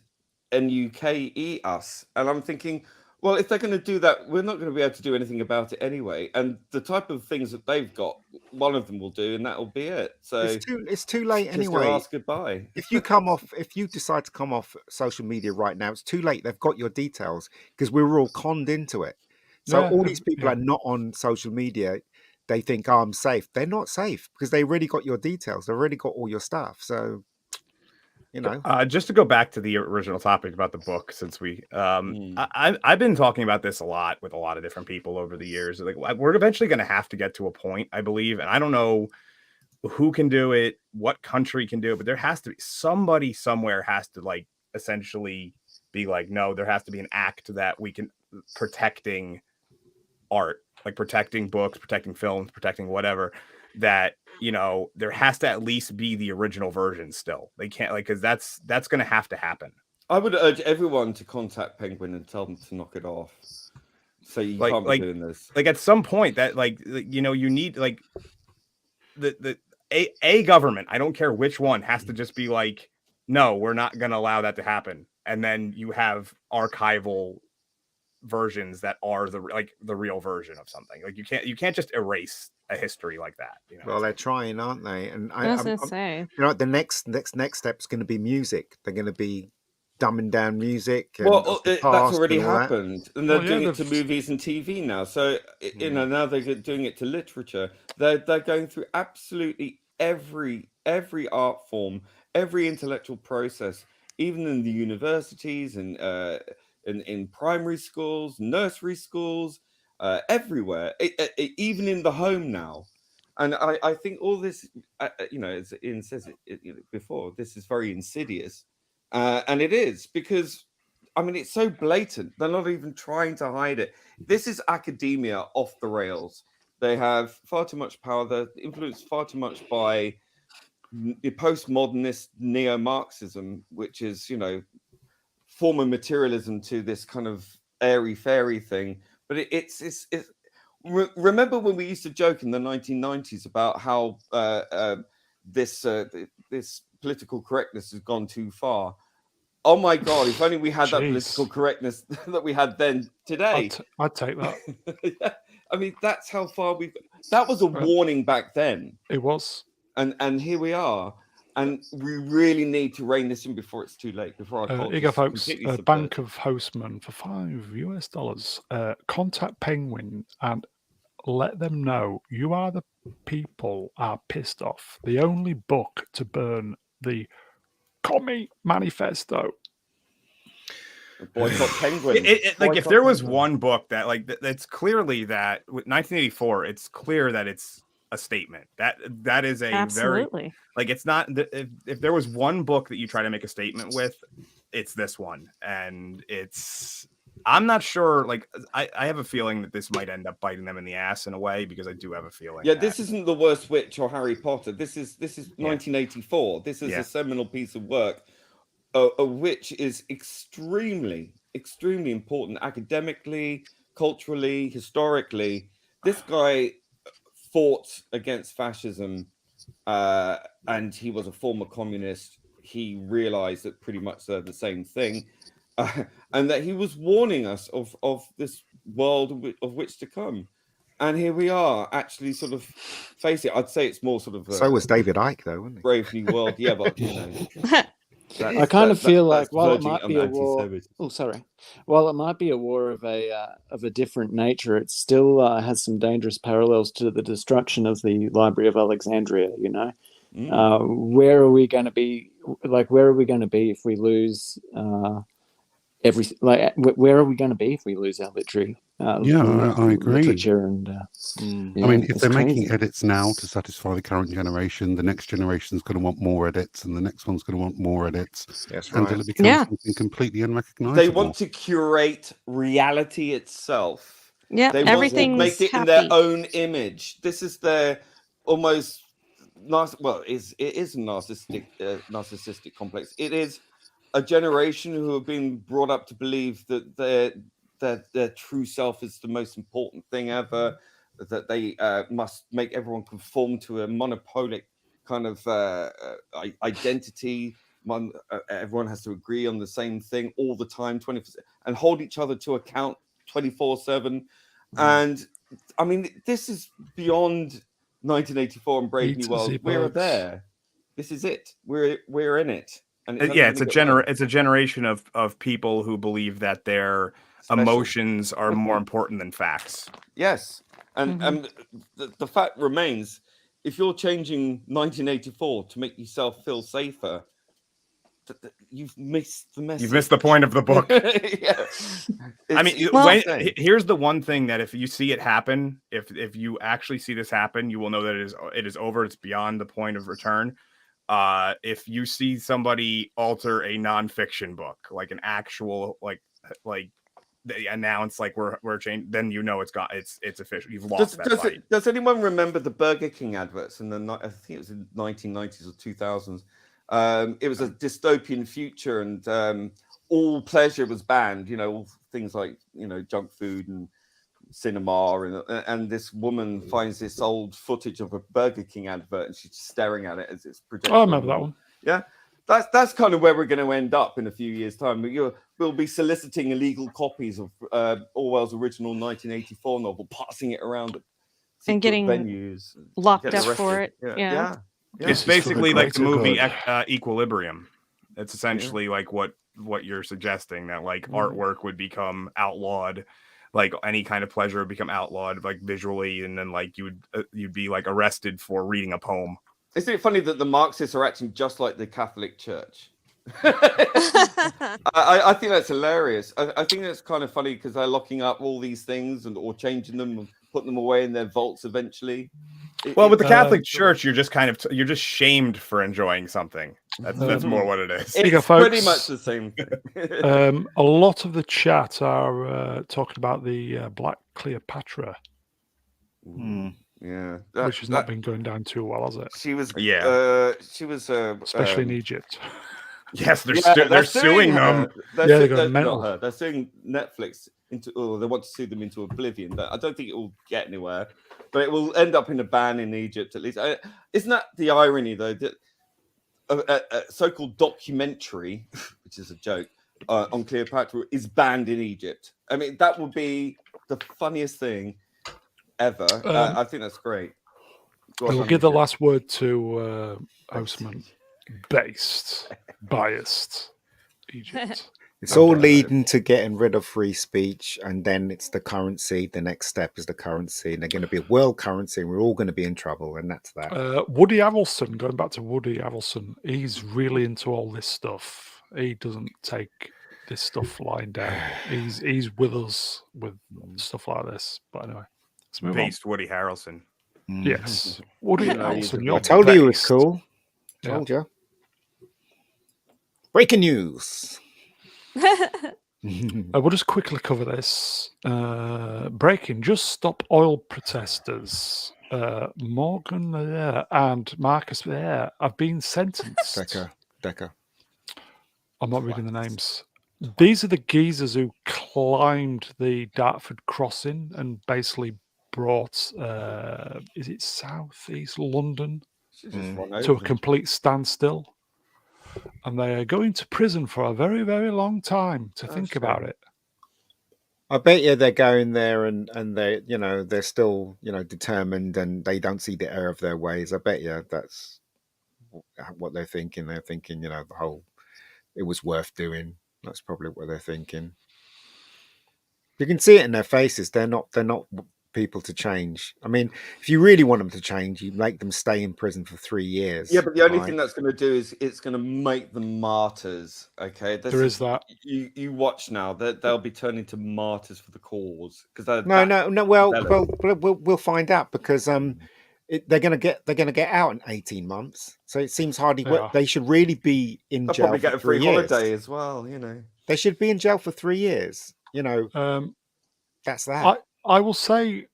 NUKE us, and I'm thinking, well, if they're going to do that, we're not going to be able to do anything about it anyway. And the type of things that they've got, one of them will do, and that'll be it. So it's too late anyway. Ask goodbye. If you decide to come off social media right now, it's too late. They've got your details because we were all conned into it. So all these people are not on social media. They think, I'm safe. They're not safe because they already got your details. They've already got all your stuff. So. You know, just to go back to the original topic about the book, since I've been talking about this a lot with a lot of different people over the years. Like, we're eventually going to have to get to a point, I believe, and I don't know who can do it, what country can do it, but there has to be somebody somewhere has to like essentially be like, no, there has to be an act that we can protecting art, like protecting books, protecting films, protecting whatever. That, you know, there has to at least be the original version still. They can't, like, because that's going to have to happen. I would urge everyone to contact Penguin and tell them to knock it off. So you can't be doing this. Like at some point that, like, you know, you need like a government, I don't care which one, has to just be like, no, we're not going to allow that to happen. And then you have archival versions that are the real version of something. Like you can't just erase a history like that. You know? Well, they're trying, aren't they? And I was gonna say, you know, the next step is going to be music. They're going to be dumbing down music. And Well, that's already and all happened, and they're doing it to movies and TV now. So you know, now they're doing it to literature. They're going through absolutely every art form, every intellectual process, even in the universities and in primary schools, nursery schools, everywhere, even in the home now. And I think all this, you know, as Ian says it before, this is very insidious. And it is, because, I mean, it's so blatant. They're not even trying to hide it. This is academia off the rails. They have far too much power. They're influenced far too much by the postmodernist neo-Marxism, which is, you know, former materialism to this kind of airy-fairy thing. But it's remember when we used to joke in the 1990s about how this political correctness has gone too far? Oh my God, if only we had that political correctness that we had then today. I'd take that. Yeah. I mean, that's how far we've... That was a warning back then. It was. And here we are. And we really need to rein this in before it's too late, before our culture Here you go, folks. completely Bank of Hostman for $5. Contact Penguin and let them know you are the people are pissed off. The only book to burn the Commie Manifesto. Boycott Penguin. Like, if there was one book that, like, that's clearly that with 1984, it's clear that it's a statement. That is a absolutely. Very, like, it's not, if there was one book that you try to make a statement with, it's this one. And I'm not sure, like, I have a feeling that this might end up biting them in the ass in a way, because I do have a feeling. Yeah, this isn't The Worst Witch or Harry Potter. This is 1984. This is a seminal piece of work, which is extremely, extremely important academically, culturally, historically. This guy fought against fascism, and he was a former communist. He realized that pretty much they're the same thing. And that he was warning us of this world of which to come. And here we are, actually sort of face it. I'd say it's more sort of... so was David Icke, though, wasn't he? Brave New World. Yeah, but, you know... I kind of feel like while it might be a war... Oh, sorry. While it might be a war of a different nature, it still has some dangerous parallels to the destruction of the Library of Alexandria, you know? Where are we going to be? Like, where are we going to be if we lose... where are we going to be if we lose our literature? I agree. Literature and I mean, if they're making edits now to satisfy the current generation, the next generation's going to want more edits, and the next one's going to want more edits. That's right. Until it becomes something completely unrecognizable. They want to curate reality itself. Yeah, they want to make it in their own image. This is their almost it is a narcissistic complex. It is a generation who have been brought up to believe that their true self is the most important thing ever, that they must make everyone conform to a monopolic kind of identity. Everyone has to agree on the same thing all the time, 24, and hold each other to account 24/7. And I mean, this is beyond 1984 and Brave New World. We're there. This is it. We're in it. And it's a generation of people who believe that their emotions are more important than facts. Yes, and the fact remains: if you're changing 1984 to make yourself feel safer, you've missed the message. You've missed the point of the book. I mean, here's the one thing that if you see it happen, if you actually see this happen, you will know that it is over. It's beyond the point of return. If you see somebody alter a nonfiction book, like an actual like they announce like we're changing, then you know it's official. You've lost that fight. Does anyone remember the Burger King adverts in I think it was in the 1990s or 2000s? It was a dystopian future, and all pleasure was banned. You know, all things like junk food and cinema, and this woman finds this old footage of a Burger King advert, and she's just staring at it as it's projected. I remember that one. Yeah, That's kind of where we're going to end up in a few years' time. We'll be soliciting illegal copies of Orwell's original 1984 novel, passing it around and getting venues, locked up for it. Yeah. It's basically like the movie Equilibrium. It's essentially like what you're suggesting, that like artwork would become outlawed, like any kind of pleasure would become outlawed, like visually, and then like you'd be like arrested for reading a poem. Isn't it funny that the Marxists are acting just like the Catholic Church? I think that's hilarious. I think that's kind of funny because they're locking up all these things or changing them and putting them away in their vaults eventually. With the Catholic Church, you're just shamed for enjoying something. That's more what it is. It's pretty much the same thing. A lot of the chat are talking about the Black Cleopatra. Yeah, which has not been going down too well, has it? She was, especially in Egypt. Yes, they're suing them. They're going mental. They're suing Netflix they want to sue them into oblivion. I don't think it will get anywhere, but it will end up in a ban in Egypt at least. Isn't that the irony, though, that a so-called documentary, which is a joke, on Cleopatra is banned in Egypt? I mean, that would be the funniest thing ever. I think that's great. We'll give the last word to Osman. Biased Egypt. It's all leading to getting rid of free speech, and then it's the currency. The next step is the currency, and they're going to be a world currency, and we're all going to be in trouble, and that's that. Woody Harrelson, going back to Woody Harrelson, he's really into all this stuff. He doesn't take this stuff lying down. He's with us with stuff like this. But anyway, let's move on. Woody Harrelson. Yes, Woody Harrelson. I told you it was cool. Told you. Breaking news. We'll just quickly cover this. Breaking, just stop oil protesters. Morgan and Marcus there have been sentenced. Decker. I'm not reading the names. These are the geezers who climbed the Dartford crossing and basically brought, is it southeast London, to a complete standstill. And they are going to prison for a very, very long time to think about it. I bet you they're going there and they, they're still, determined, and they don't see the error of their ways. I bet you that's what they're thinking. They're thinking, the whole, it was worth doing. That's probably what they're thinking. You can see it in their faces. They're not people to change. I mean, if you really want them to change, you make them stay in prison for 3 years. Yeah, but the only thing that's going to do is it's going to make them martyrs. Okay, there is that. You watch now that they'll be turning to martyrs for the cause because no. Well, we'll find out because they're going to get out in 18 months. So it seems hardly they should really be in jail. Probably get a free holiday as well. They should be in jail for 3 years. That's that. I will say,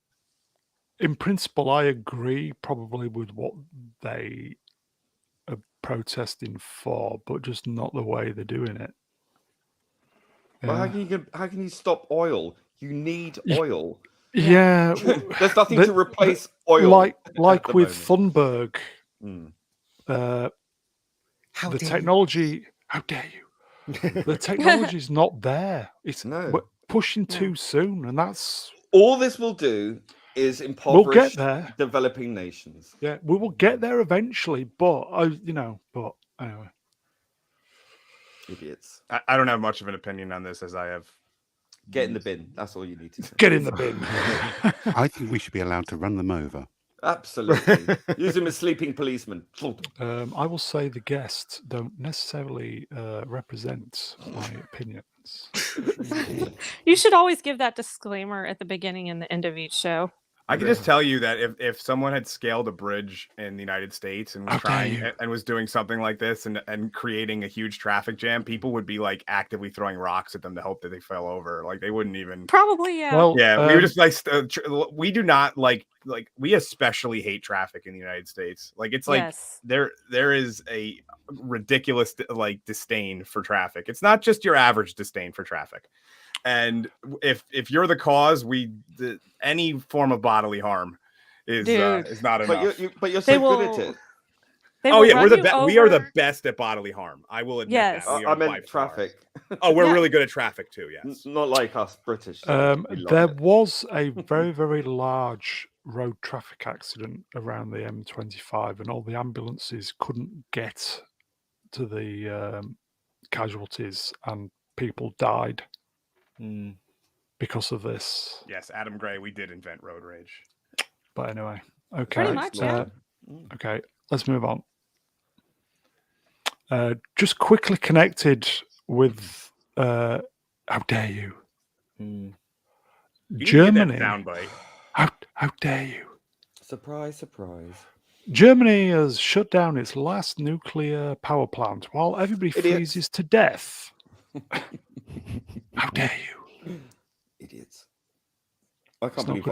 in principle, I agree probably with what they are protesting for, but just not the way they're doing it. Well, how can you stop oil? You need oil. Yeah. There's nothing to replace oil. Like with Thunberg. The technology, how dare you? The technology's not there. We're pushing too soon, and that's... All this will do is impoverish developing nations. Yeah, we will get there eventually, but anyway. Idiots. I don't have much of an opinion on this, as I have. Get in the bin. That's all you need to say. Get in the bin. I think we should be allowed to run them over. Absolutely. Use them as sleeping policemen. I will say the guests don't necessarily represent my opinions. You should always give that disclaimer at the beginning and the end of each show. I can just tell you that if someone had scaled a bridge in the United States and was and was doing something like this and creating a huge traffic jam, people would be like actively throwing rocks at them to hope that they fell over. Like they wouldn't even. Probably, yeah. Well, we were just like we do not like we especially hate traffic in the United States. Like it's like there is a ridiculous disdain for traffic. It's not just your average disdain for traffic. And if you're the cause, any form of bodily harm is not enough. But you're so good at it. Oh yeah, we are the best at bodily harm. I will admit that. We are I meant traffic. Oh, we're really good at traffic too. Yes, not like us British. There was a very, very large road traffic accident around the M25, and all the ambulances couldn't get to the casualties, and people died because of this. Yes, Adam Gray, we did invent road rage. But anyway, okay. Pretty much, yeah. Okay, let's move on. Just quickly connected with how dare you? Germany. How dare you? Surprise, surprise. Germany has shut down its last nuclear power plant while everybody freezes to death. How dare you? Idiots. I can't believe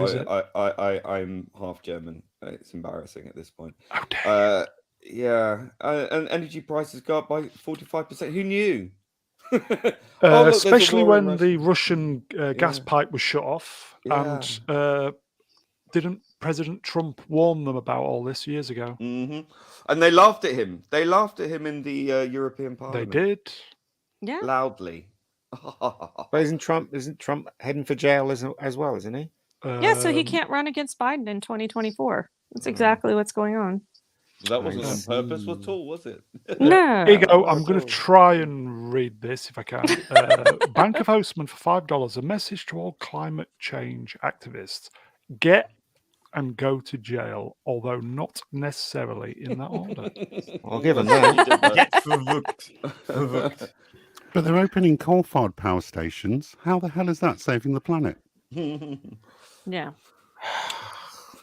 I'm half German. It's embarrassing at this point. How dare you? Yeah. And energy prices go up by 45%. Who knew? Especially when the Russian gas pipe was shut off. And didn't President Trump warn them about all this years ago? And they laughed at him. They laughed at him in the European Parliament. They did. Yeah. Loudly. But isn't Trump heading for jail as well, isn't he? Yeah, so he can't run against Biden in 2024. That's exactly what's going on. That wasn't on purpose at all, was it? No. Here you go. I'm going to try and read this if I can. Bank of Hostman for $5. A message to all climate change activists: get and go to jail, although not necessarily in that order. I'll give them that. But they're opening coal-fired power stations. How the hell is that saving the planet? Yeah.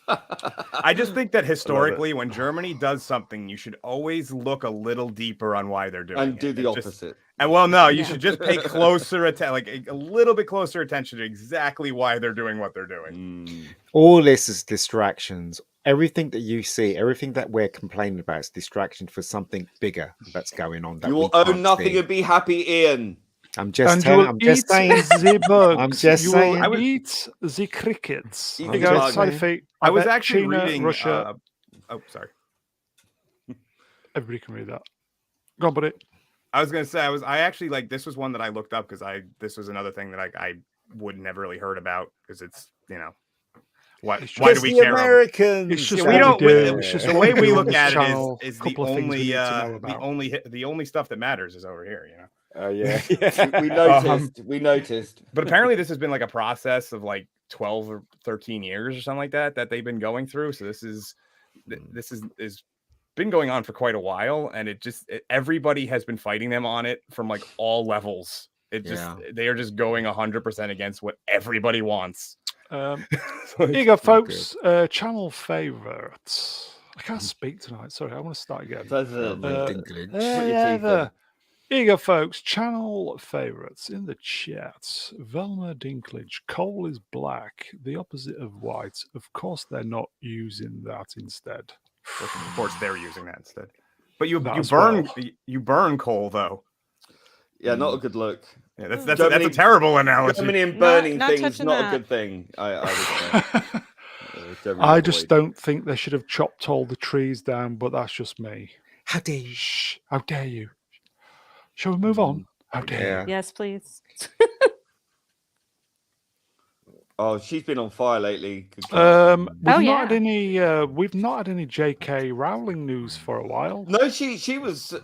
I just think that historically, when Germany does something, you should always look a little deeper on why they're doing it. And do the opposite. You should just pay closer attention, a little bit closer attention to exactly why they're doing what they're doing. All this is distractions. Everything that you see, everything that we're complaining about is distraction for something bigger that's going on. That you will own nothing and be happy, Ian. I'm just saying. I'm just saying. I'm just saying. I will eat the crickets. I was actually reading Russia. Sorry. Everybody can read that. Go on, buddy. I was going to say I actually this was one that I looked up because this was another thing that I would never really heard about because it's why do we care? Americans. It's just we don't. It's just the way we look at it is the only stuff that matters is over here. We noticed. But apparently this has been a process of 12 or 13 years or something like that they've been going through. So this is been going on for quite a while, and everybody has been fighting them on it from all levels. They are just going 100% against what everybody wants. Here you go, folks. Channel favorites. I can't speak tonight. Sorry, I want to start again. Here you go, folks. Channel favorites in the chat. Velma Dinklage. Coal is black, the opposite of white. Of course, they're not using that instead. Of course, they're using that instead. But you burn coal though. Yeah, not a good look. Yeah, that's a terrible analogy. Germany and burning things, not a good thing. I would say. I just don't think they should have chopped all the trees down, but that's just me. How dare you? Shh, how dare you? Shall we move on? How dare you? Yes, please. Oh, she's been on fire lately. We've not had any J.K. Rowling news for a while. No, she was.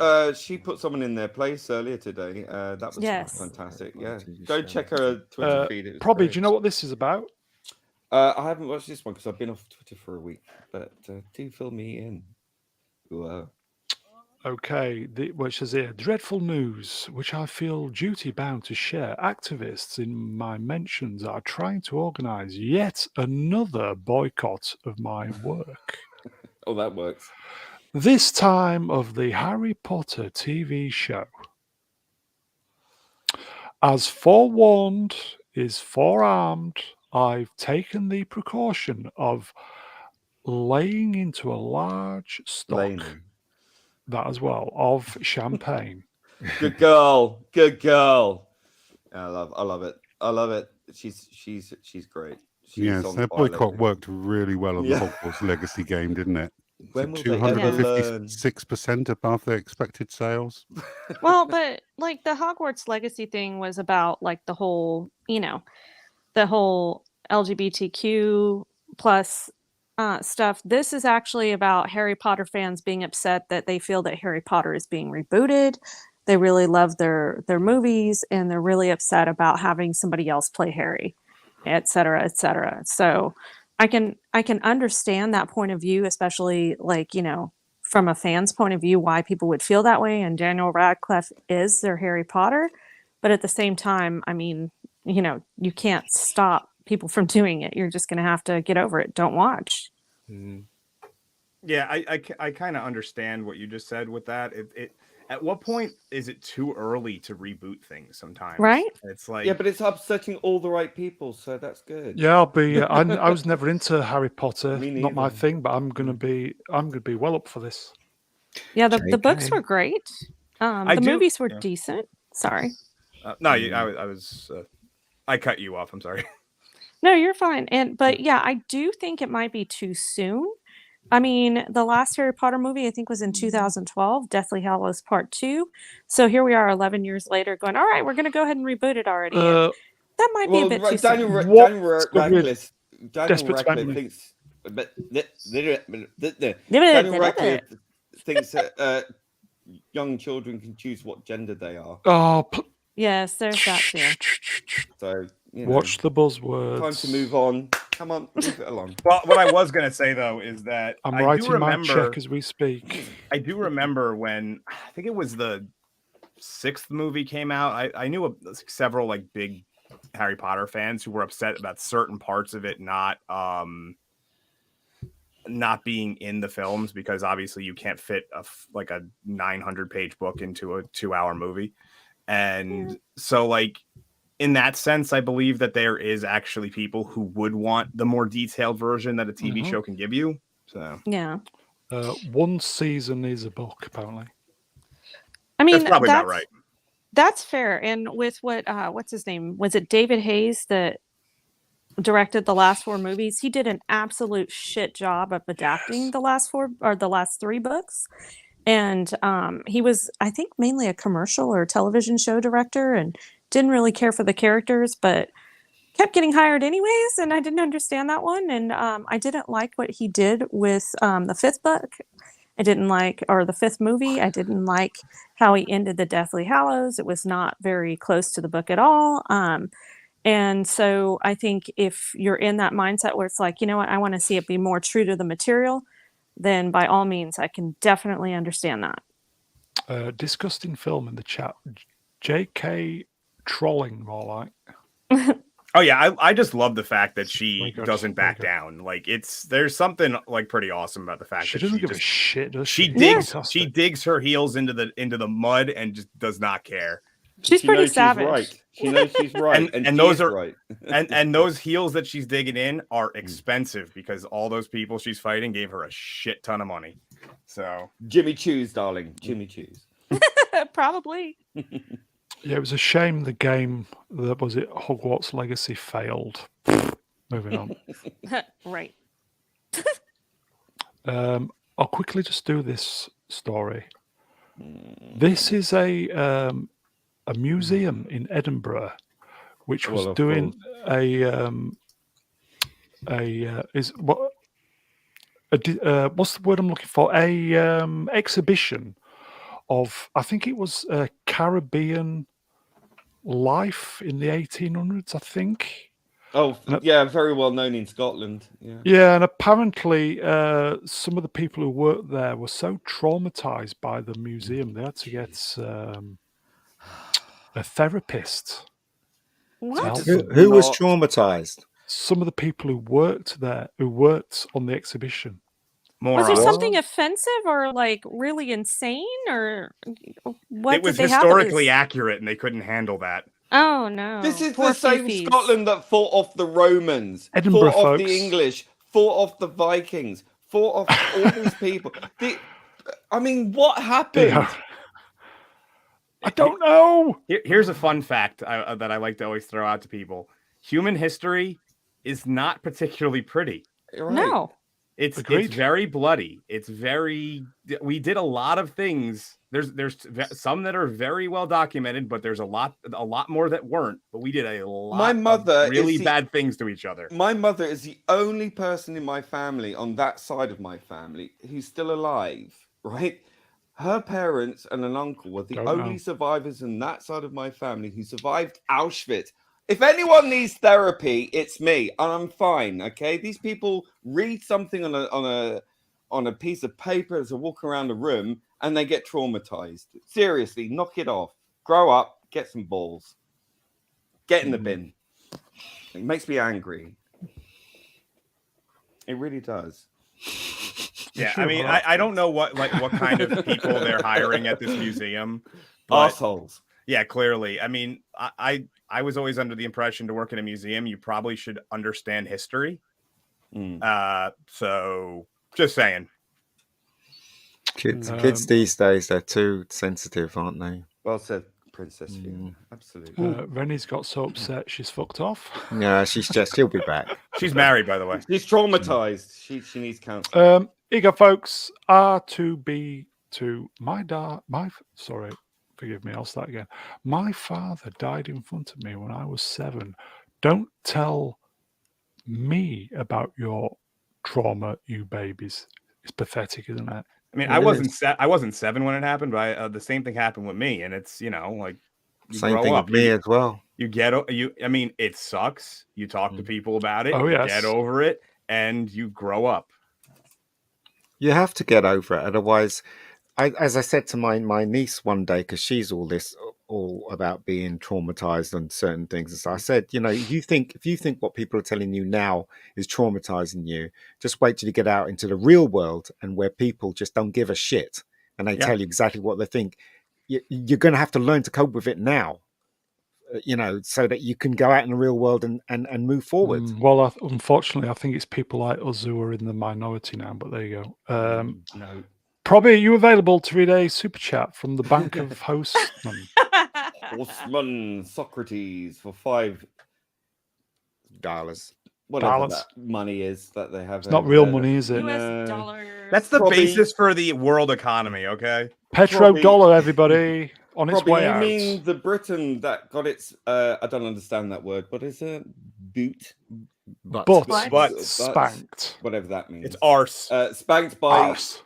She put someone in their place earlier today. That was fantastic. Yeah, go check her Twitter feed. Probably. Do you know what this is about? I haven't watched this one because I've been off Twitter for a week. But do fill me in. Ooh, Okay, which says here, dreadful news, which I feel duty bound to share. Activists in my mentions are trying to organize yet another boycott of my work. Oh, that works. This time of the Harry Potter TV show. As forewarned is forearmed, I've taken the precaution of laying into a large stock. That as well of champagne. Good girl. I love it. She's great. Yes, their boycott worked really well on the Hogwarts Legacy game, didn't it? When will they ever learn? 256% above their expected sales. Well, but like the Hogwarts Legacy thing was about like the whole, the whole LGBTQ plus stuff. This is actually about Harry Potter fans being upset that they feel that Harry Potter is being rebooted. They really love their movies, and they're really upset about having somebody else play Harry, et cetera, et cetera. So I can understand that point of view, especially like, from a fan's point of view, why people would feel that way. And Daniel Radcliffe is their Harry Potter. But at the same time, I mean, you can't stop people from doing it. You're just going to have to get over it. Don't watch. Yeah, I kind of understand what you just said with that. At what point is it too early to reboot things sometimes? Right? It's like... Yeah, but it's upsetting all the right people, so that's good. Yeah, I'll be. I was never into Harry Potter, Me not my neither. thing. But I'm gonna be well up for this. Yeah, the books were great. The movies were decent. Sorry. No, I was. I cut you off. I'm sorry. No, you're fine. But yeah, I do think it might be too soon. I mean, the last Harry Potter movie, I think, was in 2012, Deathly Hallows Part 2. So here we are 11 years later going, all right, we're going to go ahead and reboot it already. And that might be a bit too soon. Daniel Radcliffe thinks... Daniel Radcliffe thinks that young children can choose what gender they are. Oh, yes, there's that too. So, watch the buzzwords. Time to move on. Come on, move it along. Well, what I was going to say, though, is that I'm writing my check as we speak. I do remember when, I think it was the 6th movie came out. I knew several like big Harry Potter fans who were upset about certain parts of it not being in the films, because obviously you can't fit a 900-page book into a 2-hour movie. And so, like, in that sense, I believe that there is actually people who would want the more detailed version that a TV show can give you. So yeah, one season is a book, apparently. I mean, that's probably about right. That's fair. And with what's his name? Was it David Hayes that directed the last 4 movies? He did an absolute shit job of adapting the last 4 or the last 3 books. And he was, I think, mainly a commercial or television show director, and didn't really care for the characters, but kept getting hired anyways. And I didn't understand that one. And I didn't like what he did with the 5th book. I didn't like, or the 5th movie. I didn't like how he ended the Deathly Hallows. It was not very close to the book at all. And so I think if you're in that mindset where it's like, you know what, I want to see it be more true to the material, then by all means, I can definitely understand that. Disgusting film in the chat. JK trolling, more like. Oh yeah, I just love the fact that she doesn't back down. Like, there's something like pretty awesome about the fact she that doesn't give a shit. Does she? She digs her heels into the mud and just does not care. She's pretty savage. Right. She knows she's right, and those are right. and those heels that she's digging in are expensive, because all those people she's fighting gave her a shit ton of money. So Jimmy Choos, darling, Jimmy Choos. Probably. Yeah, it was a shame the game that was it Hogwarts Legacy failed. Moving on. Right. I'll quickly just do this story. This is a museum in Edinburgh, which was doing what's the word I'm looking for? Exhibition of, I think it was Caribbean life in the 1800s, I think. Oh, yeah, very well known in Scotland. Yeah, and apparently some of the people who worked there were so traumatized by the museum, they had to get a therapist. What? Who was traumatized? Some of the people who worked there, who worked on the exhibition. Was there something offensive or like really insane, or what? It was historically accurate, and they couldn't handle that. Oh no! This is the same Scotland that fought off the Romans, Edinburgh, fought off folks. the English, fought off the Vikings, fought off all these people. I mean, what happened? Yeah. I don't know. Here's a fun fact that I like to always throw out to people: human history is not particularly pretty. Right. No. It's Agreed. it's very bloody. We did a lot of things. There's some that are very well documented, but there's a lot more that weren't. But we did a lot of really bad things to each other. My mother is the only person in my family, on that side of my family, who's still alive, right? Her parents and an uncle were the only survivors in that side of my family who survived Auschwitz. If anyone needs therapy, it's me, and I'm fine. Okay, these people read something on a piece of paper as they walk around the room, and they get traumatized. Seriously, knock it off. Grow up. Get some balls. Get in the bin. It makes me angry. It really does. Yeah, I mean, I don't know what kind of people they're hiring at this museum. Assholes. Yeah, clearly. I mean, I was always under the impression to work in a museum, you probably should understand history. So just saying. Kids these days, they're too sensitive, aren't they? Well said, Princess Fiona. Absolutely. Rennie's got so upset she's fucked off. Yeah, she'll be back. She's married, by the way. She's traumatized. She needs counseling. Here you go, folks. R2B2. Forgive me, I'll start again. My father died in front of me when I was 7. Don't tell me about your trauma, you babies. It's pathetic, isn't it? I mean, I wasn't 7 when it happened, but the same thing happened with me, and it's like same thing with me as well. I mean, it sucks. You talk to people about it. Oh, yes. You get over it, and you grow up. You have to get over it, otherwise. As I said to my niece one day, because she's all about being traumatized on certain things, and so I said, if you think what people are telling you now is traumatizing you, just wait till you get out into the real world and where people just don't give a shit and they tell you exactly what they think. You're going to have to learn to cope with it now, so that you can go out in the real world and move forward. Well, unfortunately, I think it's people like us who are in the minority now. But there you go. No. Probably, are you available to read a super chat from the Bank of Hostman? Horseman Socrates for $5. Whatever that money is that they have. It's not real money, is it? US dollars. That's the basis for the world economy, okay? Petrodollar, everybody, on its way out. You mean the Britain that got its, I don't understand that word, what is it? Boot? But spanked. Whatever that means. It's arse. Spanked by Arse.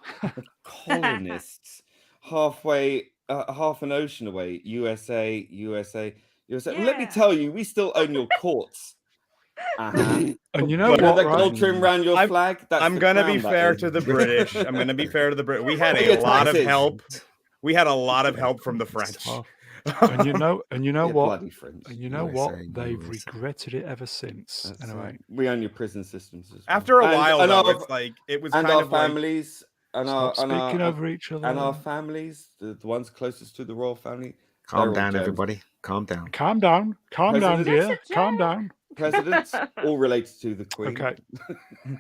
colonists halfway, half an ocean away. USA. Yeah. Let me tell you, we still own your courts. And you know what? The right? gold trim around your flag. I'm gonna be fair to the British. I'm gonna be fair to the British. We had a lot of help. We had a lot of help from the French. And you know what? French. And you know what? They've regretted it ever since. That's anyway, right. We own your prison systems as well. After a while, though, it's like it was and kind our of families and our speaking over each other and our families, the ones closest to the royal family. Calm down, everybody. Calm down. Calm down, dear. Calm down. Presidents all related to the Queen. Okay.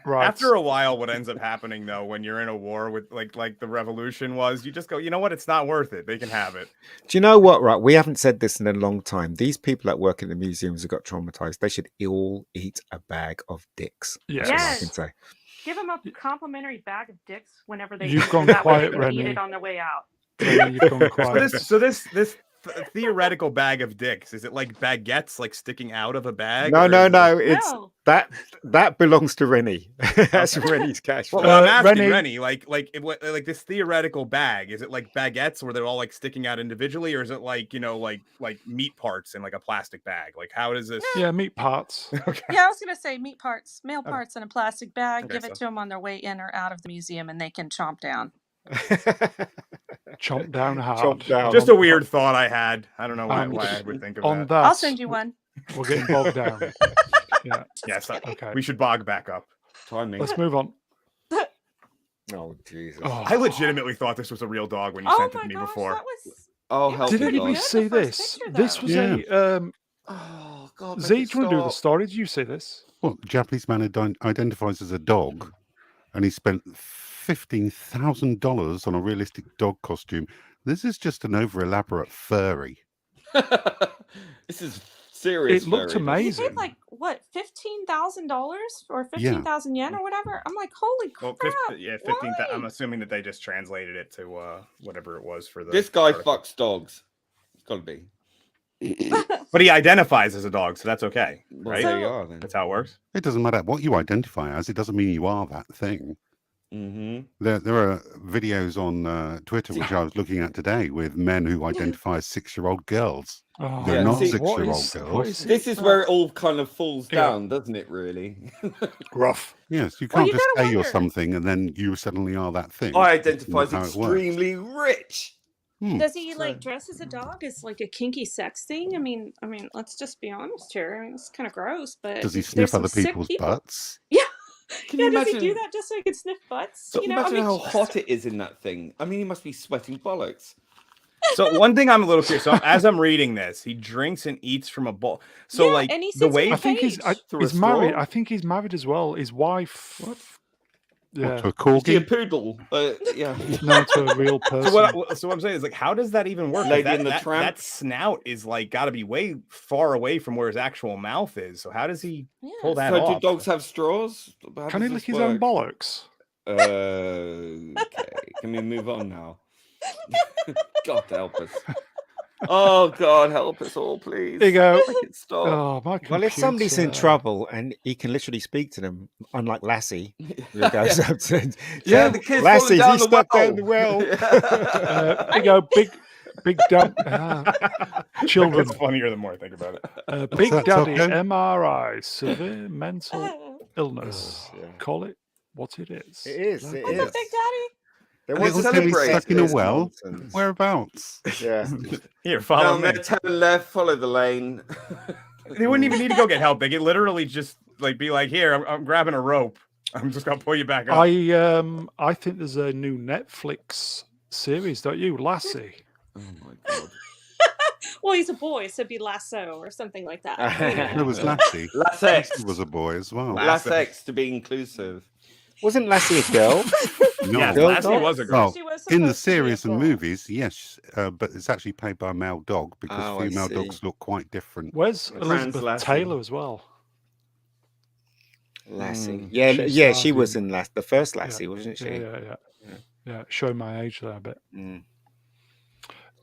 Right. After a while, what ends up happening though, when you're in a war with like the revolution was, you just go, you know what? It's not worth it. They can have it. Do you know what? Right, we haven't said this in a long time. These people that work in the museums who got traumatized, they should all eat a bag of dicks. Yes. That's all I can say. Give them a complimentary bag of dicks whenever they. You've gone that quiet, way they can eat Rennie. it on their way out. Rennie, you've gone quiet. So this theoretical bag of dicks, is it like baguettes like sticking out of a bag? No. It's that belongs to Rennie. That's Rennie's cash. Well, I'm asking Rennie, like this theoretical bag, is it like baguettes where they're all like sticking out individually, or is it like like meat parts in like a plastic bag? Like how does this? Yeah, meat parts. Okay. Yeah, I was gonna say meat parts, male parts in a plastic bag. Okay, give it to them on their way in or out of the museum, and they can chomp down. Chomp down hard. Chomp down. Just a weird thought I had. I don't know why I would think of that. I'll send you one. We're getting bogged down. Yeah. Yes. Okay. We should bog back up. Timing. Let's move on. Oh Jesus! Oh. I legitimately thought this was a real dog when you sent it to me before. That was... Oh, help Did me, anybody God. see this? Picture, This was Oh God! Z, do you want to do the story? Did you see this? Well, Japanese man identifies as a dog, and he spent $15,000 on a realistic dog costume. This is just an over-elaborate furry. This is Serious. It looked furry. He amazing. paid like what, $15,000 or 15,000 yen or whatever. I'm like, holy crap! Well, 15. I'm assuming that they just translated it to whatever it was for the. This guy article. fucks dogs. It's got to be. But he identifies as a dog, so that's okay, Well, right? there you are, then. That's how it works. It doesn't matter what you identify as. It doesn't mean you are that thing. Mm-hmm. There are videos on Twitter, which I was looking at today, with men who identify as 6-year-old girls. Oh, They're Yeah, not see, 6-year-old girls. This is where it all kind of falls down, doesn't it? Really. Rough. Yes, you Well, can't you just gotta say you're wonder. something and then you suddenly are that thing. I That's identify as not how it works. extremely rich. Does he like dress as a dog as like a kinky sex thing? I mean, let's just be honest here. I mean, it's kind of gross, but Does he there's sniff some other sick people's people. butts? Yeah. Can Yeah, you does imagine? he do that just so he can sniff butts? So You know, I imagine mean, how hot it is in that thing. I mean, he must be sweating bollocks. So one thing I'm a little curious. So as I'm reading this, he drinks and eats from a bowl. So Yeah, like and he the sits way in I a think he's cage. Through a he's married. straw? I think he's married as well. His wife. What, Yeah. to a Is he a corgi? poodle? Yeah. No, to a real person. So what I'm saying is like, how does that even work? Lady That, and the that, Tramp? that snout is like got to be way far away from where his actual mouth is. So how does he pull that So do off? dogs have straws? How Can does he lick this his own work? bollocks? Okay. Can we move on now? God help us. Oh God, help us all, please. There you go. Make it stop. Oh, my Well, if somebody's in computer. trouble and he can literally speak to them, unlike Lassie, who goes up to Yeah, the kid's Lassie, falling he's down stuck down the well. There you go. Big dump. Children. It's funnier the more I think about it. Big that, Daddy Taco? MRI, severe mental illness. Yeah. Call it what it is. It is. It What's up, is. Big Daddy? There And was it's a Little Timmy celebrate stuck in a this well. nonsense. Whereabouts? Yeah. Here, follow Down me. there, turn left, follow the lane. They wouldn't even need to go get help. They could literally just like be like, "Here, I'm grabbing a rope. I'm just gonna pull you back up." I think there's a new Netflix series, don't you, Lassie? Oh my God. Well, he's a boy, so it'd be Lasso or something like that. There was Lassie. Lass X. He was a boy as well. Lass X to be inclusive. Wasn't Lassie a girl? No. Yeah, Girl Lassie dog? was a girl. Well, She was in the supposed to be a series and girl. movies, yes, but it's actually played by a male dog because Oh, I female see. dogs look quite different. Where's Trans Elizabeth Lassie. Taylor as well? Lassie. She Yeah, she was started- in the first Lassie, wasn't she? Yeah. Showing my age there a bit. Mm.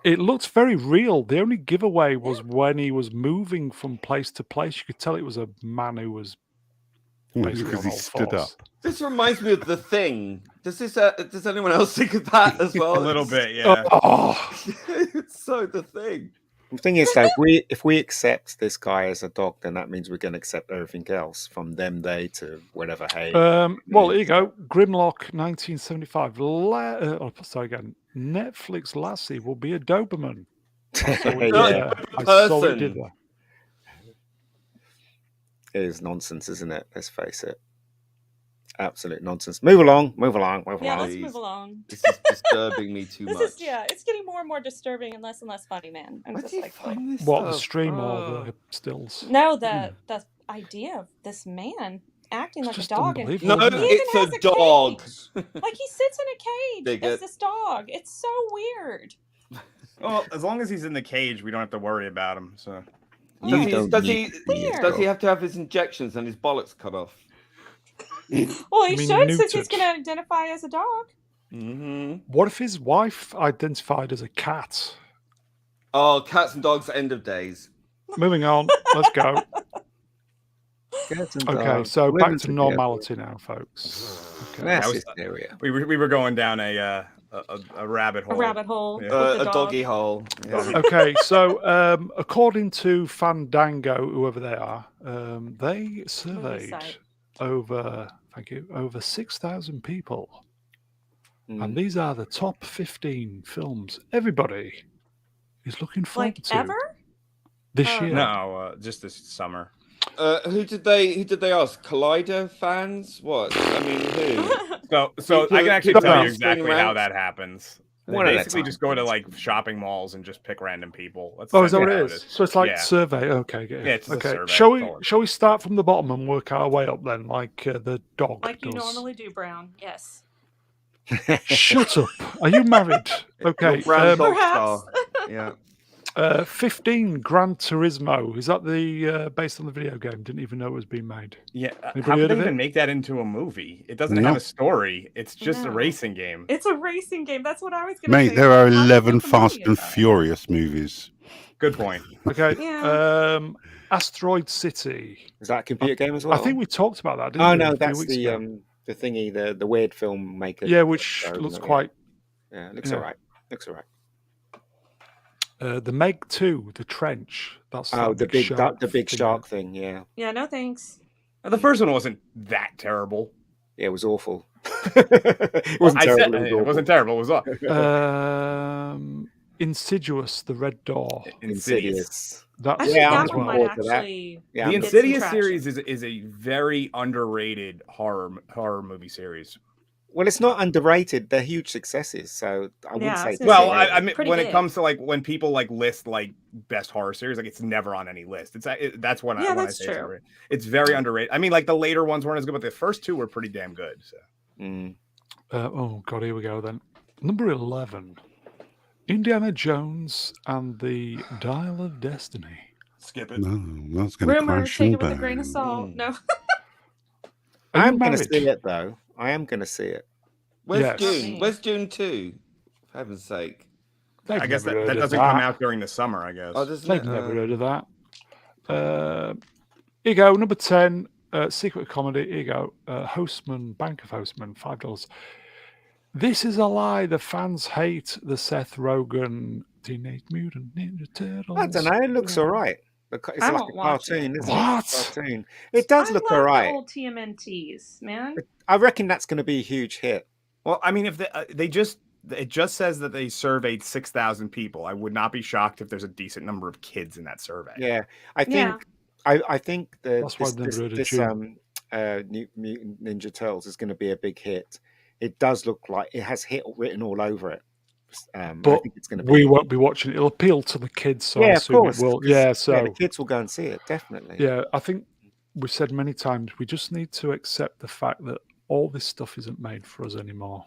It looks very real. The only giveaway was when he was moving from place to place. You could tell it was a man who was basically Because on he all stood fours. up. This reminds me of The Thing. Does anyone else think of that as well? A little bit, yeah. Oh, It's so The Thing. The thing is, though, if we accept this guy as a dog, then that means we're going to accept everything else from them, they to whatever. Hey, well, here you go. Grimlock, 1975. Sorry again. Netflix Lassie will be a Doberman. I saw it did that. It is nonsense, isn't it? Let's face it. Absolute nonsense. Move along. Yeah, along. let's Please. move along. This is disturbing me too This much. is it's getting more and more disturbing and less funny, man. I'm Where just do you like, find this What, the stuff? stream or Oh. the stills? no, the idea of this man acting It's like a just dog, and unbelievable, No, isn't he it? even it's a has dog. cage. Like he sits in a cage Bigot. as this dog. It's so weird. Well, as long as he's in the cage, we don't have to worry about him. So You don't Does need he to be a Weird. does he dog. have to have his injections and his bollocks cut off? Well, he I mean, should, since he's neutered. going to identify as a dog. Mm-hmm. What if his wife identified as a cat? Oh, cats and dogs, end of days. Moving on. Let's go. Cats and Okay, dogs so living back to together. normality now, folks. Okay. That's was- hysteria. we were going down a rabbit hole. A rabbit hole. Yeah. With the A dog. doggy hole. Yeah. Okay, so according to Fandango, whoever they are, they surveyed site. over 6,000 people, Mm. and these are the top 15 films everybody is looking forward Like to ever? this Oh, year. No, just this summer. Who did they ask? Collider fans? What? I mean, who? So People- I can actually people tell you spring exactly how ranks. that happens. They One at a basically time. just go to like shopping malls and just pick random people. That's Oh, is that what essentially it how is? So it's like Yeah. survey. Okay, good. Yeah, it's just a okay. survey, Shall that's all it we start from the bottom and work our way up then, like the dog Like you does? normally do, Brown. Yes. Shut up. Are you married? Okay. Your brown dog Perhaps. star. Yeah. 15 Gran Turismo. Is that the based on the video game? Didn't even know it was being made. Yeah, Anybody how heard could they of even it? make that into a movie? It doesn't have a story. It's just a racing game. It's a racing game. That's what I was going to say. Mate, there are How do you 11 feel Fast and about it? Furious movies. Good point. Okay. Yeah. Asteroid City. Is that a computer game as well? I think we talked about that, didn't Oh we? no, a few that's weeks the ago? the thingy, the weird filmmaker. Yeah, which show, looks isn't it? quite. Yeah, it looks yeah. alright. Looks alright. The Meg 2, The Trench. That's that the big shark the big thing. shark thing. Yeah, Yeah, no thanks. The first one wasn't that terrible. yeah, it was awful. It wasn't terrible. It wasn't terrible. It was Insidious, The Red Door. Insidious. That's I think Yeah, I'm that looking one might forward to that. actually. Yeah, the I'm get some Insidious traction. series is a very underrated horror movie series. Well, it's not underrated. They're huge successes, so I wouldn't Yeah, I say. was it's gonna Well, say, I mean, pretty when it big. comes to like when people like list like best horror series, like it's never on any list. That's when Yeah, when that's I say true. it's very underrated. I mean, like the later ones weren't as good, but the first two were pretty damn good. So. Oh God, here we go then. Number 11, Indiana Jones and the Dial of Destiny. Skip it. No, that's going to Rumor, crash take and it with a grain of burn. salt. No. Are you I'm going to married? see it though. I am going to see it. Where's Yes. June? Where's June 2? For heaven's sake. They've I guess never heard that of doesn't come out during the summer. I guess. Oh, doesn't They've it? never heard of that. Here you go, number 10, secret comedy. Here you go, Hostman, Bank of Hostman, $5. This is a lie. The fans hate the Seth Rogen Teenage Mutant Ninja Turtles. I don't know. It looks all right. It's I like won't a watch it. cartoon, isn't What? it? It's a cartoon. It does I look love all right. the old TMNTs, man. I reckon that's going to be a huge hit. Well, I mean, if it just says that they surveyed 6,000 people, I would not be shocked if there's a decent number of kids in that survey. Yeah, I think. Yeah. I think That's why I've never heard of this June. New Mutant Ninja Turtles is going to be a big hit. It does look like it has hit written all over it. I But think it's going to be. we won't be watching it. It'll appeal to the kids, so I Yeah, of assume course. it will. 'cause, Yeah, so the kids will go and see it definitely. yeah, I think we've said many times we just need to accept the fact that all this stuff isn't made for us anymore.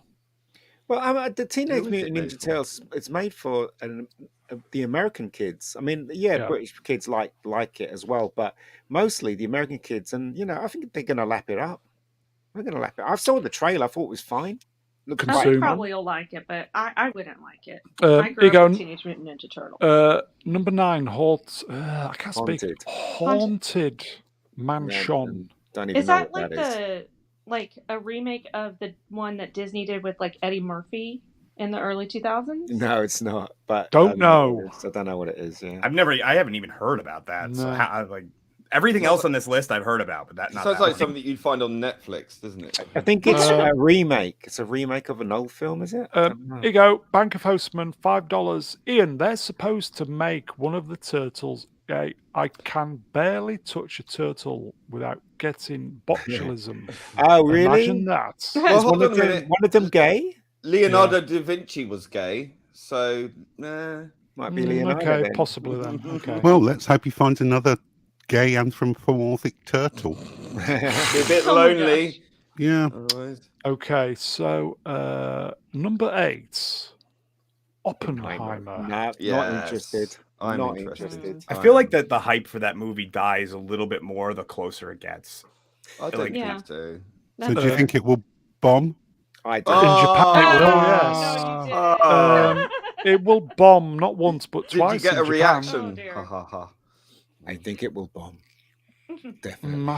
Well, the Teenage is it Mutant made Ninja for? Turtles, it's made for the American kids. I mean, yeah, Yeah. British kids like it as well, but mostly the American kids. And I think they're going to lap it up. They're going to lap it. I saw the trailer. I thought it was fine. Looked quite I Consume. fun. probably will like it, but I wouldn't like it. Here I you grew go. up with Teenage Mutant Ninja Turtle. Number 9, I can't speak. Haunted. Haunted Mansion. Don't even Is know that what like that is. a remake of the one that Disney did with like Eddie Murphy in the early 2000s? No, it's not. But Don't I know. what it is. I don't know what it is. Yeah. I haven't even heard about that. So No. like everything else on this list I've heard about, but that It not sounds that like one. something you'd find on Netflix, doesn't it? I think it's a remake. It's a remake of an old film, is it? I don't know. Here you go, Bank of Hostman, $5. Ian, they're supposed to make one of the turtles. I can barely touch a turtle without getting botulism. Oh, really? Imagine that. Well, Is hold on a minute. one of them gay? Leonardo da Vinci was gay, so Might be Leonardo. Okay, then. possibly then. Okay. Well, let's hope he finds another gay anthropomorphic turtle. be a bit Oh my lonely. Yeah. Otherwise. Okay, so number 8, Oppenheimer. No, not Yes. interested. I'm Not interested. I feel like that the hype for that movie dies a little bit more the closer it gets. I don't Yeah. think so. So do you think it will bomb? I do. In Japan, it will, No, yes. you didn't. It will bomb not once but Did you twice. get in a Japan. reaction? Oh, dear. Ha ha ha. I think it will bomb. Definitely.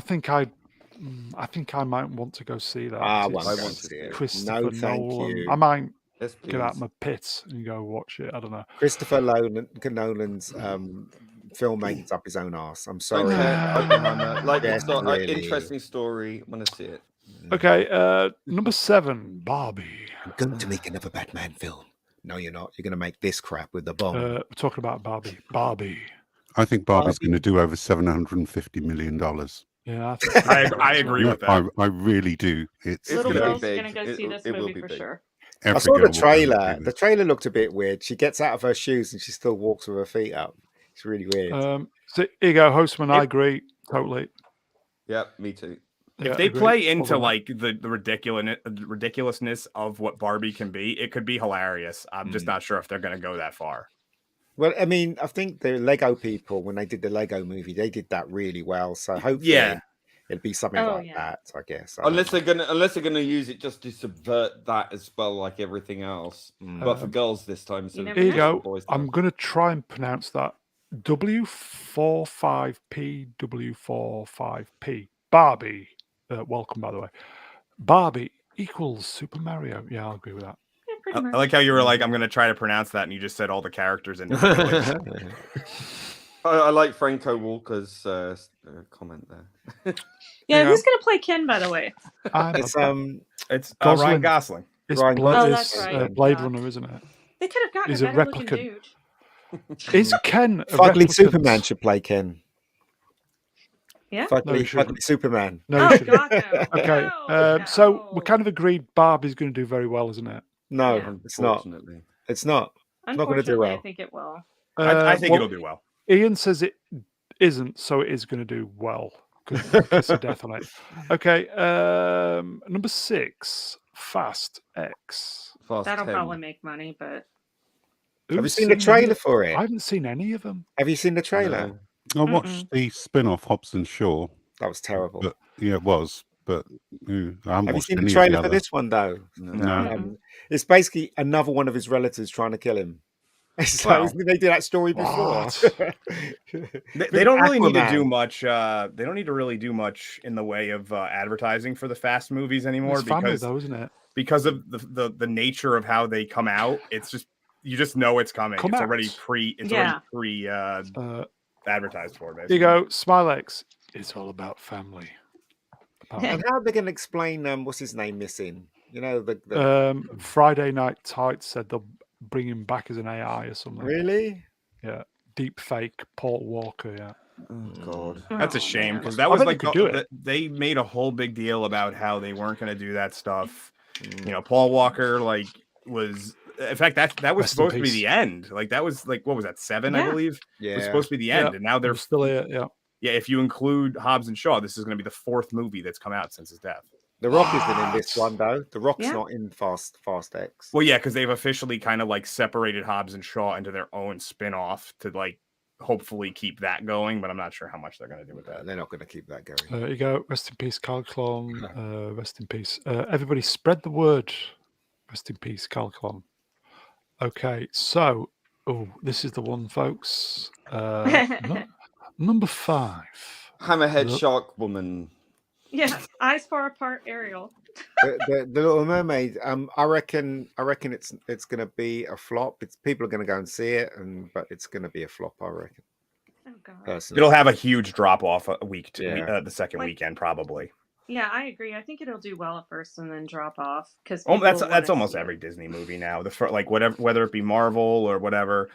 I think I might want to go see that. I It's want I to want to see it. Christopher No, thank Nolan. you. I might Yes, please. get out my pits and go watch it. I don't know. Christopher Nolan's filmmaking's up his own arse. I'm Don't sorry. care. Oppenheimer. Like Yes, it's not an really. interesting story. Want to see it? Okay, number 7, Barbie. I'm going to make another Batman film. No, you're not. You're going to make this crap with the bomb. We're talking about Barbie. Barbie. I think Barbie's going to do over $750 million. Yeah, I think I agree with that. I really do. It's Little gonna be girl's big. gonna go see this It will movie be for big. sure. I every saw girl the will go trailer. and do The this. trailer looked a bit weird. She gets out of her shoes and she still walks with her feet up. It's really weird. so here you go, Hostman. I agree totally. Yep, me too. If Yeah, they agreed. play into Although- like the ridiculousness of what Barbie can be, it could be hilarious. I'm just not sure if they're going to go that far. Well, I mean, I think the Lego people, when they did the Lego movie, they did that really well. So hopefully it'd be something like that, I guess. Unless they're gonna use it just to subvert that as well, like everything else. But for girls this time, so here you go. I'm gonna try and pronounce that W45P W45P. Barbie. Welcome, by the way. Barbie equals Super Mario. Yeah, I'll agree with that. I like how you were like, I'm going to try to pronounce that, and you just said all the characters in. I like Franco Walker's comment there. Yeah, who's going to play Ken, by the way? It's Ryan Gosling. It's that's right. Blade Runner, isn't it? They could have gotten He's a a better looking replicant. dude. Is Ken a Fugly replicant? Superman should play Ken. Yeah. Fugly Superman. No, he shouldn't. God, no. Okay. No, So we kind of agreed Barbie's going to do very well, isn't it? No, it's not. It's not. It's not going to do well. I think it will. I think it'll do well. Ian says it isn't, so it is going to do well. Kiss of death on it. Okay. Number 6, Fast X. That'll probably make money, but. Have you seen the trailer for it? I haven't seen any of them. Have you seen the trailer? I watched the spin-off Hobbs and Shaw. That was terrible. But, yeah, it was. But I haven't Have you watched seen the any trailer of for the this one, though? No. It's basically another one of his relatives trying to kill him. So they did that story before. They don't really need to do much. They don't need to really do much in the way of advertising for the Fast movies anymore, It's family, though, isn't it? Because of the nature of how they come out. It's just you just know it's coming. It's already pre advertised for. Basically. Here you go, Smilex. It's all about family. And how are they going to explain what's his name missing? You know, the Friday Night Tights said they'll bring him back as an AI or something. Really? Yeah. Deep fake Paul Walker. Yeah. Oh God, that's a shame because that was like they made a whole big deal about how they weren't going to do that stuff. You know, Paul Walker was. In fact, that was supposed to be the end. Like that was like what was that 7? I believe. Yeah, it was supposed to be the end, and now they're still here. Yeah. Yeah, if you include Hobbs and Shaw, this is going to be the 4th movie that's come out since his death. The Rock isn't in this one, though. The Rock's not in Fast X. Well, yeah, because they've officially kind of like separated Hobbs and Shaw into their own spin-off to like hopefully keep that going, but I'm not sure how much they're going to do with that. They're not going to keep that going. There you go. Rest in peace, Carl Clone. Rest in peace. Everybody spread the word. Rest in peace, Carl Clone. Okay, so, this is the one, folks. Number 5. Hammerhead Shark Woman. Yeah, eyes far apart, Ariel. the Little Mermaid. I reckon it's going to be a flop. People are going to go and see it, but it's going to be a flop. I reckon. Oh God. Personally. It'll have a huge drop off the second weekend probably. Yeah, I agree. I think it'll do well at first and then drop off because that's almost every Disney movie now. Whether it be Marvel or whatever.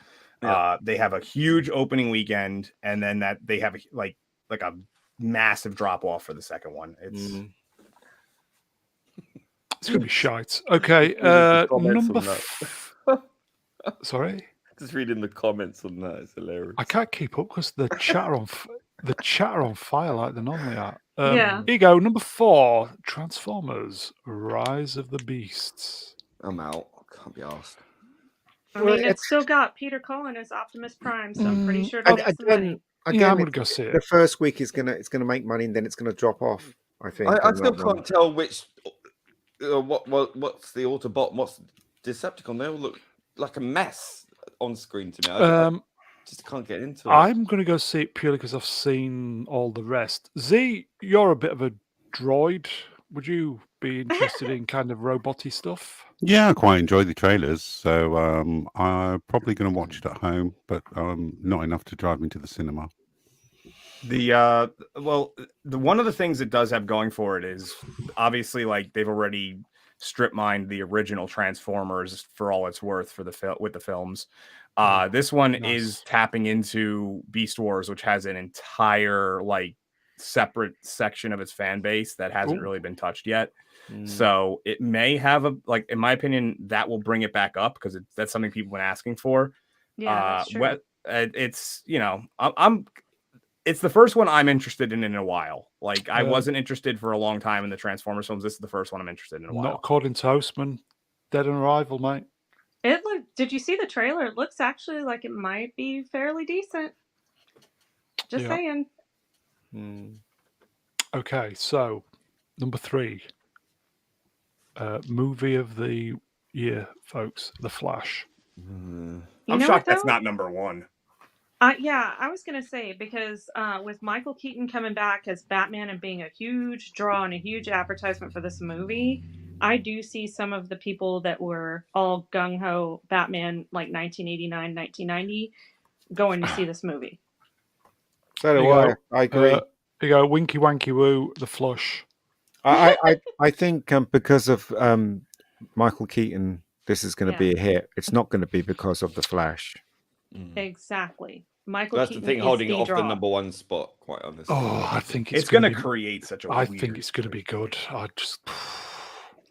They have a huge opening weekend, and then they have like a massive drop off for the second one. It's gonna be shite. Okay, number. Sorry, just reading the comments on that is hilarious. I can't keep up because the chat are on fire like they normally are. Here you go, number 4, Transformers: Rise of the Beasts. I'm out. Can't be asked. I mean, it's still got Peter Cullen as Optimus Prime, so I'm pretty sure it'll make some money. Again, I'm gonna go see it. The first week it's gonna make money, and then it's gonna drop off. I think. I still can't tell which what's the Autobot, what's Decepticon. They all look like a mess on screen to me. I just can't get into it. I'm gonna go see it purely because I've seen all the rest. Z, you're a bit of a droid. Would you be interested in kind of roboty stuff? Yeah, I quite enjoy the trailers, so I'm probably going to watch it at home, but not enough to drive me to the cinema. One of the things it does have going for it is obviously like they've already strip mined the original Transformers for all it's worth with the films. This one is tapping into Beast Wars, which has an entire like separate section of its fan base that hasn't really been touched yet. So it may have in my opinion, that will bring it back up because that's something people have been asking for. Yeah, that's true. It's it's the first one I'm interested in a while. Like I wasn't interested for a long time in the Transformers films. This is the first one I'm interested in a while. Not according to Hostman. Dead on Arrival, mate. It looked Did you see the trailer? It looks actually like it might be fairly decent. Just saying. Okay, so number 3. Movie of the year, folks. The Flash. I'm shocked that's not number 1. Yeah, I was going to say, because with Michael Keaton coming back as Batman and being a huge draw and a huge advertisement for this movie, I do see some of the people that were all gung-ho Batman like 1989, 1990 going to see this movie. So do I agree. Here you go, Winky Wanky Woo, The Flush. I think because of Michael Keaton, this is going to be a hit. It's not going to be because of The Flash. Exactly. Michael That's Keaton the thing, holding it off the number 1 spot, quite honestly. Oh, I think it's going to create such a I think it's going to be good.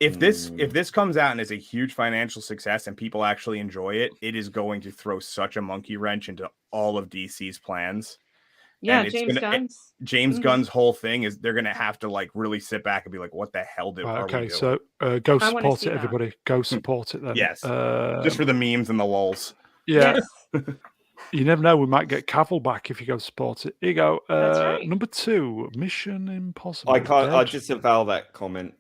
If this comes out and is a huge financial success and people actually enjoy it, it is going to throw such a monkey wrench into all of DC's plans. Yeah, James Gunn's whole thing is they're going to have to like really sit back and be like, what the hell are we doing? Okay, so go support it, everybody. Go support it then. Yes, just for the memes and the lulz. Yeah. Yes. You never know, we might get Cavill back if you go support it. Here you go. That's right. Number 2, Mission Impossible. I disavow that comment.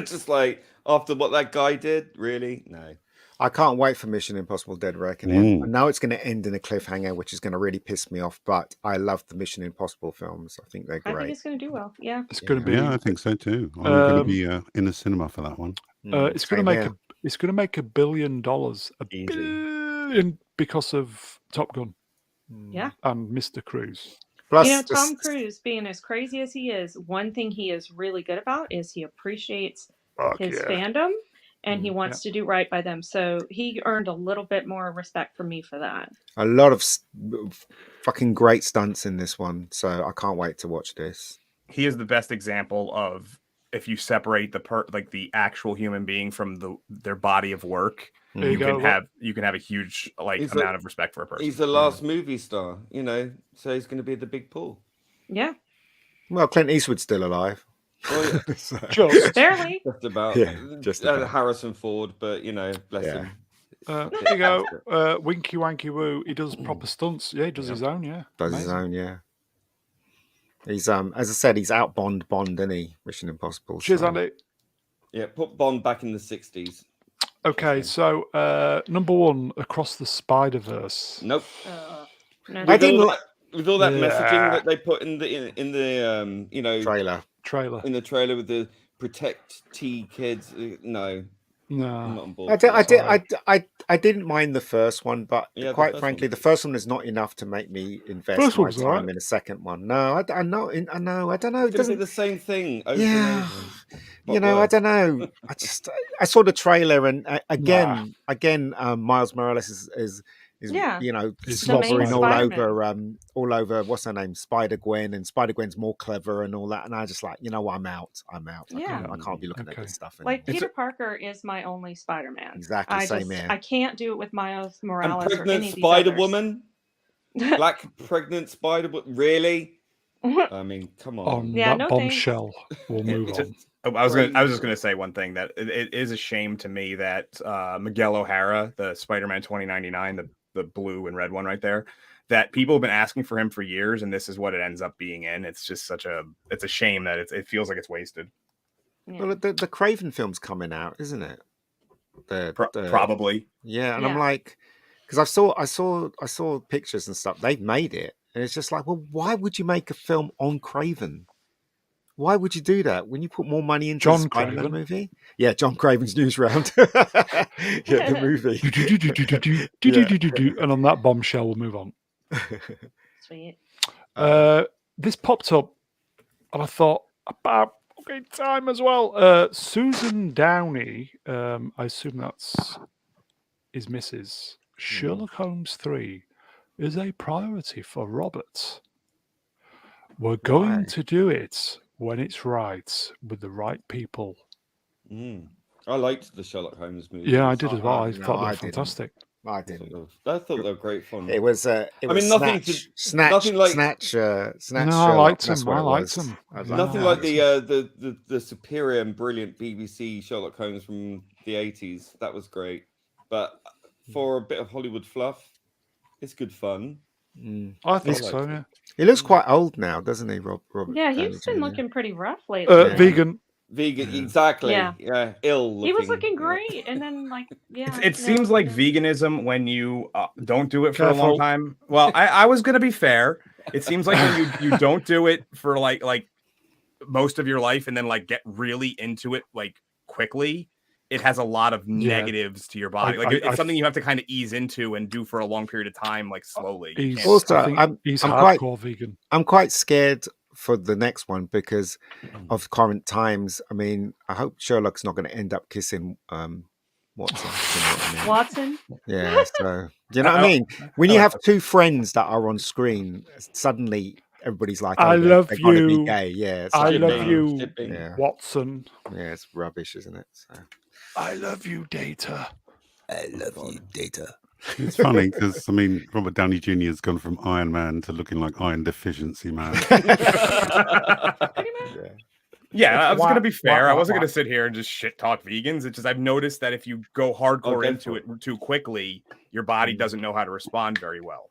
Just like, after what that guy did, really? No. I can't wait for Mission Impossible Dead Reckoning. I know it's going to end in a cliffhanger, which is going to really piss me off, but I love the Mission Impossible films. I think they're great. I think it's going to do well. Yeah. It's going to be. Yeah, I think so too. I'm going to be in the cinema for that one. It's going to make $1 billion. $1 billion because of Top Gun. Yeah. And Mr. Cruise. Plus, Tom Cruise, being as crazy as he is, one thing he is really good about is he appreciates his fandom and he wants to do right by them. So he earned a little bit more respect from me for that. A lot of fucking great stunts in this one. So I can't wait to watch this. He is the best example of if you separate the actual human being from their body of work. You can have a huge amount of respect for a person. He's the last movie star, so he's going to be the big pool. Yeah. Well, Clint Eastwood's still alive. Well, just barely. Just about. Yeah, just about. Harrison Ford, but bless him. There you go. Winky Wanky Woo. He does proper stunts. Yeah, he does his own. Yeah, does his own. Yeah. He's as I said, he's out Bond, isn't he? Mission Impossible. Cheers, Andy. Yeah, put Bond back in the 60s. Okay, so number 1, Across the Spider-Verse. Nope. No. I didn't with all that messaging that they put in the trailer in the trailer with the protect T kids. No. I'm not on board. I didn't mind the first one, but quite frankly, the first one is not enough to make me invest my time in a second one. No, I know. It doesn't be the same thing. Yeah, I don't know. I saw the trailer, and again, Miles Morales is slobbering all over what's her name, Spider-Gwen, and Spider-Gwen's more clever and all that, and I just I'm out. Yeah. I can't be looking at this stuff anymore. Peter Parker is my only Spider-Man. Exactly, same here. I can't do it with Miles Morales and pregnant or any Spider-Woman, black pregnant Spider-Woman, really? I mean, come on. That bombshell, we'll move on. I was just gonna say one thing, that it is a shame to me that Miguel O'Hara, the Spider-Man 2099, the blue and red one right there, that people have been asking for him for years, and this is what it ends up being in. It's just it's a shame that it feels like it's wasted. Yeah. Well, the Craven film's coming out, isn't it? Probably. Yeah, and I'm like, because I saw pictures and stuff. They've made it, and it's just like, well, why would you make a film on Craven? Why would you do that when you put more money into the Spider-Man movie? Yeah, John Craven's News Round. The movie. And on that bombshell, we'll move on. Sweet. This popped up, and I thought, about fucking time as well. Susan Downey, I assume that's his missus. Sherlock Holmes 3 is a priority for Robert. We're going to do it when it's right, with the right people. I liked the Sherlock Holmes movie. Yeah, I did as well. I thought they were fantastic. I didn't. I thought they were great fun. It was. Snatch. No, I liked them. Nothing like the superior and brilliant BBC Sherlock Holmes from the 80s. That was great. But for a bit of Hollywood fluff. It's good fun. I think so. Yeah. He looks quite old now, doesn't he, Robert? Yeah, Downey he's been Jr.? looking pretty rough lately. Vegan. Exactly. Yeah. Ill looking. He was looking great, and then like, It seems like veganism when you don't do it for a long Careful. time. Well, I was gonna be fair. It seems like when you don't do it for like most of your life, and then like get really into it like quickly, it has a lot of negatives to your body. It's something you have to kind of ease into and do for a long period of time, like slowly. He's hardcore vegan. I'm quite scared for the next one because of current times. I mean, I hope Sherlock's not going to end up kissing Watson. Watson? Yeah, so do you know what I mean? When you have two friends that are on screen, suddenly everybody's like, I love they've got to you. be gay. Yeah, it's I like, love you, Watson. Yeah, it's rubbish, isn't it? So. I love you, Data. I love you, Data. It's funny because Robert Downey Jr. has gone from Iron Man to looking like Iron Deficiency Man. Yeah, I was going to be fair. I wasn't going to sit here and just shit talk vegans. It's just I've noticed that if you go hardcore into it too quickly, your body doesn't know how to respond very well.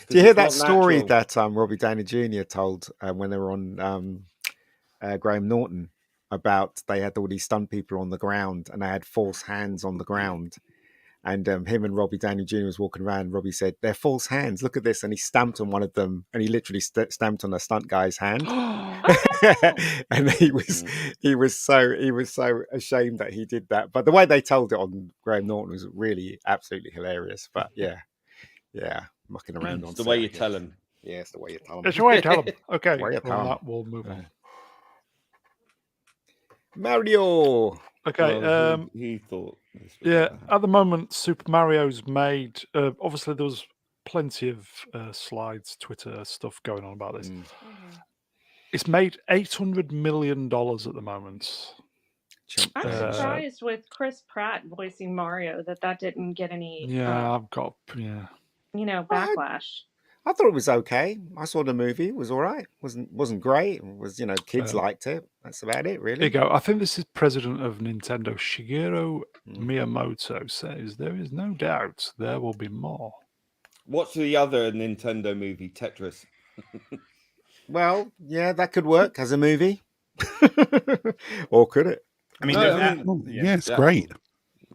Do you hear that story that Robbie Downey Jr. told when they were on Graham Norton about they had all these stunt people on the ground and they had false hands on the ground? And him and Robbie Downey Jr. was walking around. Robbie said, "They're false hands. Look at this." And he stamped on one of them, and he literally stamped on a stunt guy's hand. And he was so ashamed that he did that. But the way they told it on Graham Norton was really absolutely hilarious. But yeah, mucking around on the way you tell him. Yeah, it's the way you tell him. It's the way you tell him. Okay, we'll move on. Mario. Okay. Well, he thought. At the moment, Super Mario's made. Obviously, there was plenty of slides, Twitter stuff going on about this. It's made $800 million at the moment. I'm surprised with Chris Pratt voicing Mario that didn't get any. Backlash. I thought it was okay. I saw the movie; it was all right. wasn't great. It was kids liked it. That's about it, really. There you go. I think this is president of Nintendo, Shigeru Miyamoto, says there is no doubt there will be more. What's the other Nintendo movie, Tetris? Well, yeah, that could work as a movie, or could it? It's great.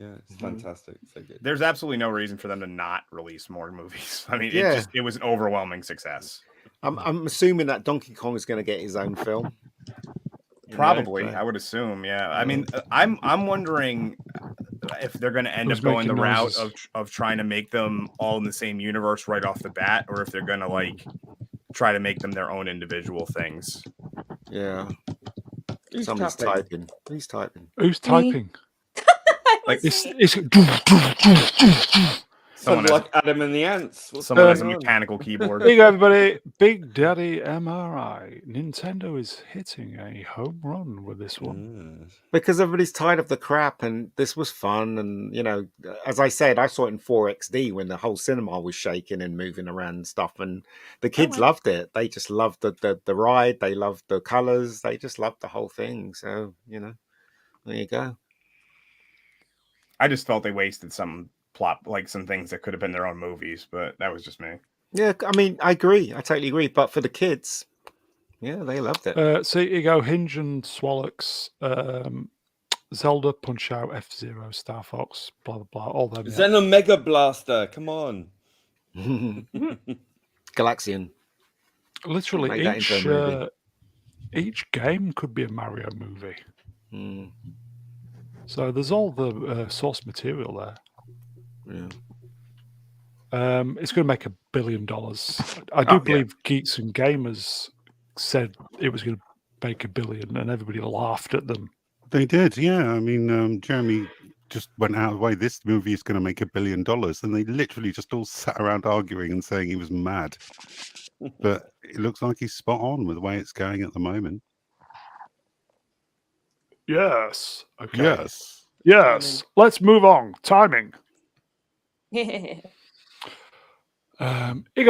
Yeah, it's fantastic. So good. There's absolutely no reason for them to not release more movies. I mean, it was an overwhelming success. I'm assuming that Donkey Kong is going to get his own film. Probably, I would assume. Yeah, I mean, I'm wondering if they're going to end up going the route of trying to make them all in the same universe right off the bat, or if they're going to try to make them their own individual things. Yeah. Somebody's typing. Who's typing? Who's typing? It's someone like Adam and the Ants. Someone has a mechanical keyboard. There you go, everybody. Big Daddy MRI. Nintendo is hitting a home run with this one. Because everybody's tired of the crap, and this was fun. And, as I said, I saw it in 4XD when the whole cinema was shaking and moving around and stuff. And the kids loved it. They just loved the ride. They loved the colors. They just loved the whole thing. So, there you go. I just felt they wasted some plot, some things that could have been their own movies, but that was just me. Yeah, I mean, I agree. I totally agree. But for the kids, yeah, they loved it. So you go Hinge and Swallox, Zelda, Punch Out, F-Zero, Star Fox, blah, blah, blah. All them. Xenon Mega Blaster, come on. Galaxian. Literally, each game could be a Mario movie. So there's all the source material there. Yeah. It's going to make $1 billion. I do believe Geeks and Gamers said it was going to make $1 billion, and everybody laughed at them. They did, yeah. I mean, Jeremy just went out of the way. This movie is going to make $1 billion, and they literally just all sat around arguing and saying he was mad. But it looks like he's spot on with the way it's going at the moment. Yes. Okay. Yes. Yes. Let's move on. Timing.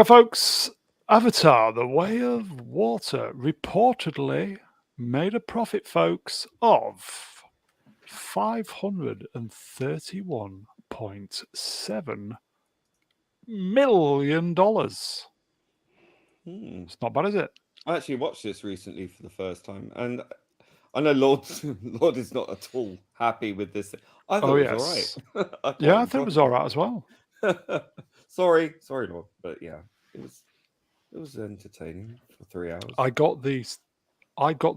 Folks, Avatar, The Way of Water, reportedly made a profit, folks, of $531 $1.7 million. It's not bad, is it? I actually watched this recently for the first time, and I know Lord is not at all happy with this. I thought it was all right. I thought it was all right as well. sorry, Lord, but yeah, it was entertaining for 3 hours. I got the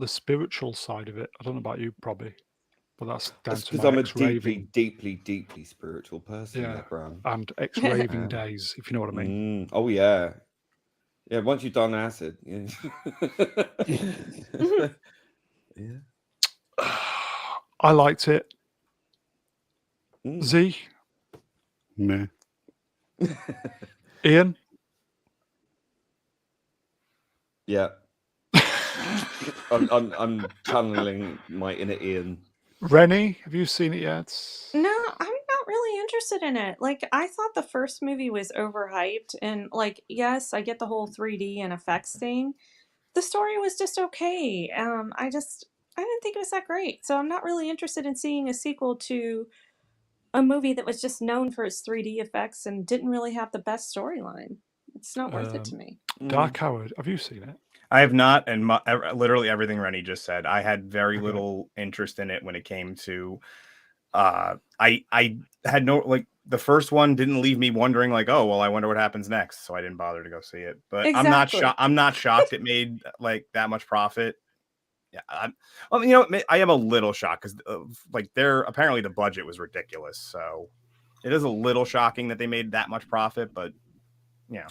spiritual side of it. I don't know about you, probably, but that's down to because my I'm a ex-raving. deeply spiritual person. Yeah, Brown. and ex-raving days, if you know what I mean. Oh yeah. Yeah, once you've done acid. Yeah. Yeah. I liked it. Z? Meh. Ian? Yeah. I'm channeling my inner Ian. Rennie, have you seen it yet? No, I'm not really interested in it. Like, I thought the first movie was overhyped, and like, yes, I get the whole 3D and effects thing. The story was just okay. I didn't think it was that great. So I'm not really interested in seeing a sequel to a movie that was just known for its 3D effects and didn't really have the best storyline. It's not worth it to me. Dark Howard, have you seen it? I have not, and literally everything Rennie just said. I had very little interest in it when it came to. I had no, like, the first one didn't leave me wondering, like, oh well, I wonder what happens next, so I didn't bother to go see it. But Exactly. I'm not shocked it made like that much profit. Yeah, I am a little shocked because like apparently the budget was ridiculous, so it is a little shocking that they made that much profit. But yeah,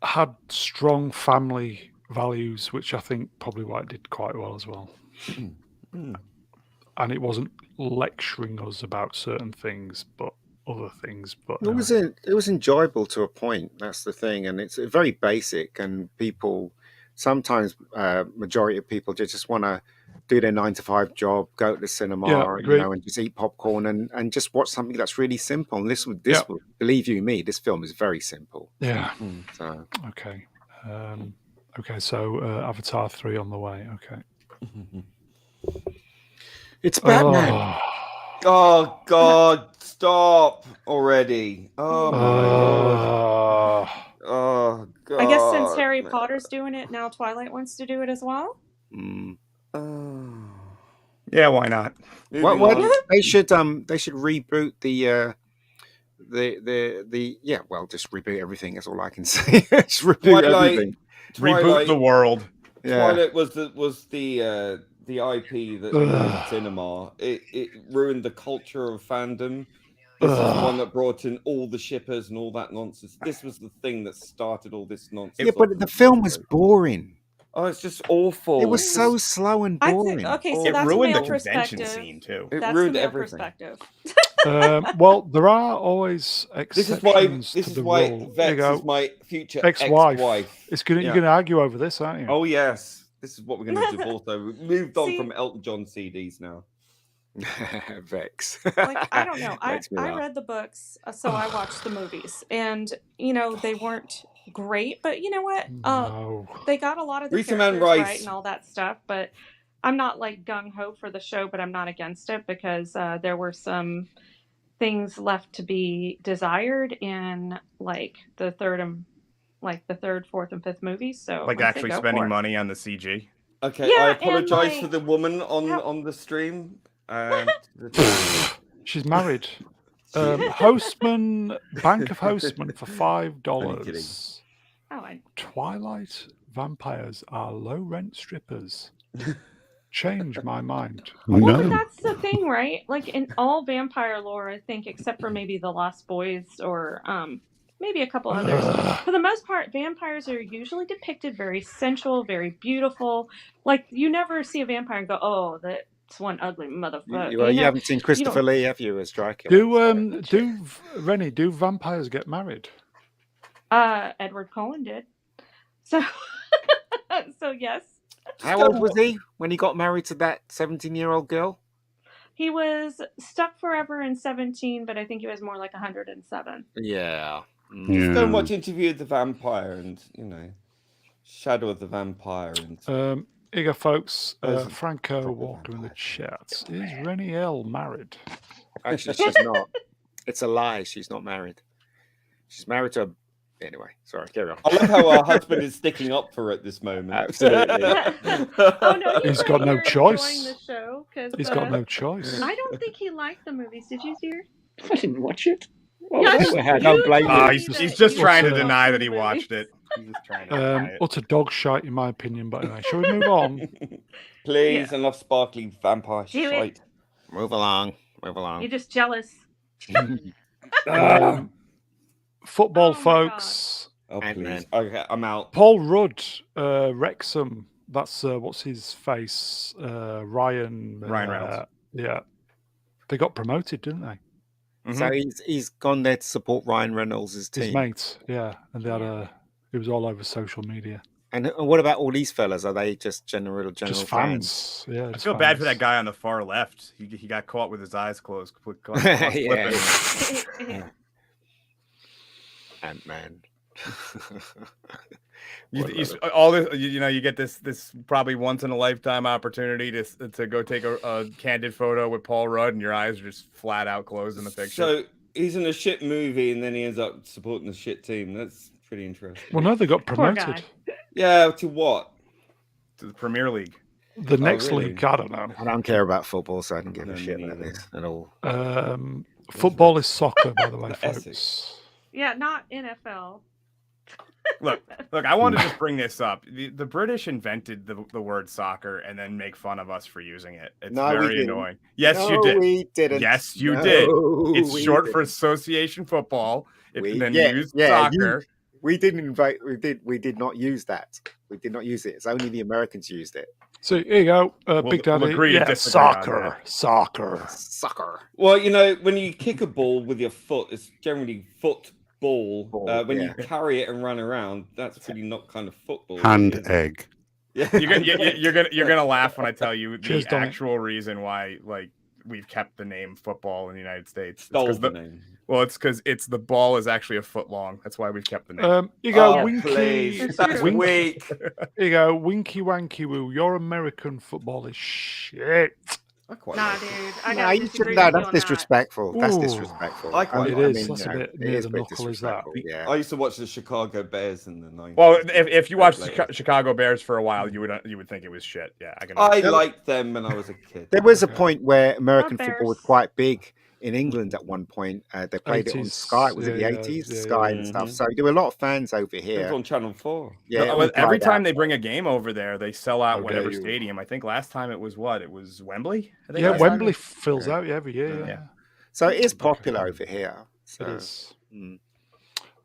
Had strong family values, which I think probably why it did quite well as well. And it wasn't lecturing us about certain things, but other things. But it was enjoyable to a point. That's the thing, and it's very basic. And people sometimes, majority of people just want to do their 9-to-5 job, go to the cinema, and just eat popcorn and just watch something that's really simple. And this believe you me, this film is very simple. Yeah. So okay. Okay, so Avatar 3 on the way. Okay. It's Batman. Oh God! Stop already! Oh my God! Oh God! I guess since Harry Potter's doing it now, Twilight wants to do it as well. Yeah, why not? They should reboot just reboot everything. That's all I can say. Just reboot everything. Reboot the world. Twilight was the IP that ruined cinema. It ruined the culture of fandom. This is the one that brought in all the shippers and all that nonsense. This was the thing that started all this nonsense. Yeah, but the film was boring. Oh, it's just awful. It was so slow and boring. So it that's ruined the the convention scene too. It that's ruined the male everything. perspective. Well, there are always exceptions. This is why Vex is my future ex-wife. ex-wife. You're gonna argue over this, aren't you? Oh yes, this is what we're going to divorce over. We've moved on from Elton John CDs now. Vex. Like, I don't know. I read the books, so I watched the movies, and they weren't great, but you know what? They got a lot of the characters right and all that stuff. But I'm not like gung ho for the show, but I'm not against it because there were some things left to be desired in like the third, fourth, and fifth movies. So like actually spending money on the CG. Okay, yeah, I apologize to the woman on the stream. She's married. Hostman, Bank of Hostman for $5. Twilight vampires are low rent strippers. Change my mind. Well, but that's the thing, right? Like in all vampire lore, I think, except for maybe the Lost Boys or maybe a couple others. For the most part, vampires are usually depicted very sensual, very beautiful. Like you never see a vampire and go, "Oh, that's one ugly motherfucker." You haven't seen Christopher Lee, have you, as Dracula? Do vampires get married? Edward Cullen did. So yes. How old was he when he got married to that 17-year-old girl? He was stuck forever in 17, but I think he was more like 107. Yeah. Just go and watch Interview with the Vampire and, Shadow of the Vampire. And here you go, folks. Franco Walker in the chat. Is Rennie L married? Actually, she's not. It's a lie. She's not married. She's married to a... Anyway, sorry, carry on. I love how our husband is sticking up for her at this moment. Absolutely. Oh no, He's got no choice. The show, He's got no choice. I don't think he liked the movies. Did you, dear? I didn't watch it. Yeah, Don't blame me. He's just trying to What's deny that he watched it. He's just trying to deny it. Utter dog shite, in my opinion. But anyway, shall we move on? Please, enough sparkly vampire Do it. shite. Move along. You're just jealous. Football, Oh my folks. Oh, Ant-Man. please. Okay, I'm out. Paul Rudd, Wrexham. That's what's his face? Ryan. Ryan Reynolds. Yeah, they got promoted, didn't they? So he's gone there to support Ryan Reynolds' team. His mate, yeah, and they had it was all over social media. And what about all these fellas? Are they just general Just fans? fans. Yeah, I just feel bad for fans. that guy on the far left. He got caught with his eyes closed. Yeah. Ant-Man. You get this probably once in a lifetime opportunity to go take a candid photo with Paul Rudd, and your eyes are just flat out closed in the picture. So he's in a shit movie, and then he ends up supporting the shit team. That's pretty interesting. Well, no, they got Poor promoted. guy. Yeah, to what? To the Premier League. The next really? league, I don't know. I don't care about football, so I don't give No, a me shit about neither. this at all. Football is soccer, by the way, Not folks. Essex. Yeah, not NFL. Look, I want to just bring this up. The British invented the word soccer and then make fun of us for using it. It's No, we very didn't. annoying. Yes, No, you did. we didn't. Yes, you No, did. It's we short didn't. for association football. We- Then yeah, used yeah, soccer. We didn't invite. We did not use that. We did not use it. It's only the Americans used it. So here you go, We'll Big Daddy. agree to Yeah, disagree on soccer. Soccer. Well, when you kick a ball with your foot, it's generally football. When you carry it and run around, that's really not kind of football. Hand is it? egg. Yeah. You're gonna laugh when I tell you the Cheers, Donny. actual reason why we've kept the name football in the United States. Stole the name. Well, it's because the ball is actually a foot long. That's why we've kept the name. You go, Oh, Winky. please. That's Winky. weak. Here you go, Winky Wanky Woo. Your American football is shit. I quite Nah, like dude. it. I No, gotta you disagree shouldn't. with No, you that's on that. disrespectful. That's Ooh. disrespectful. I quite It like is. That's a bit near the pretty knuckle, is that? disrespectful, Yeah. I used to watch the Chicago Bears in the 90s. Well, if you watched Later. the Chicago Bears for a while, you would think it was shit. Yeah, I can. I understand. liked them when I was a kid. There was a point where American Bears. football was quite big in England at one point. They played it on 80s. Sky. Was it the Yeah, 80s? yeah, Sky yeah. and stuff. So there were a lot of fans over It was here. on Channel 4. Yeah, it Well, was every like time that. they bring a game over there, they sell out How whatever dare you. stadium. I think last time it was what? It was Wembley. I think Yeah, last time? Wembley fills out every year. Yeah. So it is popular over here. So. It is. Mm.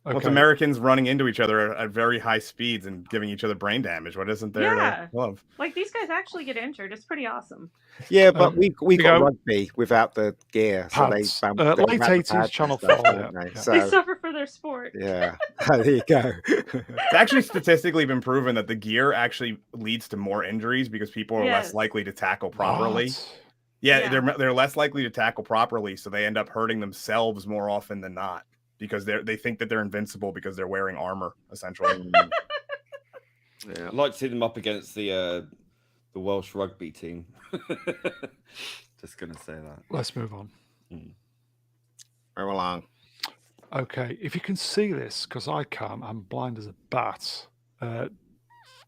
Well, it's Okay. Americans running into each other at very high speeds and giving each other brain damage. What isn't there Yeah. to love? Like these guys actually get injured. It's pretty awesome. Yeah, but we you got go. rugby without the gear, so Pads. they Late without the 80s, pads and Channel stuff, 4, don't yeah. they? Yeah. So They suffer for their sport. yeah, there you go. It's actually statistically been proven that the gear actually leads to more injuries because people are less Yes. likely to tackle properly. What? Yeah, Yeah. they're less likely to tackle properly, so they end up hurting themselves more often than not because they think that they're invincible because they're wearing armor essentially. Yeah. I'd like to see them up against the Welsh rugby team. Just going to say that. Let's move on. Move along. Okay, if you can see this, because I can't, I'm blind as a bat.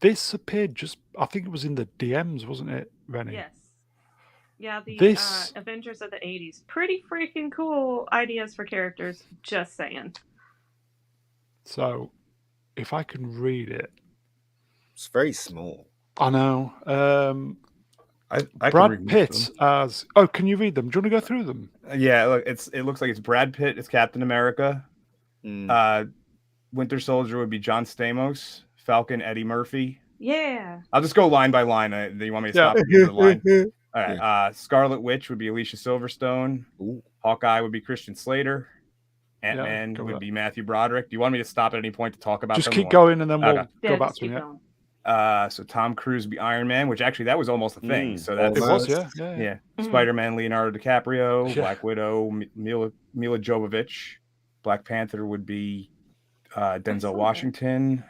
This appeared I think it was in the DMs, wasn't it, Rennie? Yes. Yeah, the This- Avengers of the 80s. Pretty freaking cool ideas for characters. Just saying. So, if I can read it, It's very small. I know. I can Brad read most of Pitt as. Oh, can you read them? Do you want to go through them? Yeah, look, it looks like it's Brad Pitt as Captain America. Mm. Winter Soldier would be John Stamos. Falcon Eddie Murphy. Yeah. I'll just go line by line. Do you want me to stop at the line? All right. Scarlet Witch would be Alicia Silverstone. Ooh. Hawkeye would be Christian Slater. Ant-Man go with would that. be Matthew Broderick. Do you want me to stop at any point to talk about Just them? keep or- going and then we'll Okay. go Yeah, back just to keep it. going. So Tom Cruise would be Iron Man, which actually that was almost a thing. So that's It was, Almost. yeah. yeah. Mhm. Spider-Man, Leonardo DiCaprio. Yeah. Black Widow, Mila Jovovich. Black Panther would be Denzel that. Washington.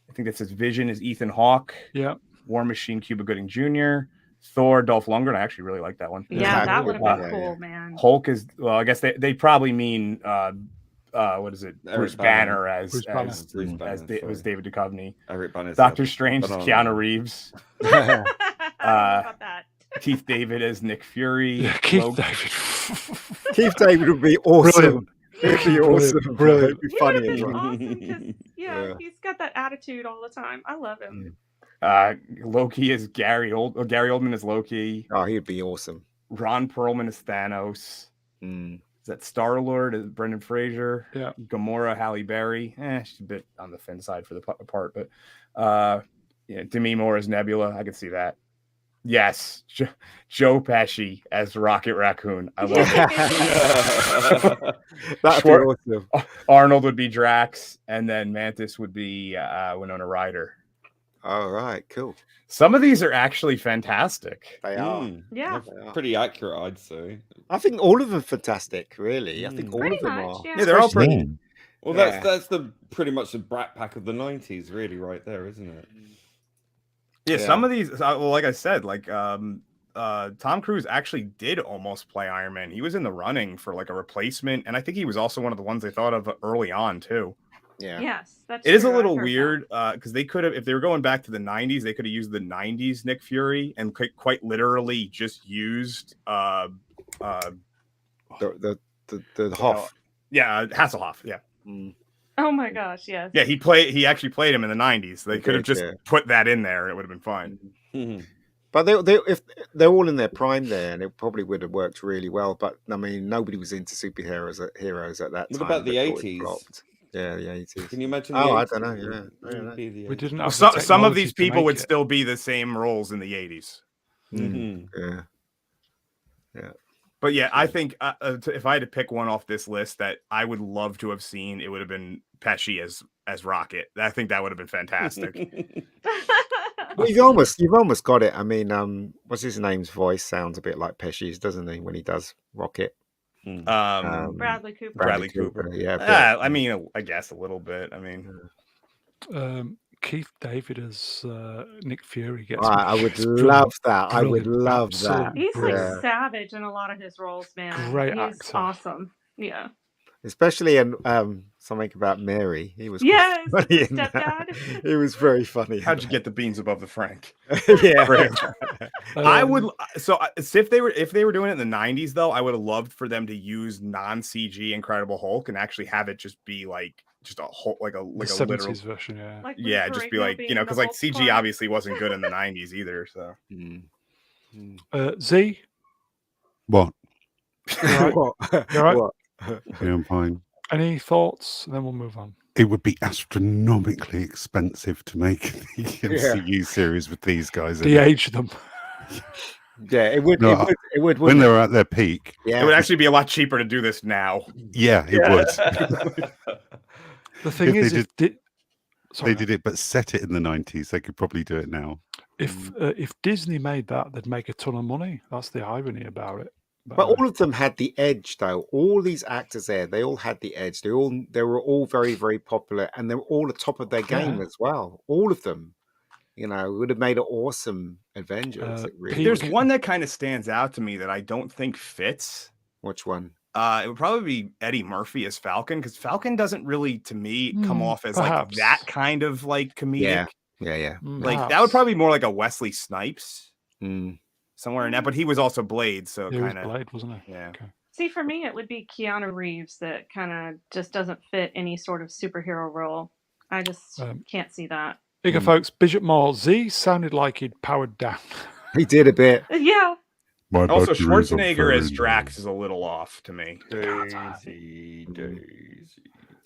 I think that says Vision is Ethan Hawke. Yeah. War Machine, Cuba Gooding Jr. Thor, Dolph Lundgren. I actually really like that one. Yeah, that would have been cool, man. Hulk is well. I guess they probably mean what is it? Bruce Banner as David Duchovny. Eric Banner. Doctor Strange is Keanu Reeves. I don't know about that. Keith David as Nick Fury. Yeah, Keith David would be awesome. Brilliant. It'd be awesome. Brilliant. It'd be He would funny have as been well. awesome because he's got that attitude all the time. I love him. Loki is Gary Oldman is Loki. Oh, he'd be awesome. Ron Perlman is Thanos. Is that Star-Lord is Brendan Fraser? Yeah. Gamora, Halle Berry. She's a bit on the thin side for the part, but Demi Moore as Nebula. I can see that. Yes, Joe Pesci as Rocket Raccoon. I love it. That'd be awesome. Arnold would be Drax, and then Mantis would be Winona Ryder. All right, cool. Some of these are actually fantastic. They are. Yeah. Pretty accurate, I'd say. I think all of them are fantastic, really. I think all Pretty of them much, are. yeah. They're all pretty. Well, that's the pretty much the Brat Pack of the 90s, really, right there, isn't it? Yeah, some of these, well, like I said, like Tom Cruise actually did almost play Iron Man. He was in the running for like a replacement, and I think he was also one of the ones they thought of early on too. Yeah. Yes, that's It is a true. little I've heard weird because they could have, if they were going back to the 90s, they could have used the 90s Nick Fury and quite literally just used The Hoff. Yeah, Hasselhoff. Yeah. that. Oh my gosh, yes. Yeah, he actually played him in the 90s. They could have just put that in there and it would have been fine. But if they're all in their prime there, and it probably would have worked really well. But I mean, nobody was into heroes at that time. What about the 80s? Yeah, the 80s. Can you imagine? Oh, I don't know. Yeah. We didn't have Some of these people would still be the same roles in the 80s. Yeah. But yeah, I think if I had to pick one off this list that I would love to have seen, it would have been Pesci as Rocket. I think that would have been fantastic. Well, you've almost got it. I mean, what's his name's voice sounds a bit like Pesci's, doesn't he, when he does Rocket? Bradley Cooper. Bradley Cooper. Yeah. I mean, I guess a little bit. I mean, Keith David as Nick Fury gets. I would love that. I would love that. He's like savage in a lot of his roles, man. Great He's actor. awesome. Yeah. Especially in something about Mary. He was Yes, funny in stepdad. that. He was very funny. how'd you get the beans above the Frank? Yeah. I would. So if they were doing it in the 90s, though, I would have loved for them to use non-CG Incredible Hulk and actually have it just be like just a Hulk, like a literal version. Yeah. Like yeah, just be like, being because the like Hulk CG part. obviously wasn't good in the 90s either. So Z. What? You all right? You all right? What? Yeah, I'm fine. Any thoughts? And then we'll move on. It would be astronomically expensive to make the MCU series with these guys. De-age them. Yeah, it would. No, it would. When they were at their peak. Yeah. it would actually be a lot cheaper to do this now. Yeah, it would. The thing If is, they did it, but set it in the 90s. They could probably do it now. If Disney made that, they'd make a ton of money. That's the irony about it. But all of them had the edge, though. All these actors there, they all had the edge. They were all very, very popular, and they were all at the top of their game as well. All of them, would have made an awesome Avengers. There's one that kind of stands out to me that I don't think fits. Which one? It would probably be Eddie Murphy as Falcon, because Falcon doesn't really, to me, come off as perhaps. like that kind of like comedic. Yeah. Like that would probably be more like a Wesley Snipes. Mm. Somewhere in that, but he was also Blade, so He was kind of Blade, wasn't he? Yeah. Okay. See, for me, it would be Keanu Reeves that kind of just doesn't fit any sort of superhero role. I just can't see that. Bigger folks, Bishop Moore. Z sounded like he'd powered down. He did a bit. Yeah. Also, Schwarzenegger as Drax is a little off to me. Daisy.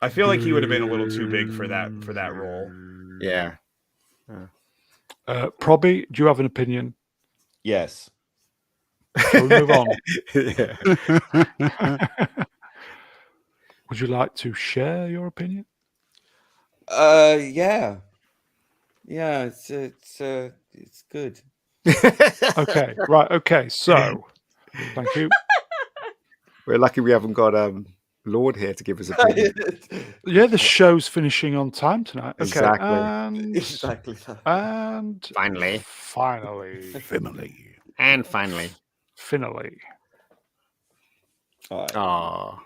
I feel like he would have been a little too big for that role. Yeah. Probby, do you have an opinion? Yes. Shall we move on? Yeah. Would you like to share your opinion? Yeah. Yeah, it's good. Okay, right. Okay, so thank you. We're lucky we haven't got Lord here to give us a opinion. Yeah, the show's finishing on time tonight. Okay, Exactly. and Exactly. and Finally. family. And finally. Oh.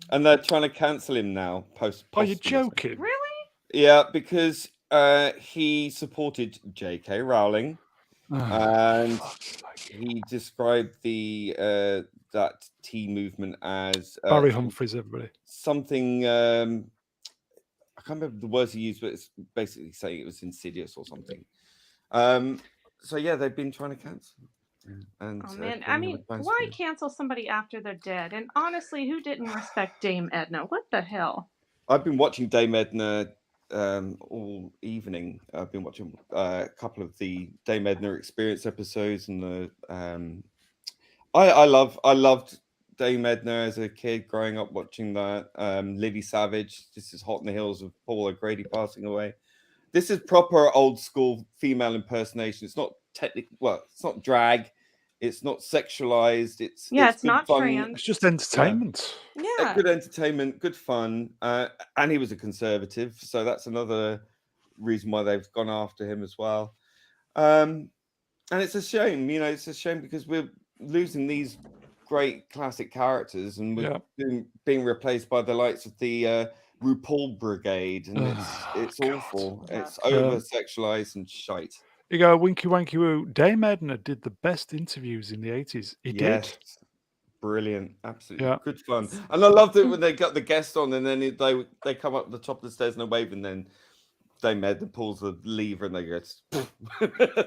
And they're trying to cancel him now. Are you joking? Really? Yeah, because he supported J.K. Rowling, and he described the that tea movement as Barry Humphries, everybody. Something. I can't remember the words he used, but it's basically saying it was insidious or something. So yeah, they've been trying to cancel. And, oh man, I mean, why cancel somebody after they're dead? And honestly, who didn't respect Dame Edna? What the hell? I've been watching Dame Edna all evening. I've been watching a couple of the Dame Edna Experience episodes, and the I loved Dame Edna as a kid growing up watching that. Lily Savage, this is Hot in the Hills of Paula Grady passing away. This is proper old school female impersonation. It's not technical. Well, it's not drag. It's not sexualized. It's not fun. trans. It's just entertainment. Yeah. Good entertainment, good fun. And he was a conservative, so that's another reason why they've gone after him as well. And it's a shame, it's a shame because we're losing these great classic characters, and we're being replaced by the likes of the RuPaul Brigade, and it's awful. Yeah. It's over-sexualized and shite. You go, winky wanky woo. Dame Edna did the best interviews in the 80s. He did. Brilliant. Absolutely. Good fun. And I loved it when they got the guest on, and then they come up the top of the stairs and they wave, and then Dame Edna pulls the lever and they go.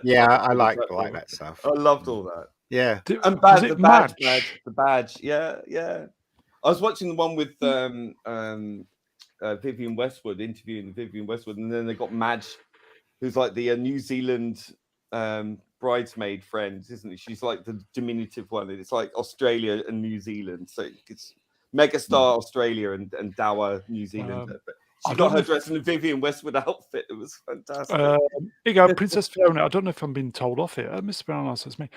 Yeah, I like that stuff. I loved all that. Yeah. And the badge. Yeah. I was watching the one with Vivienne Westwood, interviewing Vivienne Westwood, and then they got Madge, who's like the New Zealand bridesmaid friend, isn't she? She's like the diminutive one. It's like Australia and New Zealand. So it's megastar Australia and dour New Zealand. But she got her dressed in a Vivienne Westwood outfit. It was fantastic. Here you go, Princess Fiona. I don't know if I'm being told off here. Mr. Brown says me.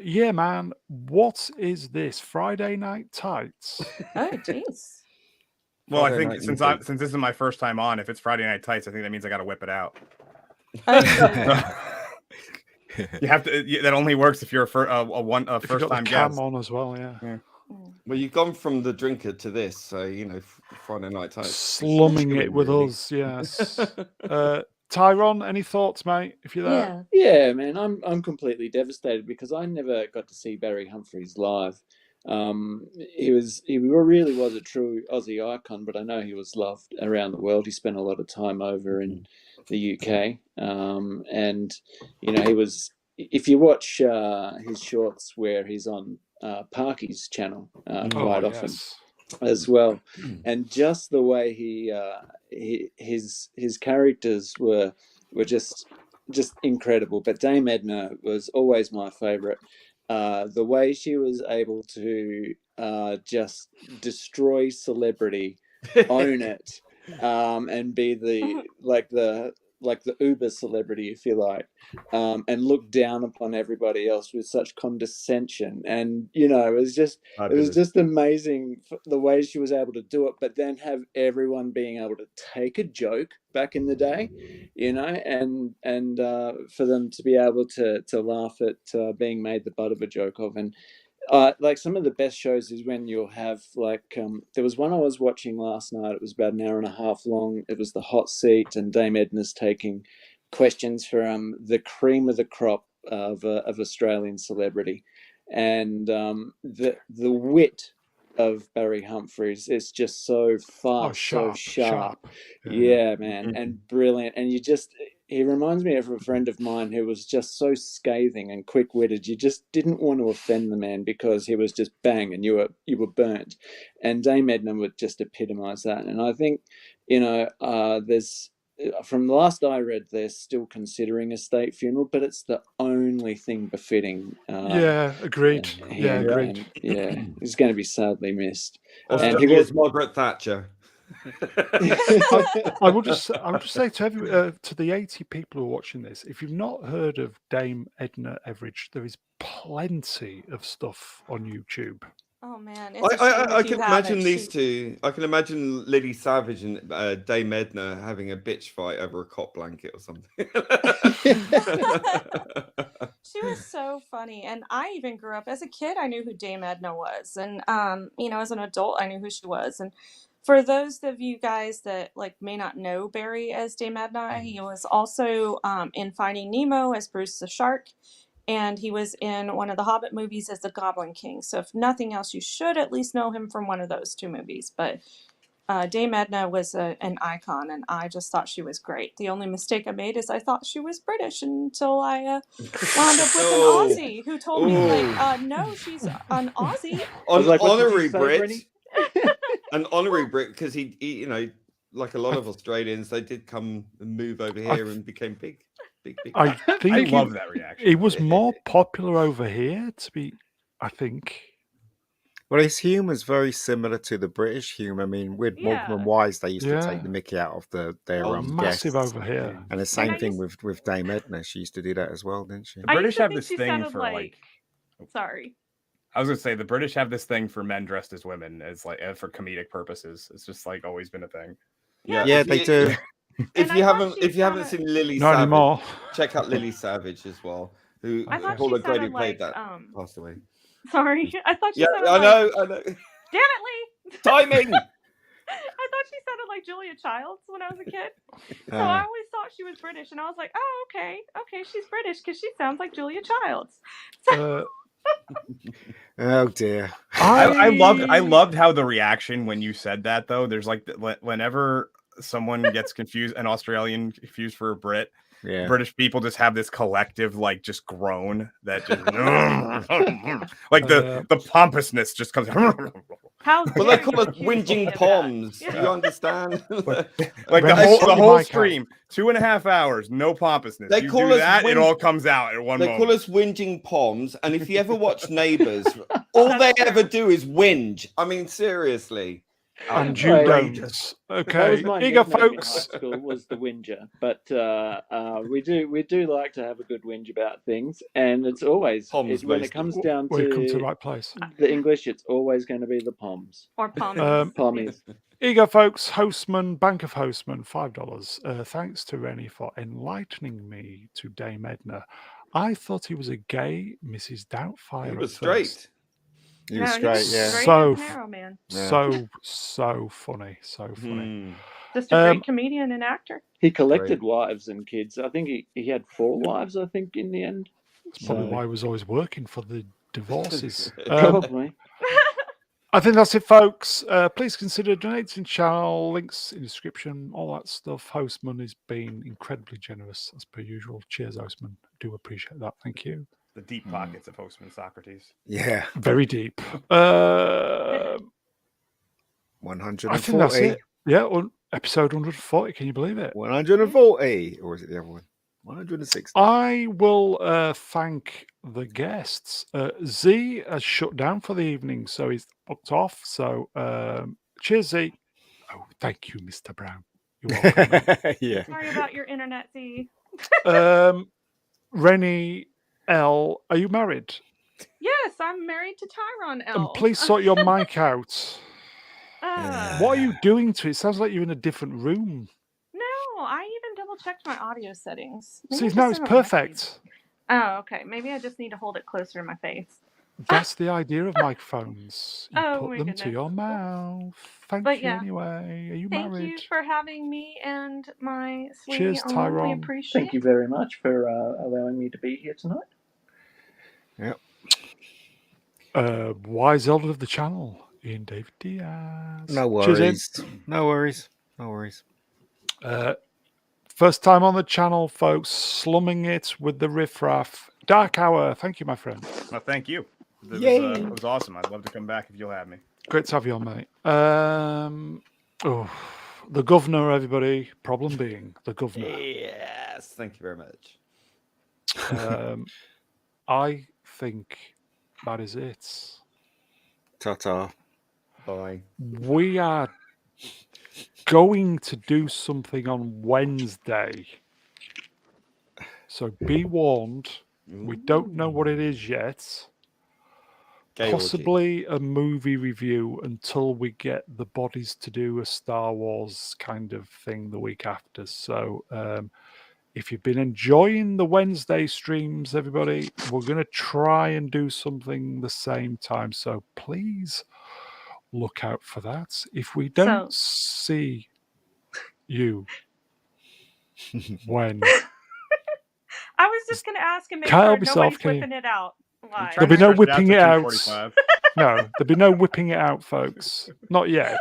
Yeah, man. What is this? Friday Night Tights? Oh, jeez. Well, I think since this is my first time on, if it's Friday Night Tights, I think that means I got to whip it out. You have to. That only works if you're a first time guest. On as well, yeah. Well, you've gone from the drinker to this, so Friday Night Tights. Slumming it with us, yes. Tyrone, any thoughts, mate? If you're there, yeah, man, I'm completely devastated because I never got to see Barry Humphries live. He really was a true Aussie icon, but I know he was loved around the world. He spent a lot of time over in the UK, and he was. If you watch his shorts where he's on Parky's channel quite often as well, and just the way his characters were just incredible. But Dame Edna was always my favourite. The way she was able to just destroy celebrity, own it, and be the uber celebrity, if you like, and look down upon everybody else with such condescension. And it was just amazing the way she was able to do it, but then have everyone being able to take a joke back in the day, and for them to be able to laugh at being made the butt of a joke of. And like some of the best shows is when you'll have there was one I was watching last night. It was about an hour and a half long. It was The Hot Seat, and Dame Edna's taking questions from the cream of the crop of Australian celebrity, and the wit of Barry Humphries is just so fast, so sharp. Yeah, man, and brilliant. And he reminds me of a friend of mine who was just so scathing and quick-witted. You just didn't want to offend the man because he was just bang, and you were burnt. And Dame Edna would just epitomise that. And I think, there's, from the last I read, they're still considering a state funeral, but it's the only thing befitting. Agreed. Agreed. And, he's going to be sadly missed. And he was Margaret Thatcher. I would just say to the 80 people who are watching this, if you've not heard of Dame Edna Everage, there is plenty of stuff on YouTube. Oh man, I can imagine these two. I can imagine Lily Savage and Dame Edna having a bitch fight over a cot blanket or something. She was so funny, and I even grew up as a kid. I knew who Dame Edna was, and as an adult, I knew who she was. And for those of you guys that may not know Barry as Dame Edna, he was also in Finding Nemo as Bruce the Shark, and he was in one of the Hobbit movies as the Goblin King. So if nothing else, you should at least know him from one of those two movies. But Dame Edna was an icon, and I just thought she was great. The only mistake I made is I thought she was British until I wound up with an Aussie who told me, no, she's an Aussie. Honorary Brit. An honorary Brit, because he, like a lot of Australians, they did come and move over here and became big. I think I love that reaction. It was more popular over here, I think. Well, his humour's very similar to the British humour. I mean, with Morecambe and Wise, they used to take the mickey out of their massive guests. over here. And the same thing with Dame Edna. She used to do that as well, didn't she? The British have this thing for Sorry. I was gonna say the British have this thing for men dressed as women as for comedic purposes. It's just always been a thing. Yeah, they do. If you haven't seen Lily Not Savage, anymore. check out Lily Savage as well, who Paul O'Grady played that passed away. Sorry, I thought she sounded I know. Damn it, Lee! Timing! I thought she sounded like Julia Childs when I was a kid. So I always thought she was British, and I was like, oh, okay, she's British because she sounds like Julia Childs. Oh dear. I loved how the reaction when you said that though. There's whenever someone gets confused, an Australian confused for a Brit. Yeah. British people just have this collective just groan that just the pompousness just comes. Well, they call us whinging poms. Yeah. Do you understand? the whole stream, 2.5 hours, no pompousness. They call us that, it all comes out at one moment. They call us whinging poms, and if you ever watch Neighbours, all they ever do is whinge. I mean, seriously. And you don't. Okay, here you go, folks. High school was the whinger, but we do like to have a good whinge about things, and it's always when it comes down to the right place. The English, it's always going to be the poms or pommies. Pommies. Here you go, folks. Hostman, Bank of Hostman, $5. Thanks to Rennie for enlightening me to Dame Edna. I thought he was a gay Mrs. Doubtfire. He was straight. He was straight, yeah. So funny. Just a great comedian and actor. He collected wives and kids. I think he had 4 wives, I think, in the end. That's probably why he was always working for the divorces. Probably. I think that's it, folks. Please consider donating channel, links in the description, all that stuff. Hostman has been incredibly generous, as per usual. Cheers, Hostman. Do appreciate that. Thank you. The deep pockets of Hostman Socrates. Yeah. Very deep. 140. I think that's it. Yeah, episode 140. Can you believe it? 140. Or is it the other one? 160. I will thank the guests. Z has shut down for the evening, so he's booked off. So cheers, Z. Oh, thank you, Mr. Brown. You're welcome. Yeah. Sorry about your internet, Z. Rennie L, are you married? Yes, I'm married to Tyron L. And please sort your mic out. What are you doing to it? It sounds like you're in a different room. No, I even double checked my audio settings. See, now it's perfect. Oh, okay. Maybe I just need to hold it closer to my face. That's the idea of microphones. You put them to your mouth. Thank you anyway. Are you married? Thank you for having me and my sweetie. Cheers, Tyrone. We appreciate Thank you very much for allowing me to be here tonight. Yep. Wise elder of the channel, Ian David Diaz. No worries. No worries. No worries. First time on the channel, folks. Slumming it with the riffraff. Dark Hour. Thank you, my friend. Well, thank you. It was awesome. I'd love to come back if you'll have me. Great to have you on, mate. The governor, everybody. Problem being, the governor. Yes. Thank you very much. I think that is it. Ta-ta. Bye. We are going to do something on Wednesday. So be warned. We don't know what it is yet. Possibly a movie review until we get the bodies to do a Star Wars kind of thing the week after. So If you've been enjoying the Wednesday streams, everybody, we're going to try and do something the same time. So please look out for that. If we don't see you when... I was just going to ask and make Can't sure help yourself, nobody's can you? whipping it out live. There'll be no whipping it out. 2:45. No, there'll be no whipping it out, folks. Not yet.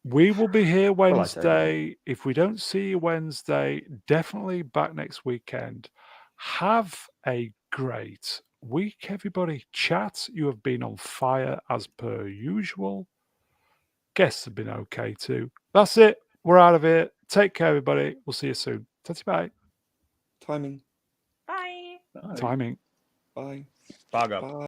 We will be here Wednesday. If we don't see you Wednesday, definitely back next weekend. Have a great week, everybody. Chat, you have been on fire as per usual. Guests have been okay too. That's it. We're out of here. Take care, everybody. We'll see you soon. Bye. Timing. Bye. Timing. Bye. Bog up. Bye.